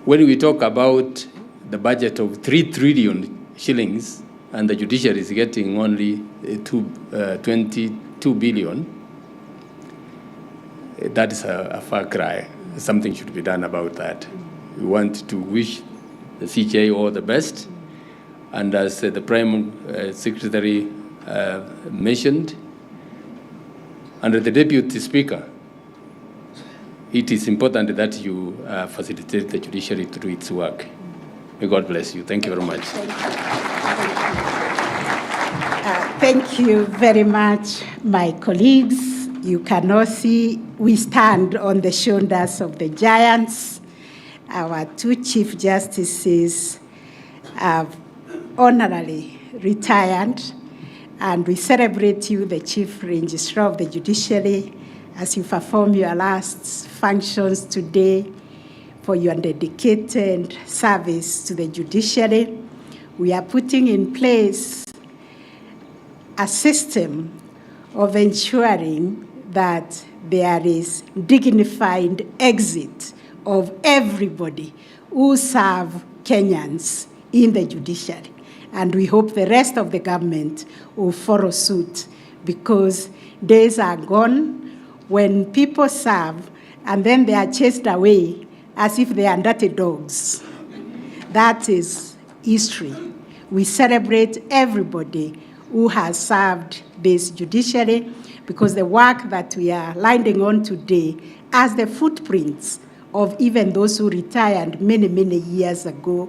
[SPEAKER 18] When we talk about the budget of 3 trillion shillings and the judiciary is getting only 22 billion, that is a far cry. Something should be done about that. We want to wish the CJ all the best. And as the Prime Secretary mentioned, under the Deputy Speaker, it is important that you facilitate the judiciary to do its work. May God bless you. Thank you very much.
[SPEAKER 16] Thank you very much, my colleagues. You cannot see we stand on the shoulders of the giants. Our two Chief Justices have honorably retired, and we celebrate you, the Chief Registrar of the Judiciary, as you perform your last functions today for your dedicated service to the judiciary. We are putting in place a system of ensuring that there is dignified exit of everybody who serve Kenyans in the judiciary. And we hope the rest of the government will follow suit, because days are gone when people serve and then they are chased away as if they are dirty dogs. That is history. We celebrate everybody who has served this judiciary, because the work that we are lining on today has the footprints of even those who retired many, many years ago,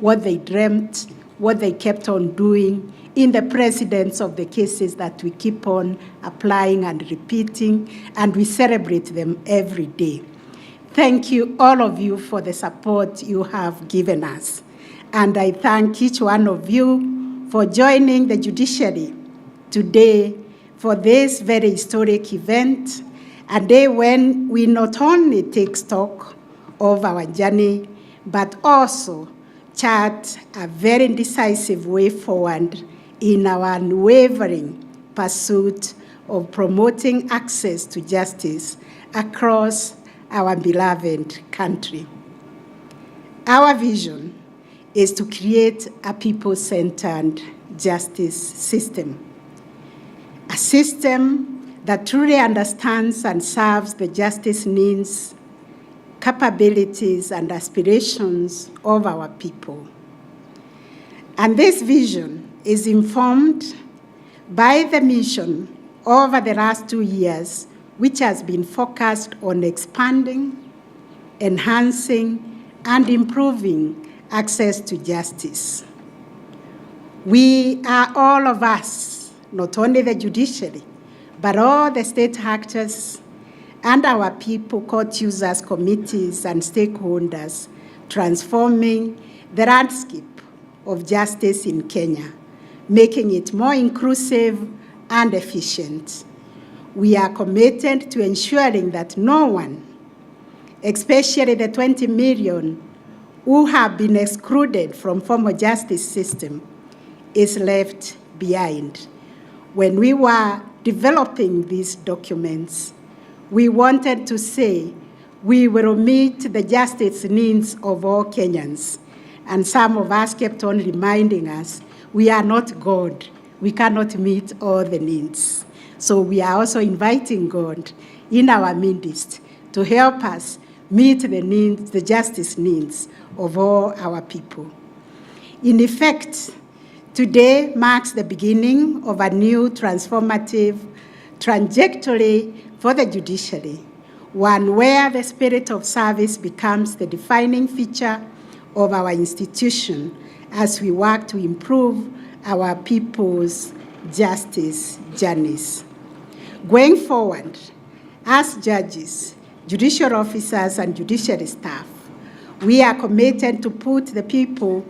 [SPEAKER 16] what they dreamt, what they kept on doing in the precedence of the cases that we keep on applying and repeating, and we celebrate them every day. Thank you, all of you, for the support you have given us. And I thank each one of you for joining the judiciary today for this very historic event, a day when we not only take stock of our journey, but also chart a very decisive way forward in our unwavering pursuit of promoting access to justice across our beloved country. Our vision is to create a people-centered justice system, a system that truly understands and serves the justice needs, capabilities, and aspirations of our people. And this vision is informed by the mission over the last 2 years, which has been focused on expanding, enhancing, and improving access to justice. We are all of us, not only the judiciary, but all the state actors and our people, court users, committees, and stakeholders, transforming the landscape of justice in Kenya, making it more inclusive and efficient. We are committed to ensuring that no one, especially the 20 million who have been excluded from formal justice system, is left behind. When we were developing these documents, we wanted to say we will meet the justice needs of all Kenyans. And some of us kept on reminding us, we are not God. We cannot meet all the needs. So we are also inviting God in our midst to help us meet the needs, the justice needs of all our people. In effect, today marks the beginning of a new transformative trajectory for the judiciary, one where the spirit of service becomes the defining feature of our institution as we work to improve our people's justice journeys. Going forward, as judges, judicial officers, and judiciary staff, we are committed to put the people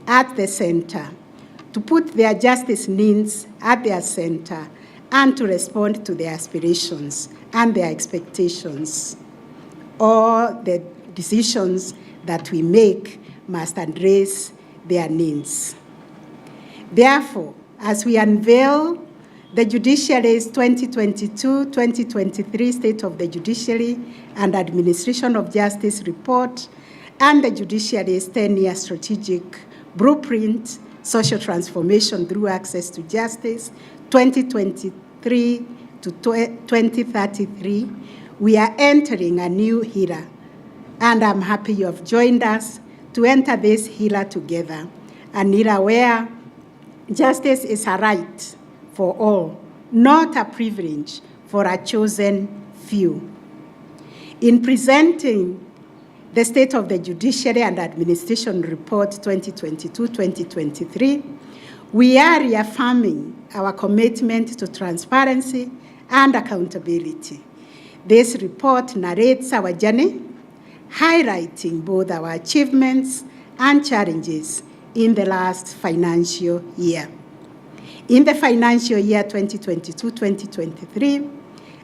[SPEAKER 16] at the center, to put their justice needs at their center, and to respond to their aspirations and their expectations. All the decisions that we make must address their needs. Therefore, as we unveil the Judiciary's 2022-2023 State of the Judiciary and Administration of Justice report and the Judiciary's 10-year strategic blueprint, Social Transformation Through Access to Justice, 2023 to 2033, we are entering a new era, and I'm happy you have joined us to enter this era together, an era where justice is a right for all, not a privilege for a chosen few. In presenting the State of the Judiciary and Administration Report 2022-2023, we are reaffirming our commitment to transparency and accountability. This report narrates our journey, highlighting both our achievements and challenges in the last financial year. In the financial year 2022-2023,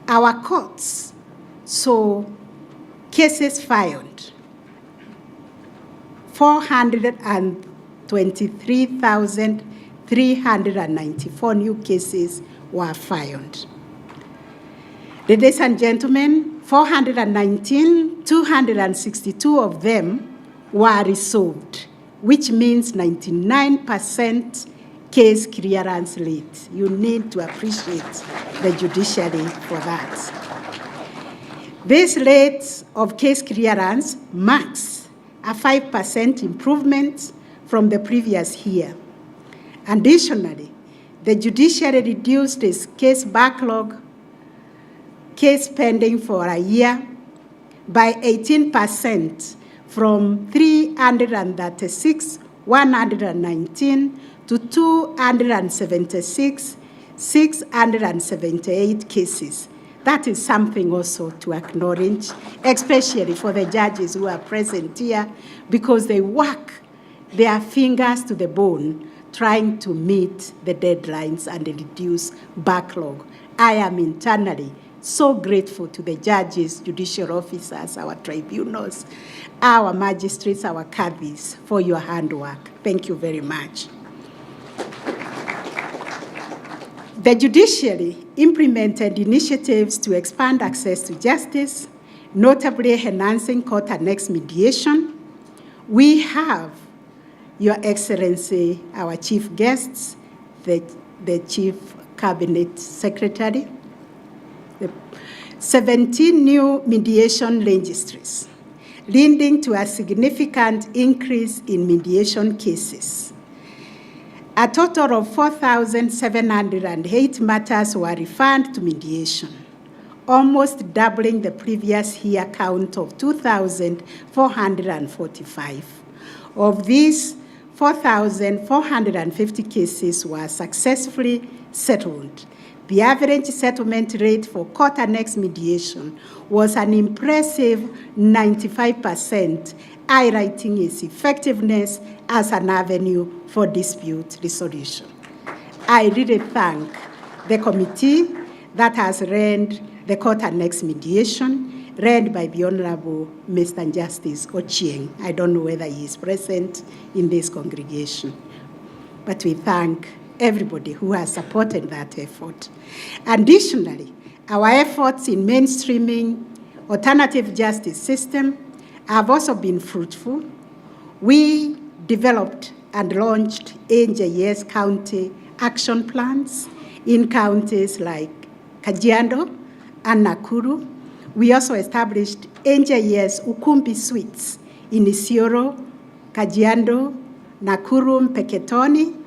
[SPEAKER 16] our courts saw cases filed, 423,394 new cases were filed. Ladies and gentlemen, 419,262 of them were resolved, which means 99% case clearance rate. You need to appreciate the judiciary for that. This rate of case clearance marks a 5% improvement from the previous year. Additionally, the judiciary reduced its case backlog, case pending for a year, by 18% from 336 119 to 276, 678 cases. That is something also to acknowledge, especially for the judges who are present here, because they work their fingers to the bone trying to meet the deadlines and reduce backlog. I am internally so grateful to the judges, judicial officers, our tribunals, our magistrates, our caddies for your handwork. Thank you very much. The judiciary implemented initiatives to expand access to justice, notably enhancing court-annexed mediation. We have, Your Excellency, our chief guests, the Chief Cabinet Secretary, 17 new mediation registries, leading to a significant increase in mediation cases. A total of 4,708 matters were referred to mediation, almost doubling the previous year count of 2,445. Of these, 4,450 cases were successfully settled. The average settlement rate for court-annexed mediation was an impressive 95%, highlighting its effectiveness as an avenue for dispute resolution. I really thank the committee that has led the court-annexed mediation, led by the Honorable Mr. Justice Ochieng. I don't know whether he is present in this congregation, but we thank everybody who has supported that effort. Additionally, our efforts in mainstreaming alternative justice system have also been fruitful. We developed and launched NJS county action plans in counties like Kajiado and Nakuru. We also established NJS Ukumbi suites in Isiolo, Kajiado, Nakuru, Mpeketoni,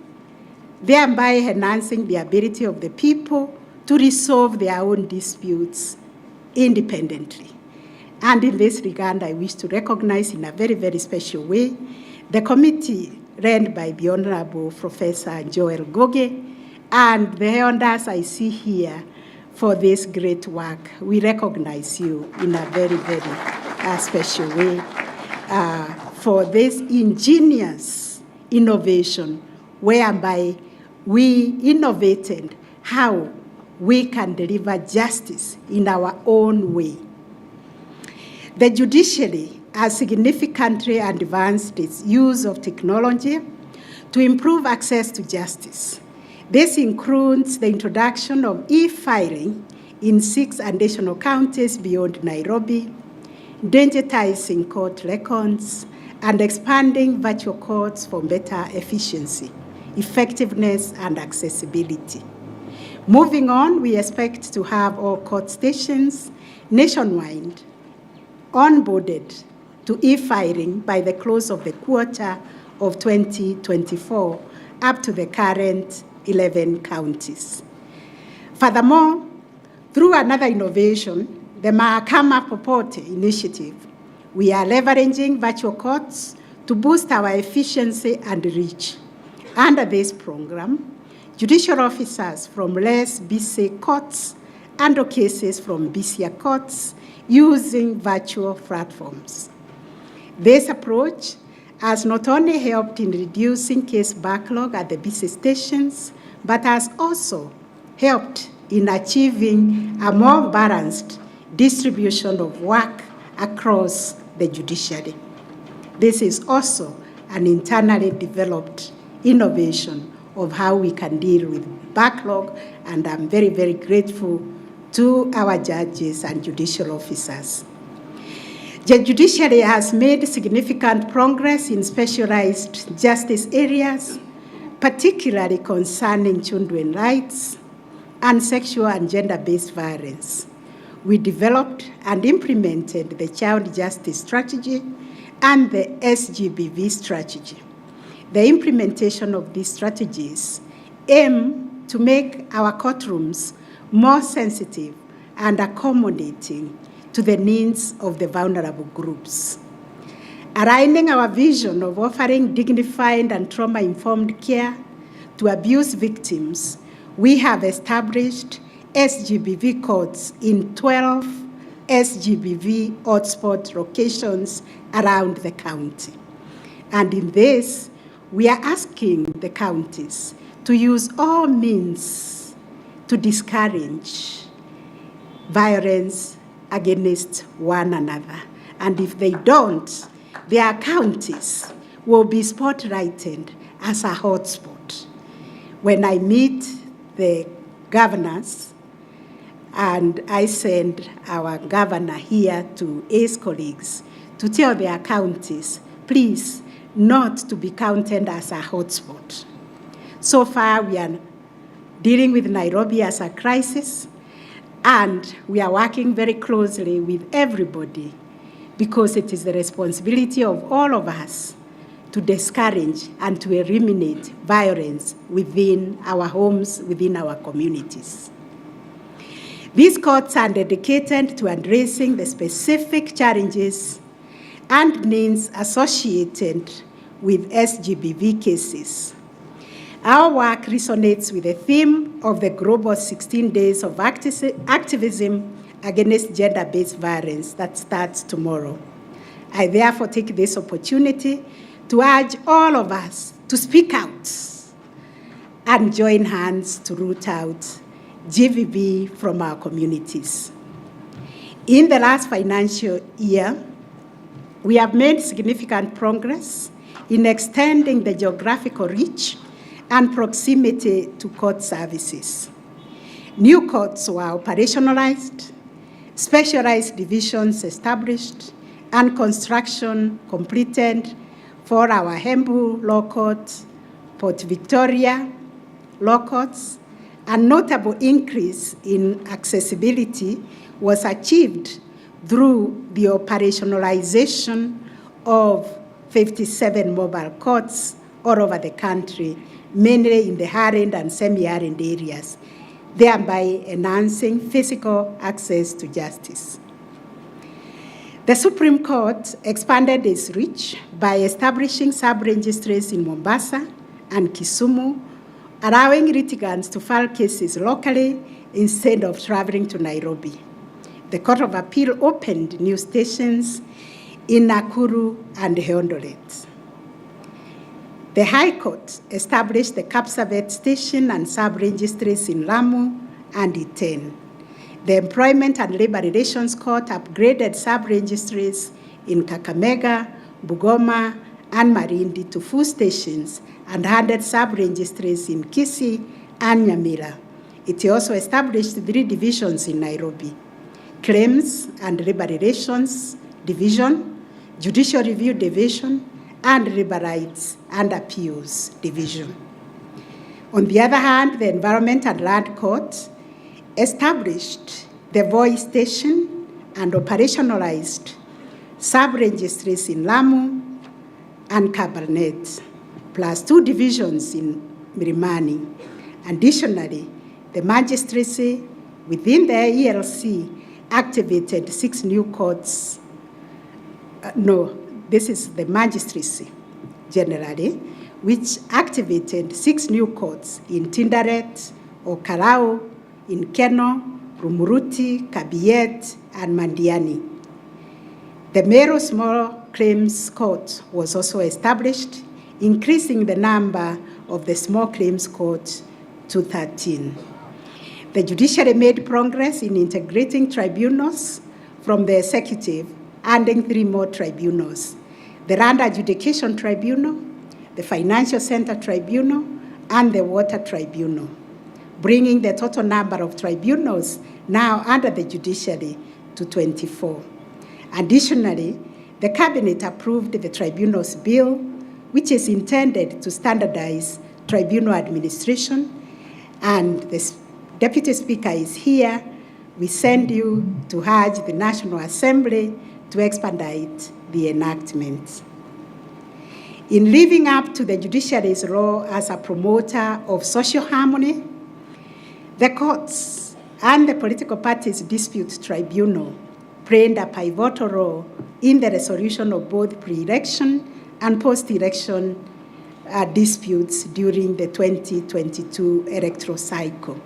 [SPEAKER 16] thereby enhancing the ability of the people to resolve their own disputes independently. And in this regard, I wish to recognize in a very, very special way the committee led by the Honorable Professor Joel Goge and the elders I see here for this great work. We recognize you in a very, very special way for this ingenious innovation whereby we innovated how we can deliver justice in our own way. The judiciary has significantly advanced its use of technology to improve access to justice. This includes the introduction of e-filing in 6 additional counties beyond Nairobi, digitizing court records, and expanding virtual courts for better efficiency, effectiveness, and accessibility. Moving on, we expect to have all court stations nationwide onboarded to e-filing by the close of the quarter of 2024, up to the current 11 counties. Furthermore, through another innovation, the Mahakama Popote initiative, we are leveraging virtual courts to boost our efficiency and reach. Under this program, judicial officers from less busy courts handle cases from busier courts using virtual platforms. This approach has not only helped in reducing case backlog at the busy stations, but has also helped in achieving a more balanced distribution of work across the judiciary. This is also an internally developed innovation of how we can deal with backlog, and I'm very, very grateful to our judges and judicial officers. The judiciary has made significant progress in specialized justice areas, particularly concerning children's rights and sexual and gender-based violence. We developed and implemented the Child Justice Strategy and the SGBV strategy. The implementation of these strategies aim to make our courtrooms more sensitive and accommodating to the needs of the vulnerable groups. Aligning our vision of offering dignified and trauma-informed care to abuse victims, we have established SGBV courts in 12 SGBV hotspot locations around the county. And in this, we are asking the counties to use all means to discourage violence against one another. And if they don't, their counties will be spotlighted as a hotspot. When I meet the governors, and I send our governor here to his colleagues to tell their counties, please, not to be counted as a hotspot. So far, we are dealing with Nairobi as a crisis, and we are working very closely with everybody because it is the responsibility of all of us to discourage and to eliminate violence within our homes, within our communities. These courts are dedicated to addressing the specific challenges and needs associated with SGBV cases. Our work resonates with the theme of the global 16 days of activism against gender-based violence that starts tomorrow. I therefore take this opportunity to urge all of us to speak out and join hands to root out GBV from our communities. In the last financial year, we have made significant progress in extending the geographical reach and proximity to court services. New courts were operationalized, specialized divisions established, and construction completed for our Hembu Law Court, Port Victoria Law Courts. A notable increase in accessibility was achieved through the operationalization of 57 mobile courts all over the country, mainly in the arid and semi-arid areas, thereby enhancing physical access to justice. The Supreme Court expanded its reach by establishing sub-registries in Mombasa and Kisumu, allowing litigants to file cases locally instead of traveling to Nairobi. The Court of Appeal opened new stations in Nakuru and Eldoret. The High Court established the Kapsabet station and sub-registries in Lamu and Iten. The Employment and Labor Relations Court upgraded sub-registries in Kakamega, Bungoma, and Marindi to full stations and added sub-registries in Kisii and Nyamira. It also established 3 divisions in Nairobi: Claims and Labor Relations Division, Judicial Review Division, and Labor Rights and Appeals Division. On the other hand, the Environment and Land Court established the Voi Station and operationalized sub-registries in Lamu and Kabarnet, plus 2 divisions in Milimani. Additionally, the magistracy within the ELC activated 6 new courts. This is the magistracy generally, which activated 6 new courts in Tinderet, Okarau, in Keno, Rumuruti, Kabiet, and Mandiani. The Meru Small Claims Court was also established, increasing the number of the small claims courts to 13. The judiciary made progress in integrating tribunals from the executive, adding 3 more tribunals: the Land Adjudication Tribunal, the Financial Center Tribunal, and the Water Tribunal, bringing the total number of tribunals now under the judiciary to 24. Additionally, the Cabinet approved the Tribunals Bill, which is intended to standardize tribunal administration, and the Deputy Speaker is here. We send you to urge the National Assembly to expedite the enactment. In living up to the judiciary's role as a promoter of social harmony, the courts and the Political Parties Dispute Tribunal played a pivotal role in the resolution of both pre-election and post-election disputes during the 2022 electoral cycle.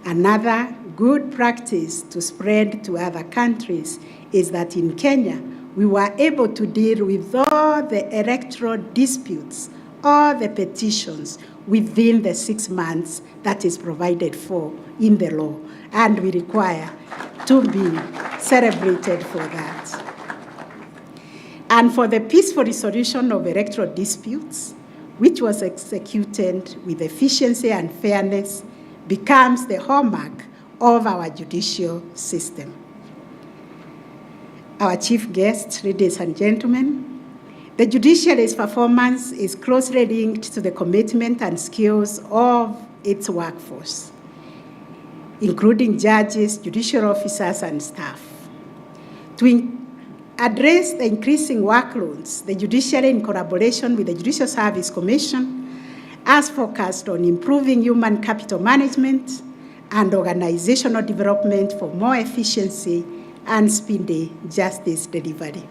[SPEAKER 16] Another good practice to spread to other countries is that in Kenya, we were able to deal with all the electoral disputes, all the petitions within the 6 months that is provided for in the law, and we require to be celebrated for that. And for the peaceful resolution of electoral disputes, which was executed with efficiency and fairness, becomes the hallmark of our judicial system. Our chief guests, ladies and gentlemen, the judiciary's performance is closely linked to the commitment and skills of its workforce, including judges, judicial officers, and staff. To address the increasing workloads, the judiciary, in collaboration with the Judicial Service Commission, has focused on improving human capital management and organizational development for more efficiency and speedy justice delivery.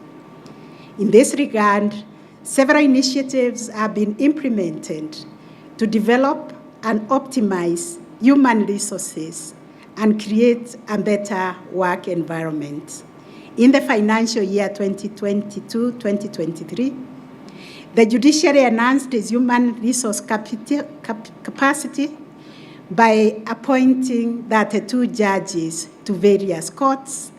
[SPEAKER 16] In this regard, several initiatives have been implemented to develop and optimize human resources and create a better work environment. In the financial year 2022-2023, the judiciary enhanced its human resource capacity by appointing 32 judges to various courts,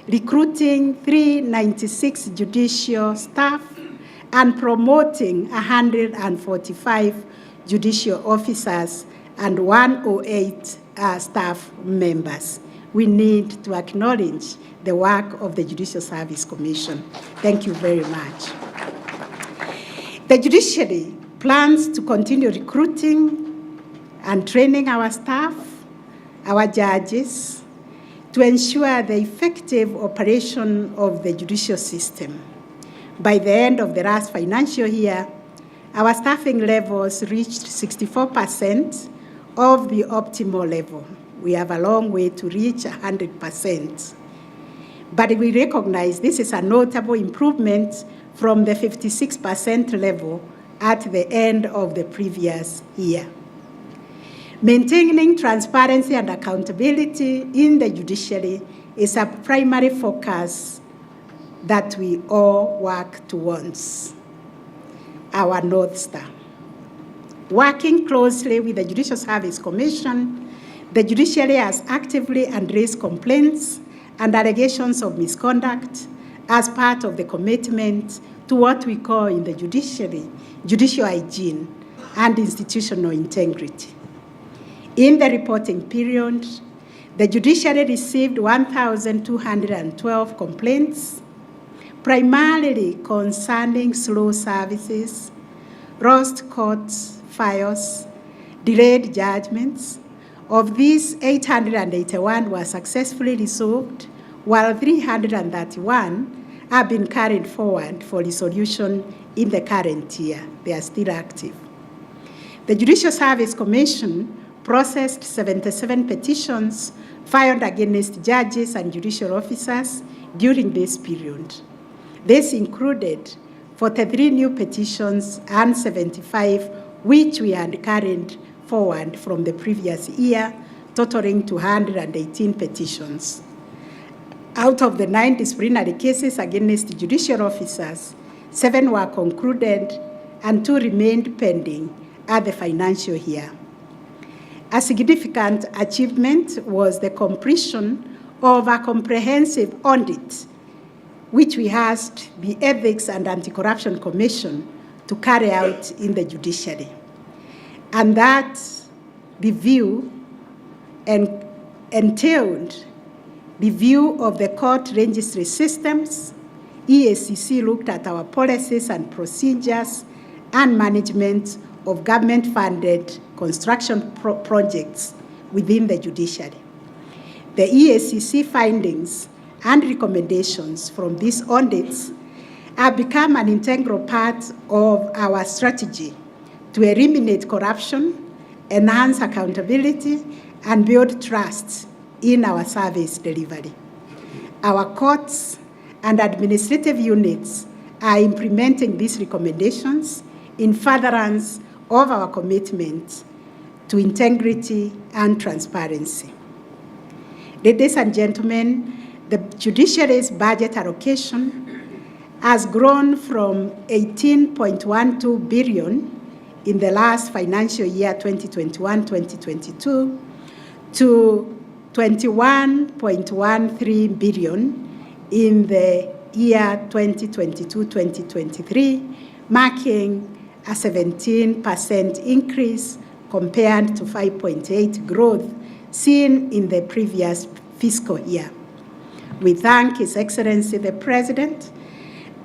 [SPEAKER 16] recruiting 396 judicial staff, and promoting 145 judicial officers and 108 staff members. We need to acknowledge the work of the Judicial Service Commission. Thank you very much. The judiciary plans to continue recruiting and training our staff, our judges, to ensure the effective operation of the judicial system. By the end of the last financial year, our staffing levels reached 64% of the optimal level. We have a long way to reach 100%. But we recognize this is a notable improvement from the 56% level at the end of the previous year. Maintaining transparency and accountability in the judiciary is a primary focus that we all work towards. Our North Star. Working closely with the Judicial Service Commission, the judiciary has actively addressed complaints and allegations of misconduct as part of the commitment to what we call in the judiciary, judicial hygiene and institutional integrity. In the reporting period, the judiciary received 1,212 complaints, primarily concerning slow services, lost court files, delayed judgments. Of these, 881 were successfully resolved, while 331 have been carried forward for resolution in the current year. They are still active. The Judicial Service Commission processed 77 petitions filed against judges and judicial officers during this period. This included 43 new petitions and 75 which we had carried forward from the previous year, totaling 218 petitions. Out of the 9 disciplinary cases against judicial officers, 7 were concluded and 2 remained pending at the financial year. A significant achievement was the completion of a comprehensive audit, which we asked the Ethics and Anti-Corruption Commission to carry out in the judiciary. And that review entailed review of the court registry systems. EACC looked at our policies and procedures and management of government-funded construction projects within the judiciary. The EACC findings and recommendations from these audits have become an integral part of our strategy to eliminate corruption, enhance accountability, and build trust in our service delivery. Our courts and administrative units are implementing these recommendations in furtherance of our commitment to integrity and transparency. Ladies and gentlemen, the judiciary's budget allocation has grown from 18.12 billion in the last financial year 2021-2022 to 21.13 billion in the year 2022-2023, marking a 17% increase compared to 5.8% growth seen in the previous fiscal year. We thank His Excellency the President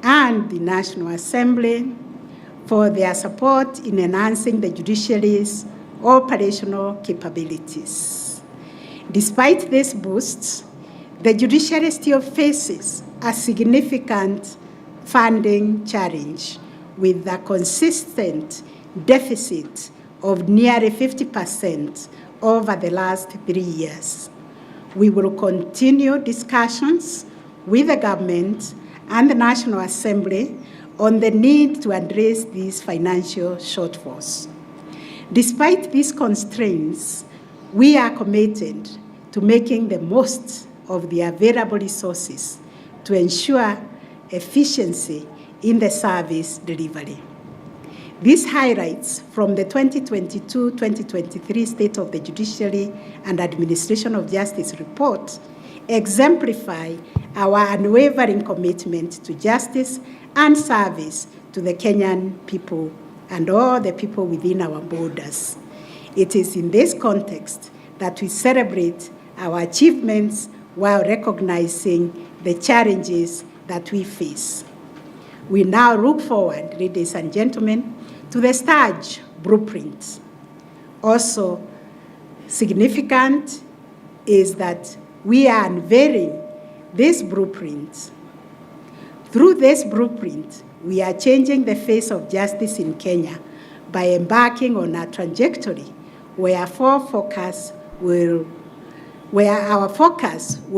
[SPEAKER 16] and the National Assembly for their support in enhancing the judiciary's operational capabilities. Despite these boosts, the judiciary still faces a significant funding challenge with a consistent deficit of nearly 50% over the last 3 years. We will continue discussions with the government and the National Assembly on the need to address these financial shortfalls. Despite these constraints, we are committed to making the most of the available resources to ensure efficiency in the service delivery. These highlights from the 2022-2023 State of the Judiciary and Administration of Justice report exemplify our unwavering commitment to justice and service to the Kenyan people and all the people within our borders. It is in this context that we celebrate our achievements while recognizing the challenges that we face. We now look forward, ladies and gentlemen, to the STAJ blueprint. Also significant is that we are unveiling this blueprint. Through this blueprint, we are changing the face of justice in Kenya by embarking on a trajectory where our focus will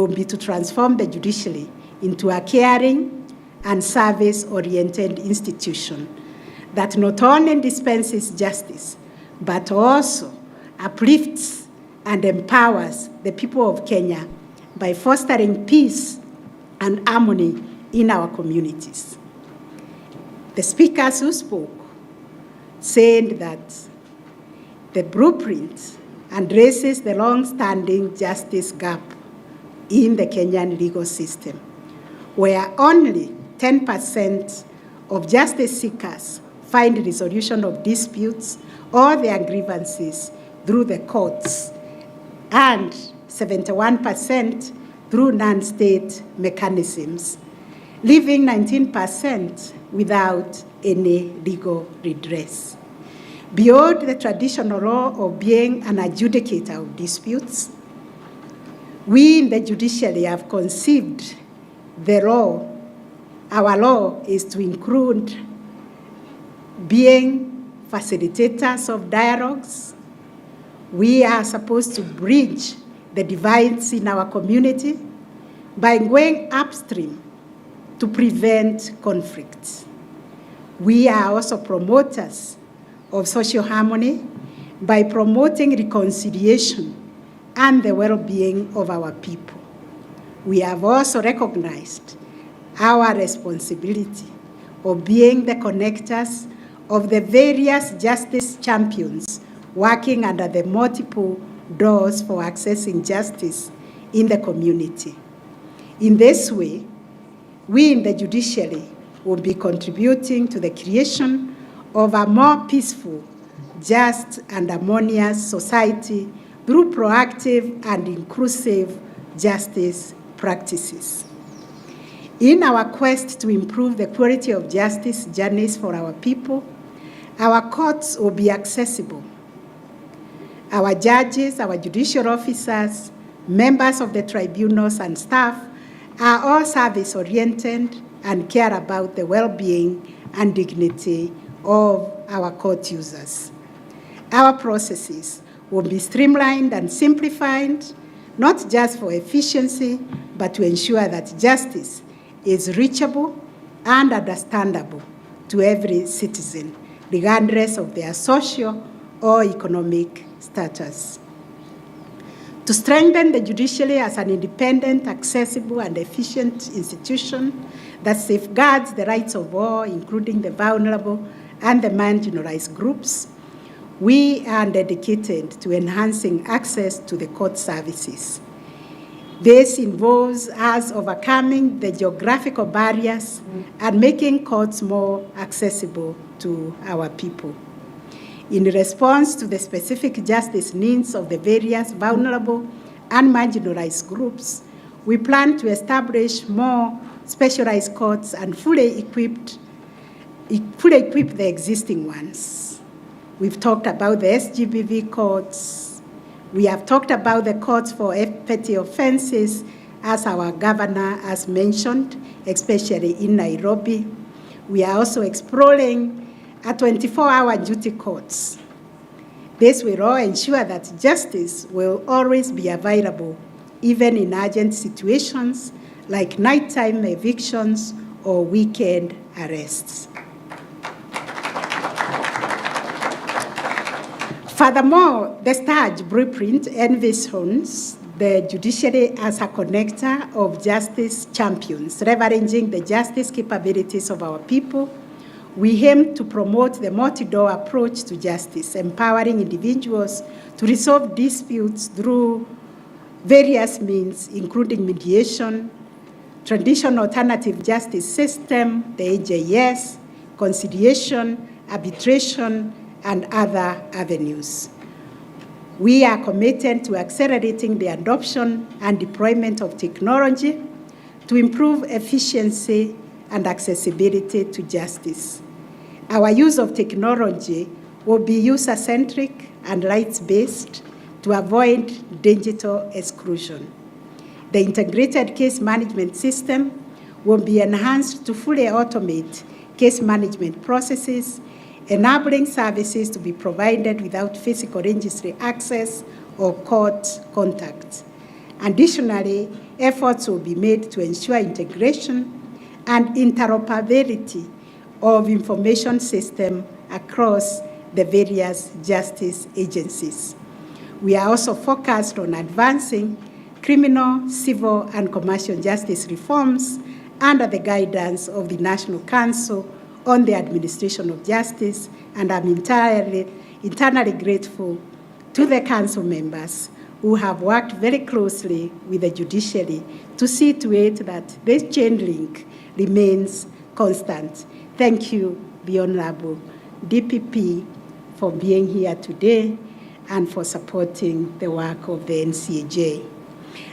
[SPEAKER 16] be to transform the judiciary into a caring and service-oriented institution that not only dispenses justice, but also uplifts and empowers the people of Kenya by fostering peace and harmony in our communities. The speakers who spoke said that the blueprint addresses the long-standing justice gap in the Kenyan legal system, where only 10% of justice seekers find resolution of disputes or their grievances through the courts, and 71% through non-state mechanisms, leaving 19% without any legal redress. Beyond the traditional law of being an adjudicator of disputes, we in the judiciary have conceived the law. Our law is to include being facilitators of dialogues. We are supposed to bridge the divides in our community by going upstream to prevent conflicts. We are also promoters of social harmony by promoting reconciliation and the well-being of our people. We have also recognized our responsibility of being the connectors of the various justice champions working under the multiple doors for accessing justice in the community. In this way, we in the judiciary will be contributing to the creation of a more peaceful, just, and harmonious society through proactive and inclusive justice practices. In our quest to improve the quality of justice journeys for our people, our courts will be accessible. Our judges, our judicial officers, members of the tribunals, and staff are all service-oriented and care about the well-being and dignity of our court users. Our processes will be streamlined and simplified, not just for efficiency, but to ensure that justice is reachable and understandable to every citizen, regardless of their social or economic status. To strengthen the judiciary as an independent, accessible, and efficient institution that safeguards the rights of all, including the vulnerable and the marginalized groups, we are dedicated to enhancing access to the court services. This involves us overcoming the geographical barriers and making courts more accessible to our people. In response to the specific justice needs of the various vulnerable and marginalized groups, we plan to establish more specialized courts and fully equip the existing ones. We've talked about the SGBV courts. We have talked about the courts for petty offenses, as our governor has mentioned, especially in Nairobi. We are also exploring a 24-hour duty courts. This will all ensure that justice will always be available, even in urgent situations like nighttime evictions or weekend arrests. Furthermore, the STAJ blueprint envisions the judiciary as a connector of justice champions, leveraging the justice capabilities of our people. We aim to promote the multi-door approach to justice, empowering individuals to resolve disputes through various means, including mediation, traditional alternative justice system, the AJS, conciliation, arbitration, and other avenues. We are committed to accelerating the adoption and deployment of technology to improve efficiency and accessibility to justice. Our use of technology will be user-centric and rights-based to avoid digital exclusion. The integrated case management system will be enhanced to fully automate case management processes, enabling services to be provided without physical registry access or court contact. Additionally, efforts will be made to ensure integration and interoperability of information systems across the various justice agencies. We are also focused on advancing criminal, civil, and commercial justice reforms under the guidance of the National Council on the Administration of Justice, and I'm internally grateful to the council members who have worked very closely with the judiciary to see to it that this chain link remains constant. Thank you, the Honorable DPP, for being here today and for supporting the work of the NCAJ.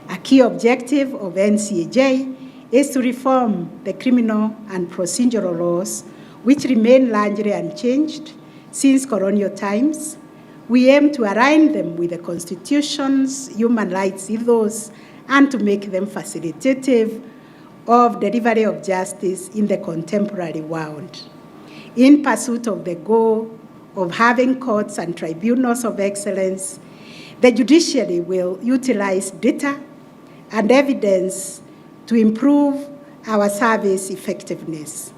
[SPEAKER 16] A key objective of NCAJ is to reform the criminal and procedural laws, which remain largely unchanged since colonial times. We aim to align them with the Constitution's human rights ethos and to make them facilitative of delivery of justice in the contemporary world. In pursuit of the goal of having courts and tribunals of excellence, the judiciary will utilize data and evidence to improve our service effectiveness.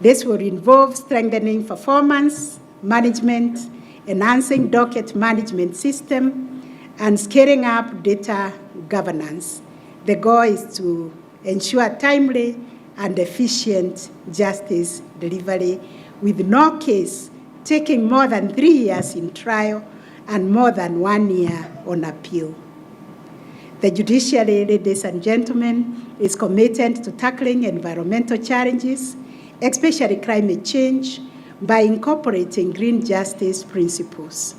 [SPEAKER 16] This will involve strengthening performance management, enhancing docket management system, and scaling up data governance. The goal is to ensure timely and efficient justice delivery, with no case taking more than 3 years in trial and more than 1 year on appeal. The judiciary, ladies and gentlemen, is committed to tackling environmental challenges, especially climate change, by incorporating green justice principles.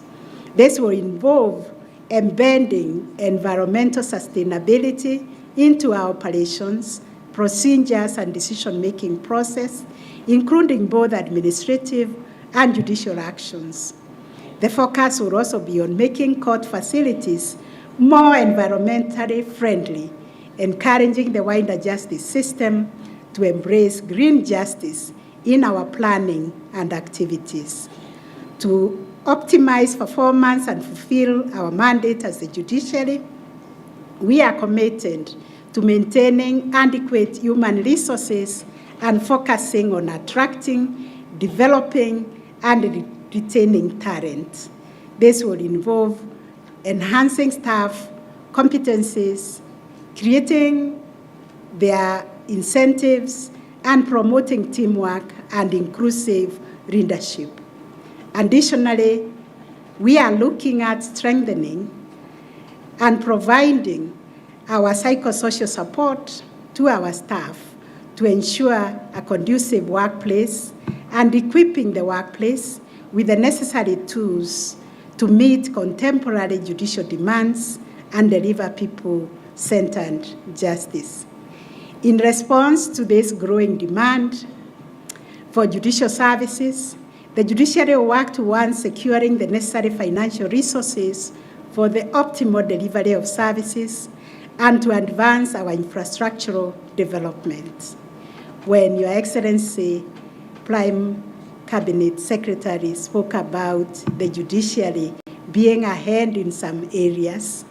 [SPEAKER 16] This will involve embedding environmental sustainability into our operations, procedures, and decision-making process, including both administrative and judicial actions. The focus will also be on making court facilities more environmentally friendly, encouraging the wider justice system to embrace green justice in our planning and activities. To optimize performance and fulfill our mandate as the judiciary, we are committed to maintaining adequate human resources and focusing on attracting, developing, and retaining talent. This will involve enhancing staff competencies, creating their incentives, and promoting teamwork and inclusive leadership. Additionally, we are looking at strengthening and providing our psychosocial support to our staff to ensure a conducive workplace and equipping the workplace with the necessary tools to meet contemporary judicial demands and deliver people-centered justice. In response to this growing demand for judicial services, the judiciary will work towards securing the necessary financial resources for the optimal delivery of services and to advance our infrastructural development. When Your Excellency, Prime Cabinet Secretary spoke about the judiciary being ahead in some areas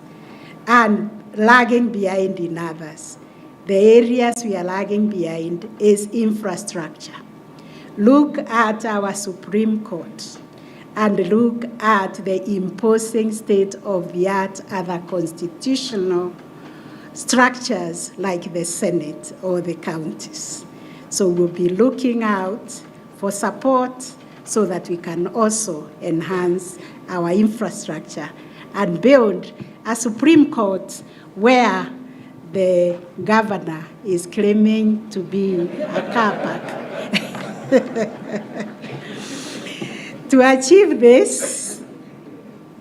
[SPEAKER 16] and lagging behind in others, the areas we are lagging behind is infrastructure. Look at our Supreme Court and look at the imposing state-of-the-art other constitutional structures like the Senate or the counties. So we'll be looking out for support so that we can also enhance our infrastructure and build a Supreme Court where the governor is claiming to be a car park. To achieve this,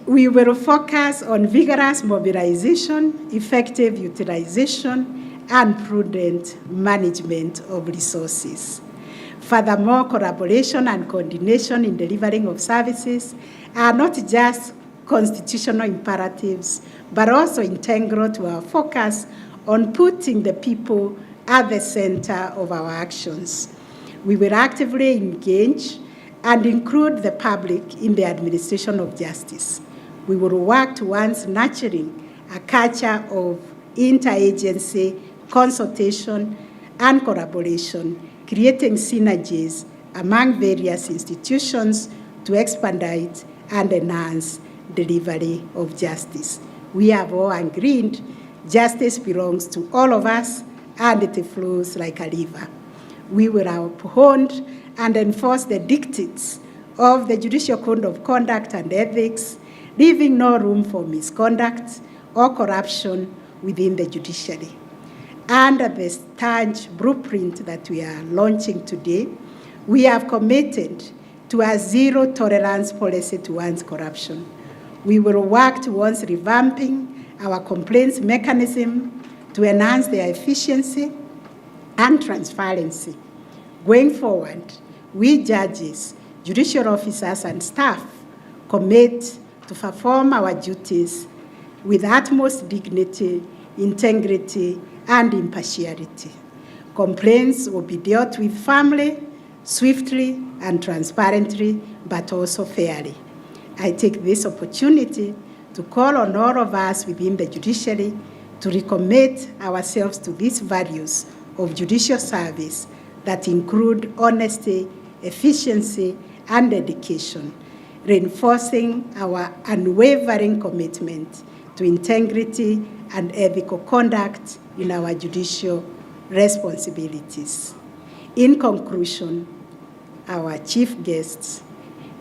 [SPEAKER 16] we will focus on vigorous mobilization, effective utilization, and prudent management of resources. Furthermore, collaboration and coordination in delivering of services are not just constitutional imperatives, but also integral to our focus on putting the people at the center of our actions. We will actively engage and include the public in the administration of justice. We will work towards nurturing a culture of interagency, consultation, and collaboration, creating synergies among various institutions to expedite and enhance delivery of justice. We have all agreed justice belongs to all of us and it flows like a river. We will uphold and enforce the dictates of the Judicial Code of Conduct and Ethics, leaving no room for misconduct or corruption within the judiciary. Under the STAJ blueprint that we are launching today, we have committed to a zero-tolerance policy towards corruption. We will work towards revamping our complaints mechanism to enhance their efficiency and transparency. Going forward, we judges, judicial officers, and staff commit to perform our duties with utmost dignity, integrity, and impartiality. Complaints will be dealt with firmly, swiftly, and transparently, but also fairly. I take this opportunity to call on all of us within the judiciary to recommit ourselves to these values of judicial service that include honesty, efficiency, and dedication, reinforcing our unwavering commitment to integrity and ethical conduct in our judicial responsibilities. In conclusion, our chief guests,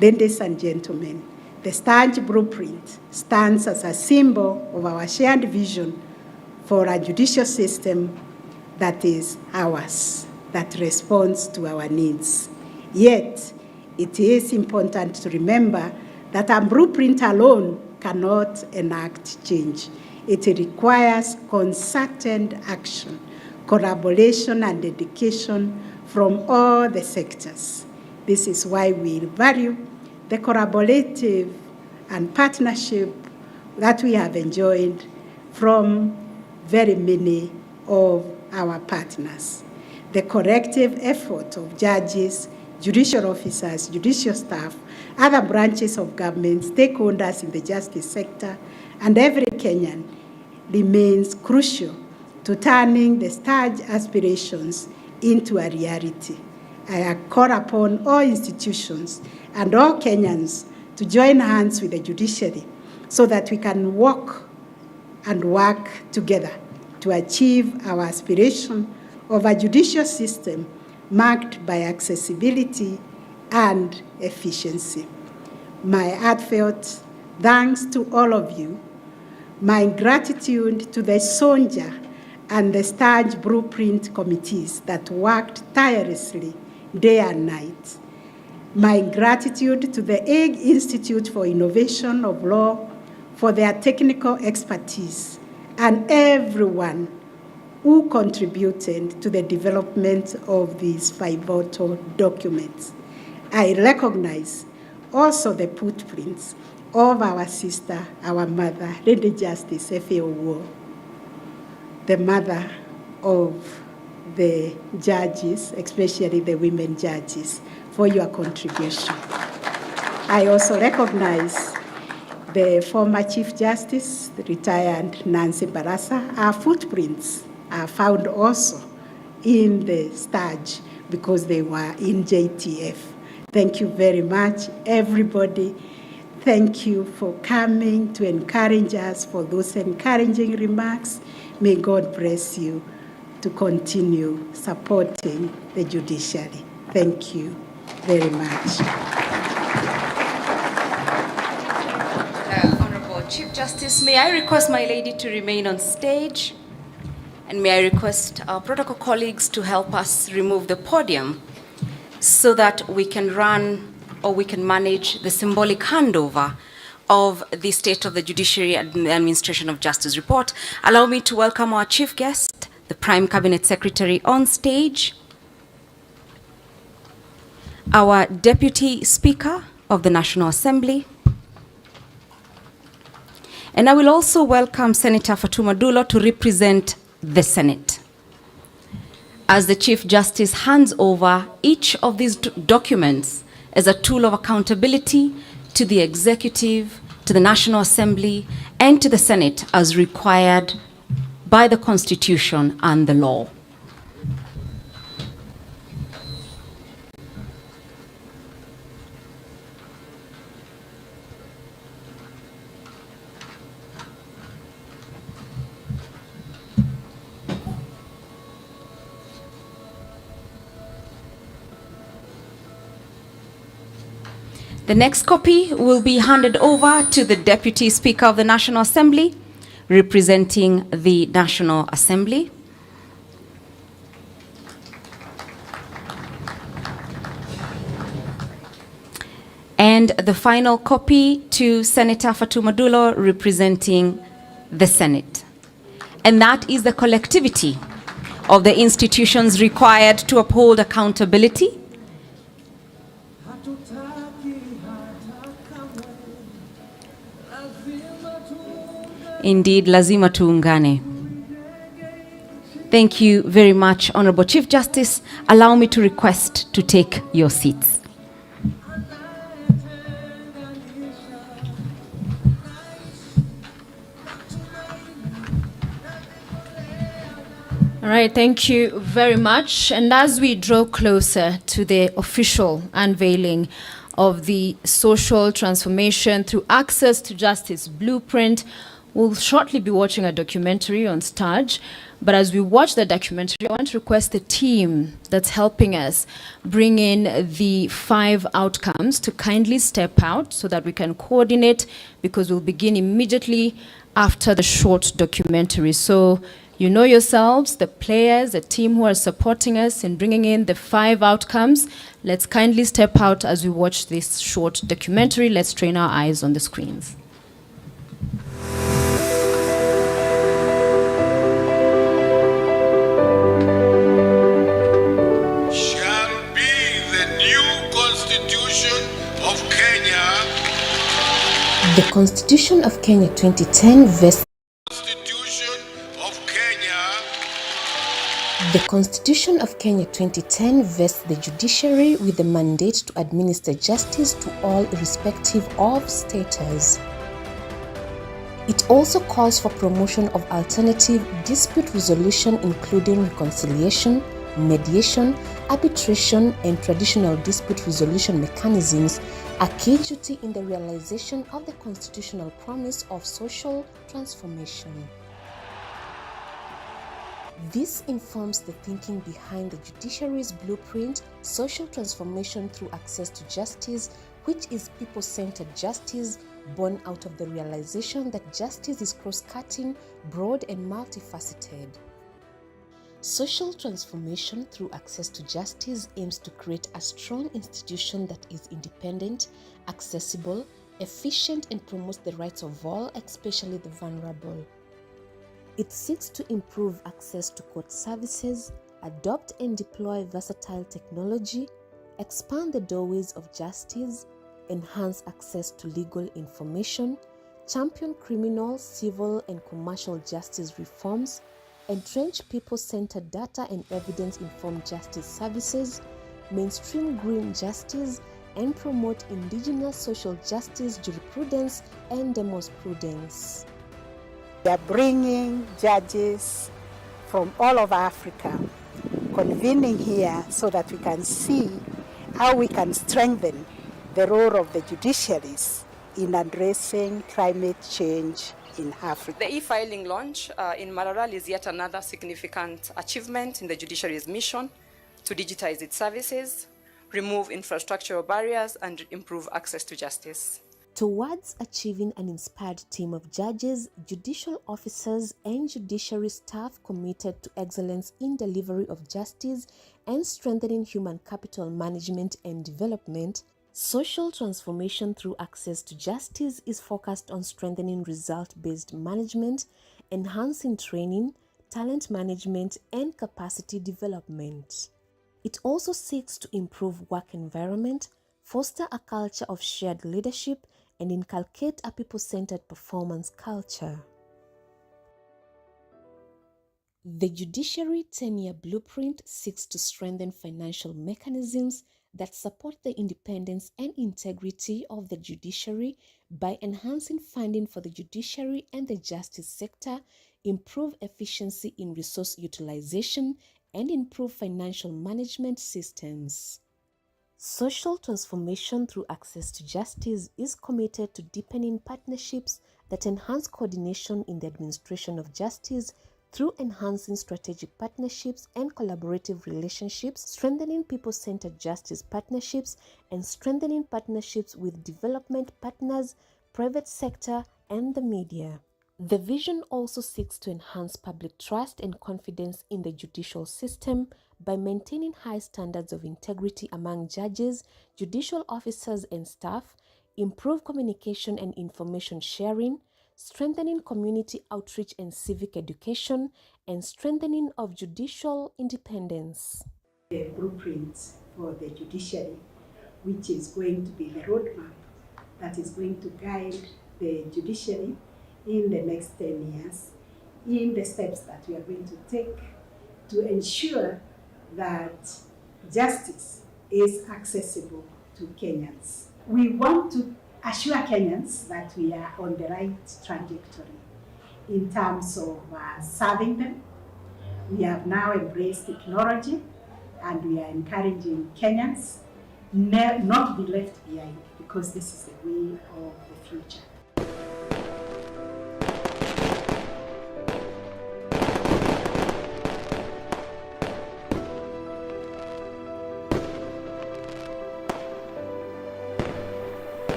[SPEAKER 16] ladies and gentlemen, the STAJ blueprint stands as a symbol of our shared vision for a judicial system that is ours, that responds to our needs. Yet, it is important to remember that a blueprint alone cannot enact change. It requires concerted action, collaboration, and dedication from all the sectors. This is why we value the collaborative and partnership that we have enjoyed from very many of our partners. The collective effort of judges, judicial officers, judicial staff, other branches of government, stakeholders in the justice sector, and every Kenyan remains crucial to turning the STAJ aspirations into a reality. I call upon all institutions and all Kenyans to join hands with the judiciary so that we can walk and work together to achieve our aspiration of a judicial system marked by accessibility and efficiency. My heartfelt thanks to all of you, my gratitude to the SOJAR and the STAJ Blueprint committees that worked tirelessly day and night. My gratitude to the Hague Institute for Innovation of Law for their technical expertise and everyone who contributed to the development of these pivotal documents. I recognize also the footprints of our sister, our mother, Lady Justice Efe Owo, the mother of the judges, especially the women judges, for your contribution. I also recognize the former Chief Justice, the retired Nancy Barasa. Our footprints are found also in the STAJ because they were in JTF. Thank you very much, everybody. Thank you for coming to encourage us, for those encouraging remarks. May God bless you to continue supporting the judiciary. Thank you very much.
[SPEAKER 2] Honorable Chief Justice, may I request my lady to remain on stage? And may I request our protocol colleagues to help us remove the podium so that we can run or we can manage the symbolic handover of the State of the Judiciary and the Administration of Justice report. Allow me to welcome our chief guest, the Prime Cabinet Secretary, on stage, our Deputy Speaker of the National Assembly, and I will also welcome Senator Fatuma Dulo to represent the Senate. As the Chief Justice hands over each of these documents as a tool of accountability to the Executive, to the National Assembly, and to the Senate as required by the Constitution and the law. The next copy will be handed over to the Deputy Speaker of the National Assembly, representing the National Assembly. And the final copy to Senator Fatuma Dulo, representing the Senate. And that is the collectivity of the institutions required to uphold accountability. Indeed, lazima tuungane. Thank you very much, Honorable Chief Justice. Allow me to request to take your seats.
[SPEAKER 19] All right, thank you very much. And as we draw closer to the official unveiling of the social transformation through access to justice blueprint, we'll shortly be watching a documentary on STAJ. But as we watch the documentary, I want to request the team that's helping us bring in the 5 outcomes to kindly step out so that we can coordinate, because we'll begin immediately after the short documentary. So you know yourselves, the players, the team who are supporting us in bringing in the 5 outcomes. Let's kindly step out as we watch this short documentary. Let's train our eyes on the screens.
[SPEAKER 13] The Constitution of Kenya 2010 vests The Constitution of Kenya 2010 vests the judiciary with the mandate to administer justice to all irrespective of status. It also calls for promotion of alternative dispute resolution, including reconciliation, mediation, arbitration, and traditional dispute resolution mechanisms, a key duty in the realization of the constitutional promise of social transformation. This informs the thinking behind the judiciary's blueprint, social transformation through access to justice, which is people-centered justice, born out of the realization that justice is cross-cutting, broad, and multifaceted. Social transformation through access to justice aims to create a strong institution that is independent, accessible, efficient, and promotes the rights of all, especially the vulnerable. It seeks to improve access to court services, adopt and deploy versatile technology, expand the doorways of justice, enhance access to legal information, champion criminal, civil, and commercial justice reforms, entrench people-centered data and evidence-informed justice services, mainstream green justice, and promote indigenous social justice jurisprudence and demosprudence.
[SPEAKER 16] We are bringing judges from all over Africa, convening here so that we can see how we can strengthen the role of the judiciaries in addressing climate change in Africa.
[SPEAKER 20] The e-filing launch in Maralal is yet another significant achievement in the judiciary's mission to digitize its services, remove infrastructural barriers, and improve access to justice.
[SPEAKER 13] Towards achieving an inspired team of judges, judicial officers, and judiciary staff committed to excellence in delivery of justice and strengthening human capital management and development, social transformation through access to justice is focused on strengthening result-based management, enhancing training, talent management, and capacity development. It also seeks to improve work environment, foster a culture of shared leadership, and inculcate a people-centered performance culture. The Judiciary 10-year blueprint seeks to strengthen financial mechanisms that support the independence and integrity of the judiciary by enhancing funding for the judiciary and the justice sector, improve efficiency in resource utilization, and improve financial management systems. Social transformation through access to justice is committed to deepening partnerships that enhance coordination in the administration of justice through enhancing strategic partnerships and collaborative relationships, strengthening people-centered justice partnerships, and strengthening partnerships with development partners, private sector, and the media. The vision also seeks to enhance public trust and confidence in the judicial system by maintaining high standards of integrity among judges, judicial officers, and staff, improve communication and information sharing, strengthening community outreach and civic education, and strengthening of judicial independence.
[SPEAKER 16] The blueprint for the judiciary, which is going to be the roadmap that is going to guide the judiciary in the next 10 years, in the steps that we are going to take to ensure that justice is accessible to Kenyans. We want to assure Kenyans that we are on the right trajectory in terms of serving them. We have now embraced technology and we are encouraging Kenyans not to be left behind, because this is the way of the future.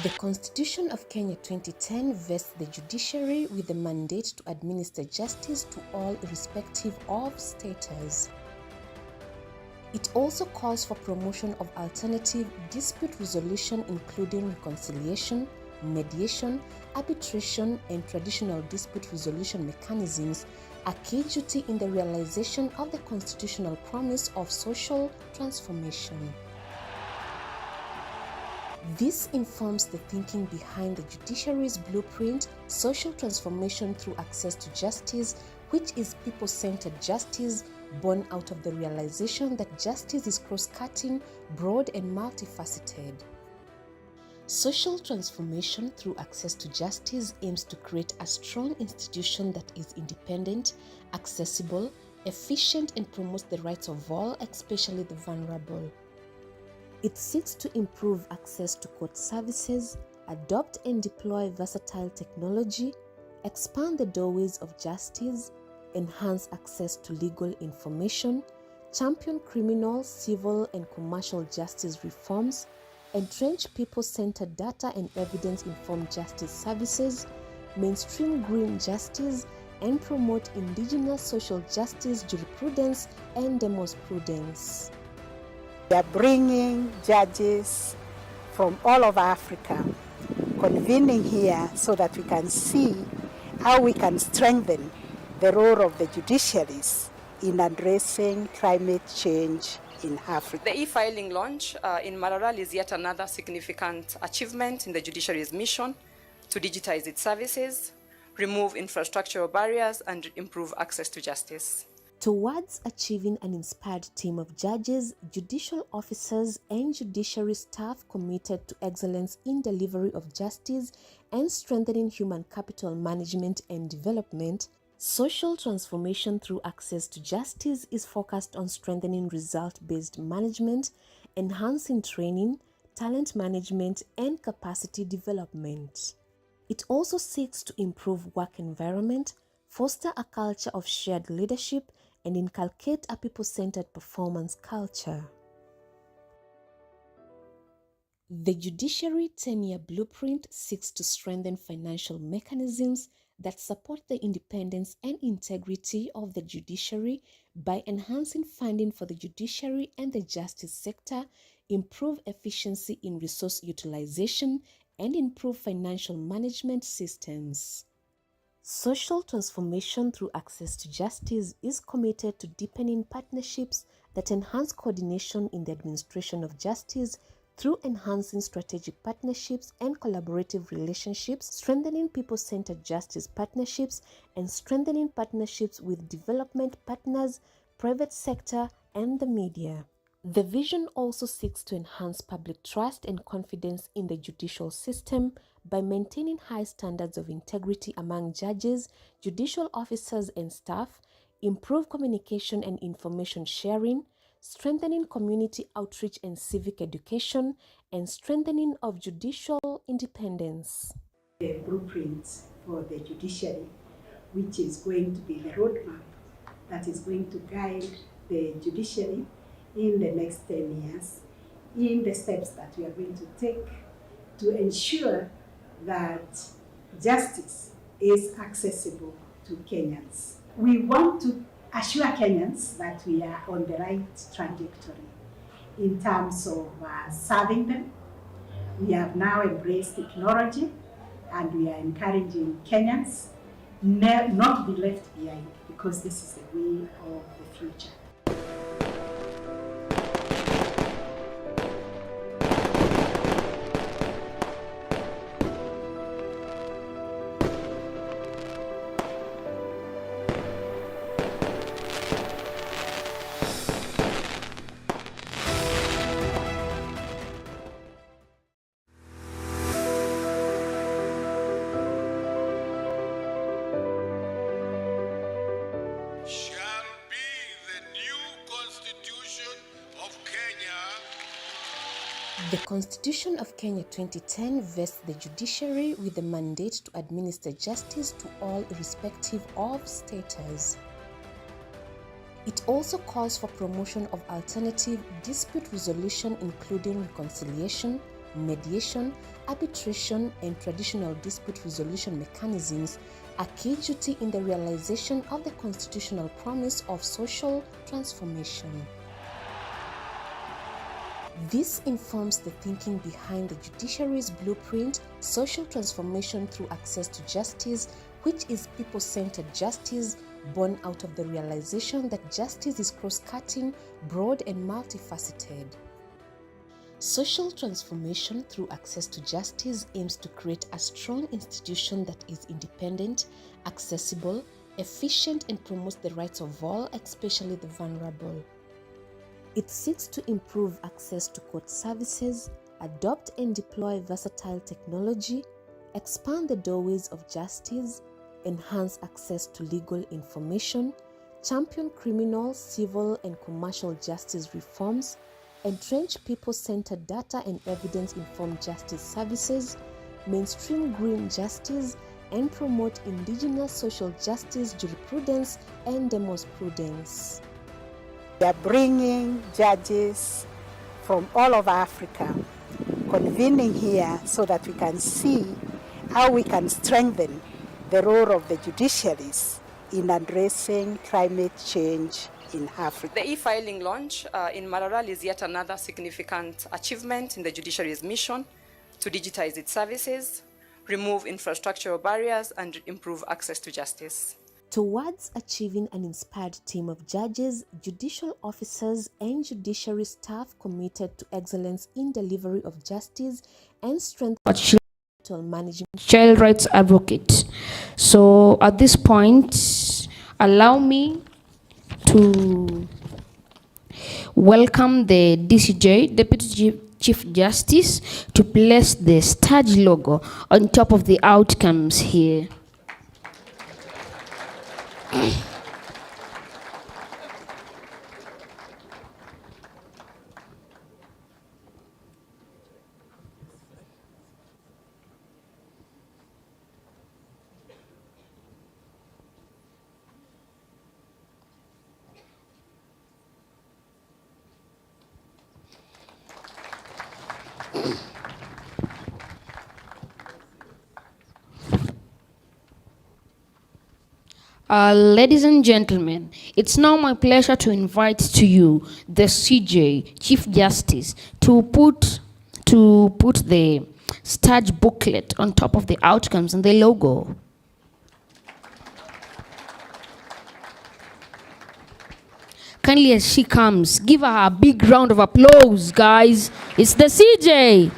[SPEAKER 13] The Constitution of Kenya 2010 vests the judiciary with the mandate to administer justice to all irrespective of status. It also calls for promotion of alternative dispute resolution, including reconciliation, mediation, arbitration, and traditional dispute resolution mechanisms, a key duty in the realization of the constitutional promise of social transformation. This informs the thinking behind the judiciary's blueprint, social transformation through access to justice, which is people-centered justice, born out of the realization that justice is cross-cutting, broad and multifaceted. Social transformation through access to justice aims to create a strong institution that is independent, accessible, efficient, and promotes the rights of all, especially the vulnerable. It seeks to improve access to court services, adopt and deploy versatile technology, expand the doorways of justice, enhance access to legal information, champion criminal, civil, and commercial justice reforms, entrench people-centered data and evidence-informed justice services, mainstream green justice, and promote indigenous social justice jurisprudence and demosprudence.
[SPEAKER 16] We are bringing judges from all over Africa, convening here so that we can see how we can strengthen the role of the judiciaries in addressing climate change in Africa.
[SPEAKER 20] The e-filing launch in Maralal is yet another significant achievement in the judiciary's mission to digitize its services, remove infrastructural barriers, and improve access to justice.
[SPEAKER 13] Towards achieving an inspired team of judges, judicial officers, and judiciary staff committed to excellence in delivery of justice and strengthening human capital management and development, social transformation through access to justice is focused on strengthening result-based management, enhancing training, talent management, and capacity development. It also seeks to improve work environment, foster a culture of shared leadership, and inculcate a people-centered performance culture. The Judiciary 10-year blueprint seeks to strengthen financial mechanisms that support the independence and integrity of the judiciary by enhancing funding for the judiciary and the justice sector, improve efficiency in resource utilization, and improve financial management systems. Social transformation through access to justice is committed to deepening partnerships that enhance coordination in the administration of justice through enhancing strategic partnerships and collaborative relationships, strengthening people-centered justice partnerships, and strengthening partnerships with development partners, private sector, and the media. The vision also seeks to enhance public trust and confidence in the judicial system by maintaining high standards of integrity among judges, judicial officers, and staff, improve communication and information sharing, strengthening community outreach and civic education, and strengthening of judicial independence.
[SPEAKER 16] The blueprint for the judiciary, which is going to be the roadmap that is going to guide the judiciary in the next 10 years, in the steps that we are going to take to ensure that justice is accessible to Kenyans. We want to assure Kenyans that we are on the right trajectory in terms of serving them. We have now embraced technology and we are encouraging Kenyans not to be left behind because this is the way of the future.
[SPEAKER 13] The Constitution of Kenya 2010 vests the judiciary with the mandate to administer justice to all irrespective of status. It also calls for promotion of alternative dispute resolution including reconciliation, mediation, arbitration, and traditional dispute resolution mechanisms, a key duty in the realization of the constitutional promise of social transformation. This informs the thinking behind the judiciary's blueprint, social transformation through access to justice, which is people-centered justice, born out of the realization that justice is cross-cutting, broad and multifaceted. Social transformation through access to justice aims to create a strong institution that is independent, accessible, efficient, and promotes the rights of all, especially the vulnerable. It seeks to improve access to court services, adopt and deploy versatile technology, expand the doorways of justice, enhance access to legal information, champion criminal, civil, and commercial justice reforms, entrench people-centered data and evidence-informed justice services, mainstream green justice, and promote indigenous social justice jurisprudence and demosprudence.
[SPEAKER 16] We are bringing judges from all over Africa, convening here so that we can see how we can strengthen the role of the judiciaries in addressing climate change in Africa.
[SPEAKER 20] The e-filing launch in Maralal is yet another significant achievement in the judiciary's mission to digitize its services, remove infrastructural barriers, and improve access to justice.
[SPEAKER 13] Towards achieving an inspired team of judges, judicial officers, and judiciary staff committed to excellence in delivery of justice and strength management.
[SPEAKER 21] Child rights advocate. So at this point, allow me to welcome the DCJ, Deputy Chief Justice, to place the STAJ logo on top of the outcomes here. Ladies and gentlemen, it's now my pleasure to invite to you the CJ, Chief Justice, to put the STAJ booklet on top of the outcomes and the logo. Kindly, as she comes, give her a big round of applause, guys. It's the CJ.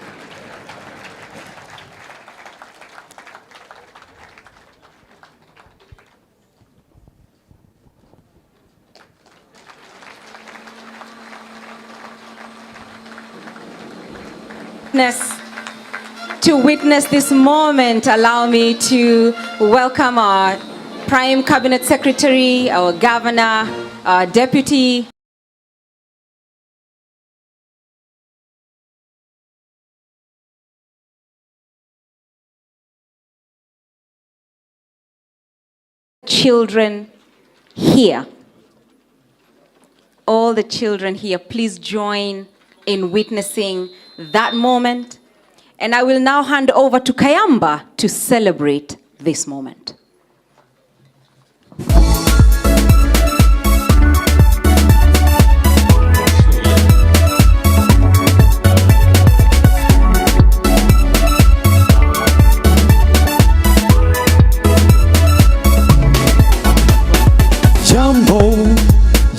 [SPEAKER 2] To witness this moment, allow me to welcome our Prime Cabinet Secretary, our Governor, our Deputy. Children here. All the children here, please join in witnessing that moment. And I will now hand over to Kayamba to celebrate this moment.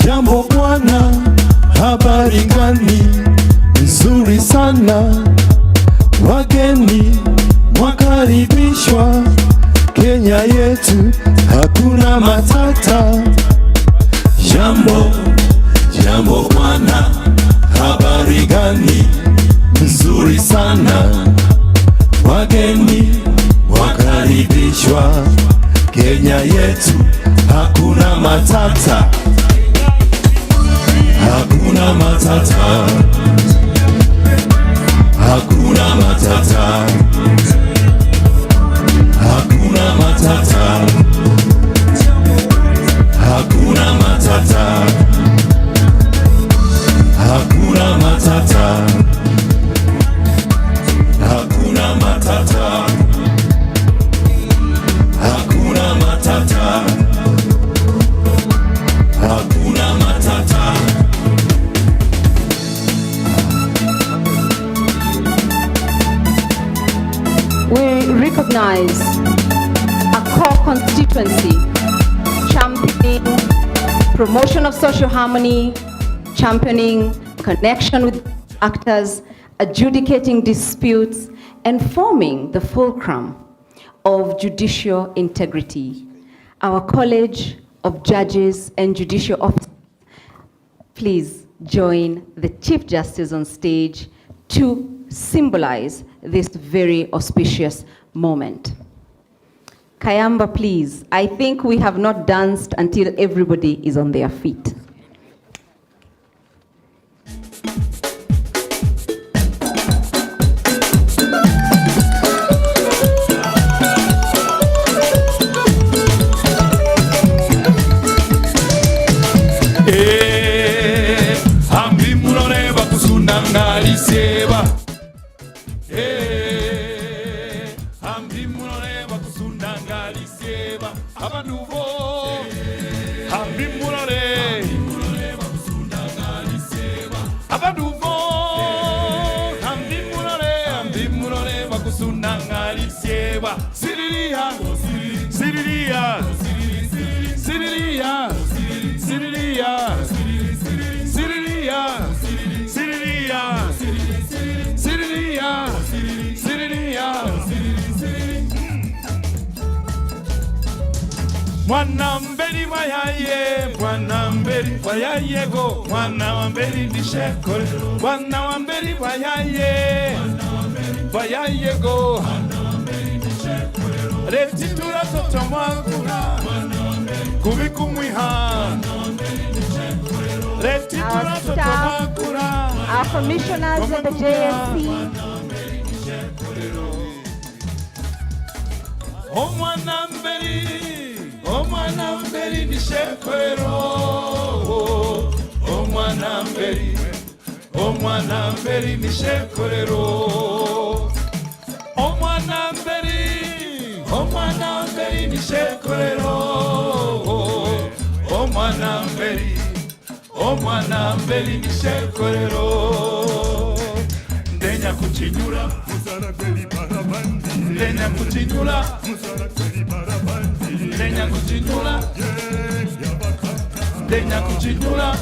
[SPEAKER 22] Jambo bwana, habari gani? Nzuri sana. Wageni mwakaribishwa Kenya yetu, hakuna matata. Jambo bwana, habari gani? Nzuri sana. Wageni mwakaribishwa Kenya yetu, hakuna matata. Hakuna matata. Hakuna matata. Hakuna matata. Hakuna matata. Hakuna matata. Hakuna matata. Hakuna matata. Hakuna matata.
[SPEAKER 2] We recognize a core constituency, championing promotion of social harmony, championing connection with actors, adjudicating disputes, and forming the fulcrum of judicial integrity. Our College of Judges and Judicial Officers, please join the Chief Justice on stage to symbolize this very auspicious moment. Kayamba, please. I think we have not danced until everybody is on their feet.
[SPEAKER 22] Ambi mulole bakusunda liseba. Ambi mulole bakusunda liseba. Abanuvo. Ambi mulole bakusunda liseba. Abanuvo. Ambi mulole bakusunda liseba. Sirilia, sirilia, sirilia, sirilia. Sirilia, Sirilia, Sirilia, Sirilia. Mwana mberi wayaye, mwana mberi wayaye go, mwana wamberi dishekore, mwana wamberi wayaye, wayaye go, retitura totomagura, kubikumwiha.
[SPEAKER 2] Our staff, our commissioners of the JSC.
[SPEAKER 22] Omwanamberi nishekwero. Omwanamberi nishekwero. Omwanamberi nishekwero. Omwanamberi nishekwero. Ndenya kuchinyula musara kweli barabandi. Ndenya kuchinyula musara kweli barabandi. Ndenya kuchinyula ndenya kuchinyula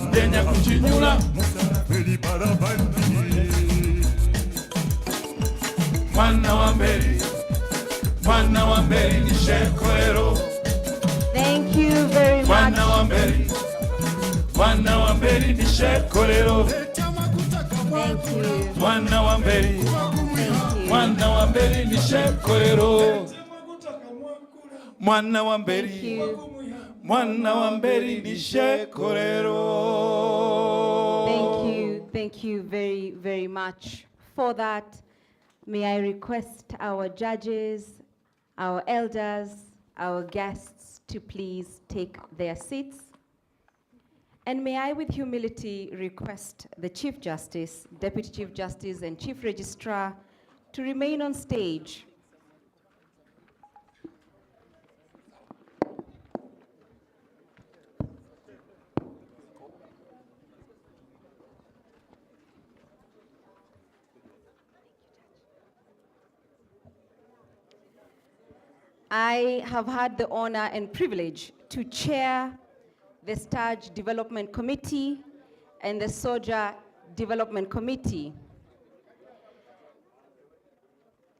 [SPEAKER 22] ndenya kuchinyula musara kweli barabandi. Mwana wa mberi nishekwero.
[SPEAKER 2] Thank you very much.
[SPEAKER 22] Mwana wa mberi nishekorero.
[SPEAKER 2] Thank you.
[SPEAKER 22] Mwana wa mberi nishekorero. Mwana wa mberi nishekorero.
[SPEAKER 2] Thank you very, very much. For that, may I request our judges, our elders, our guests to please take their seats. And may I, with humility, request the Chief Justice, Deputy Chief Justice, and Chief Registrar to remain on stage. I have had the honor and privilege to chair the STAJ Development Committee and the SOJAR Development Committee.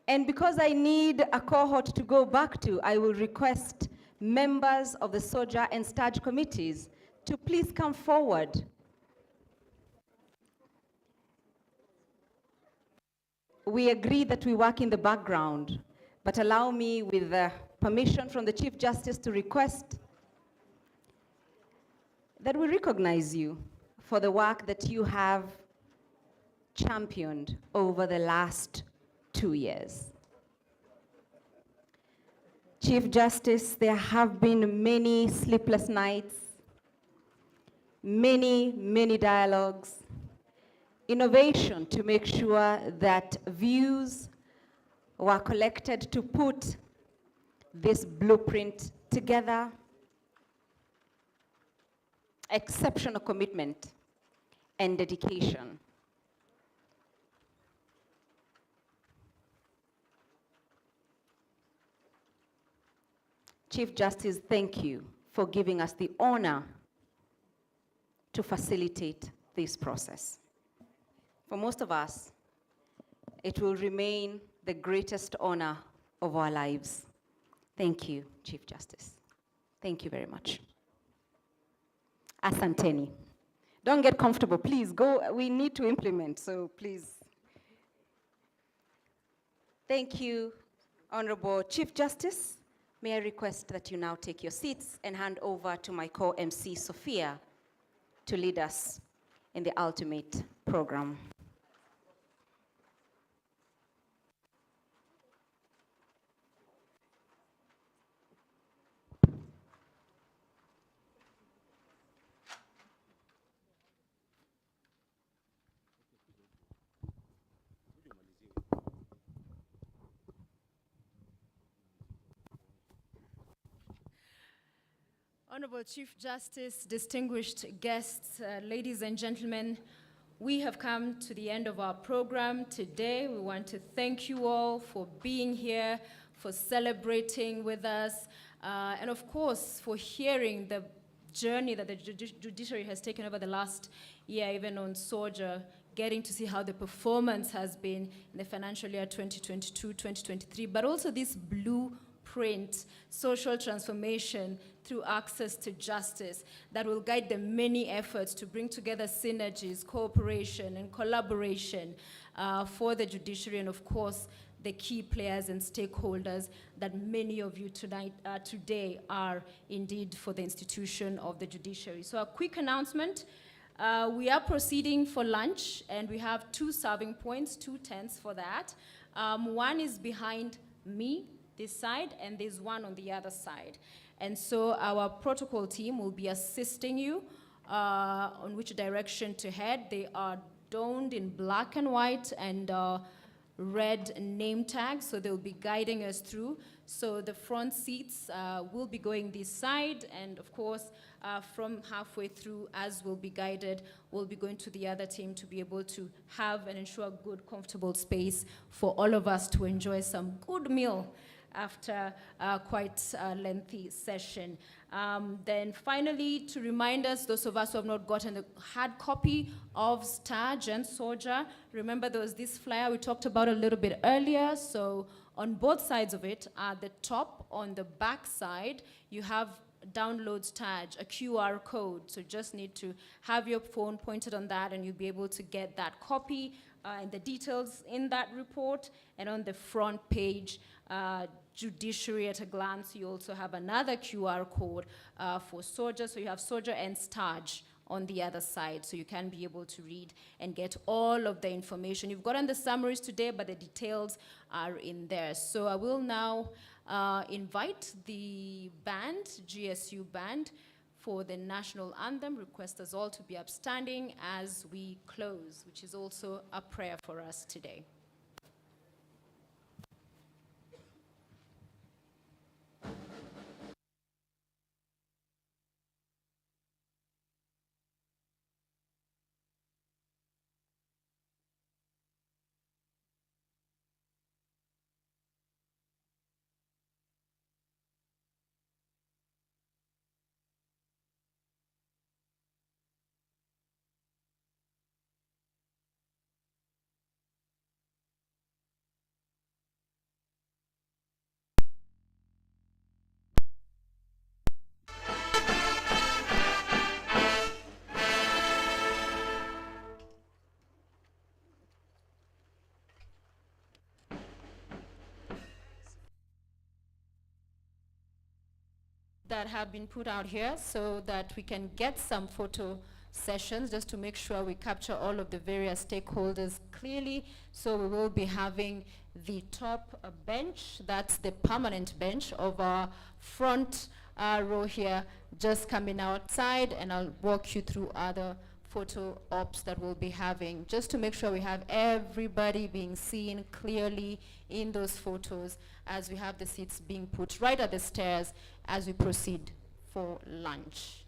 [SPEAKER 2] And because I need a cohort to go back to, I will request members of the SOJAR and STAJ committees to please come forward. We agree that we work in the background, but allow me, with the permission from the Chief Justice, to request that we recognize you for the work that you have championed over the last 2 years. Chief Justice, there have been many sleepless nights, many dialogues, innovation to make sure that views were collected to put this blueprint together. Exceptional commitment and dedication. Chief Justice, thank you for giving us the honor to facilitate this process. for most of us, it will remain the greatest honor of our lives. Thank you, Chief Justice. Thank you very much. Asanteni. Don't get comfortable, please go. We need to implement, so please. Thank you, Honorable Chief Justice. May I request that you now take your seats and hand over to my co-MC, Sophia, to lead us in the ultimate program.
[SPEAKER 1] Honorable Chief Justice, distinguished guests, ladies and gentlemen, we have come to the end of our program today. We want to thank you all for being here, for celebrating with us, and of course, for hearing the journey that the judiciary has taken over the last year, even on SOJAR, getting to see how the performance has been in the financial year 2022-2023, but also this blueprint, social transformation through access to justice that will guide the many efforts to bring together synergies, cooperation, and collaboration for the judiciary, and of course, the key players and stakeholders that many of you today are indeed for the institution of the judiciary. So a quick announcement. We are proceeding for lunch, and we have 2 serving points, 2 tents for that. One is behind me, this side, and there's one on the other side. And so our protocol team will be assisting you on which direction to head. They are donned in black and white and red name tags, so they'll be guiding us through. So the front seats will be going this side, and of course, from halfway through, as we'll be guided, we'll be going to the other team to be able to have and ensure a good, comfortable space for all of us to enjoy some good meal after quite a lengthy session. Then finally, to remind us, those of us who have not gotten the hard copy of STAJ and SOJAR, remember there was this flyer we talked about a little bit earlier. So on both sides of it, at the top, on the back side, you have download STAJ, a QR code. So just need to have your phone pointed on that and you'll be able to get that copy and the details in that report. And on the front page, Judiciary at a glance, you also have another QR code for SOJAR. So you have SOJAR and STAJ on the other side, so you can be able to read and get all of the information. You've gotten the summaries today, but the details are in there. So I will now invite the band, GSU band, for the national anthem. Request us all to be upstanding as we close, which is also a prayer for us today. That have been put out here so that we can get some photo sessions just to make sure we capture all of the various stakeholders clearly. So we will be having the top bench, that's the permanent bench of our front row here, just coming outside, and I'll walk you through other photo ops that we'll be having, just to make sure we have everybody being seen clearly in those photos as we have the seats being put right at the stairs as we proceed for lunch.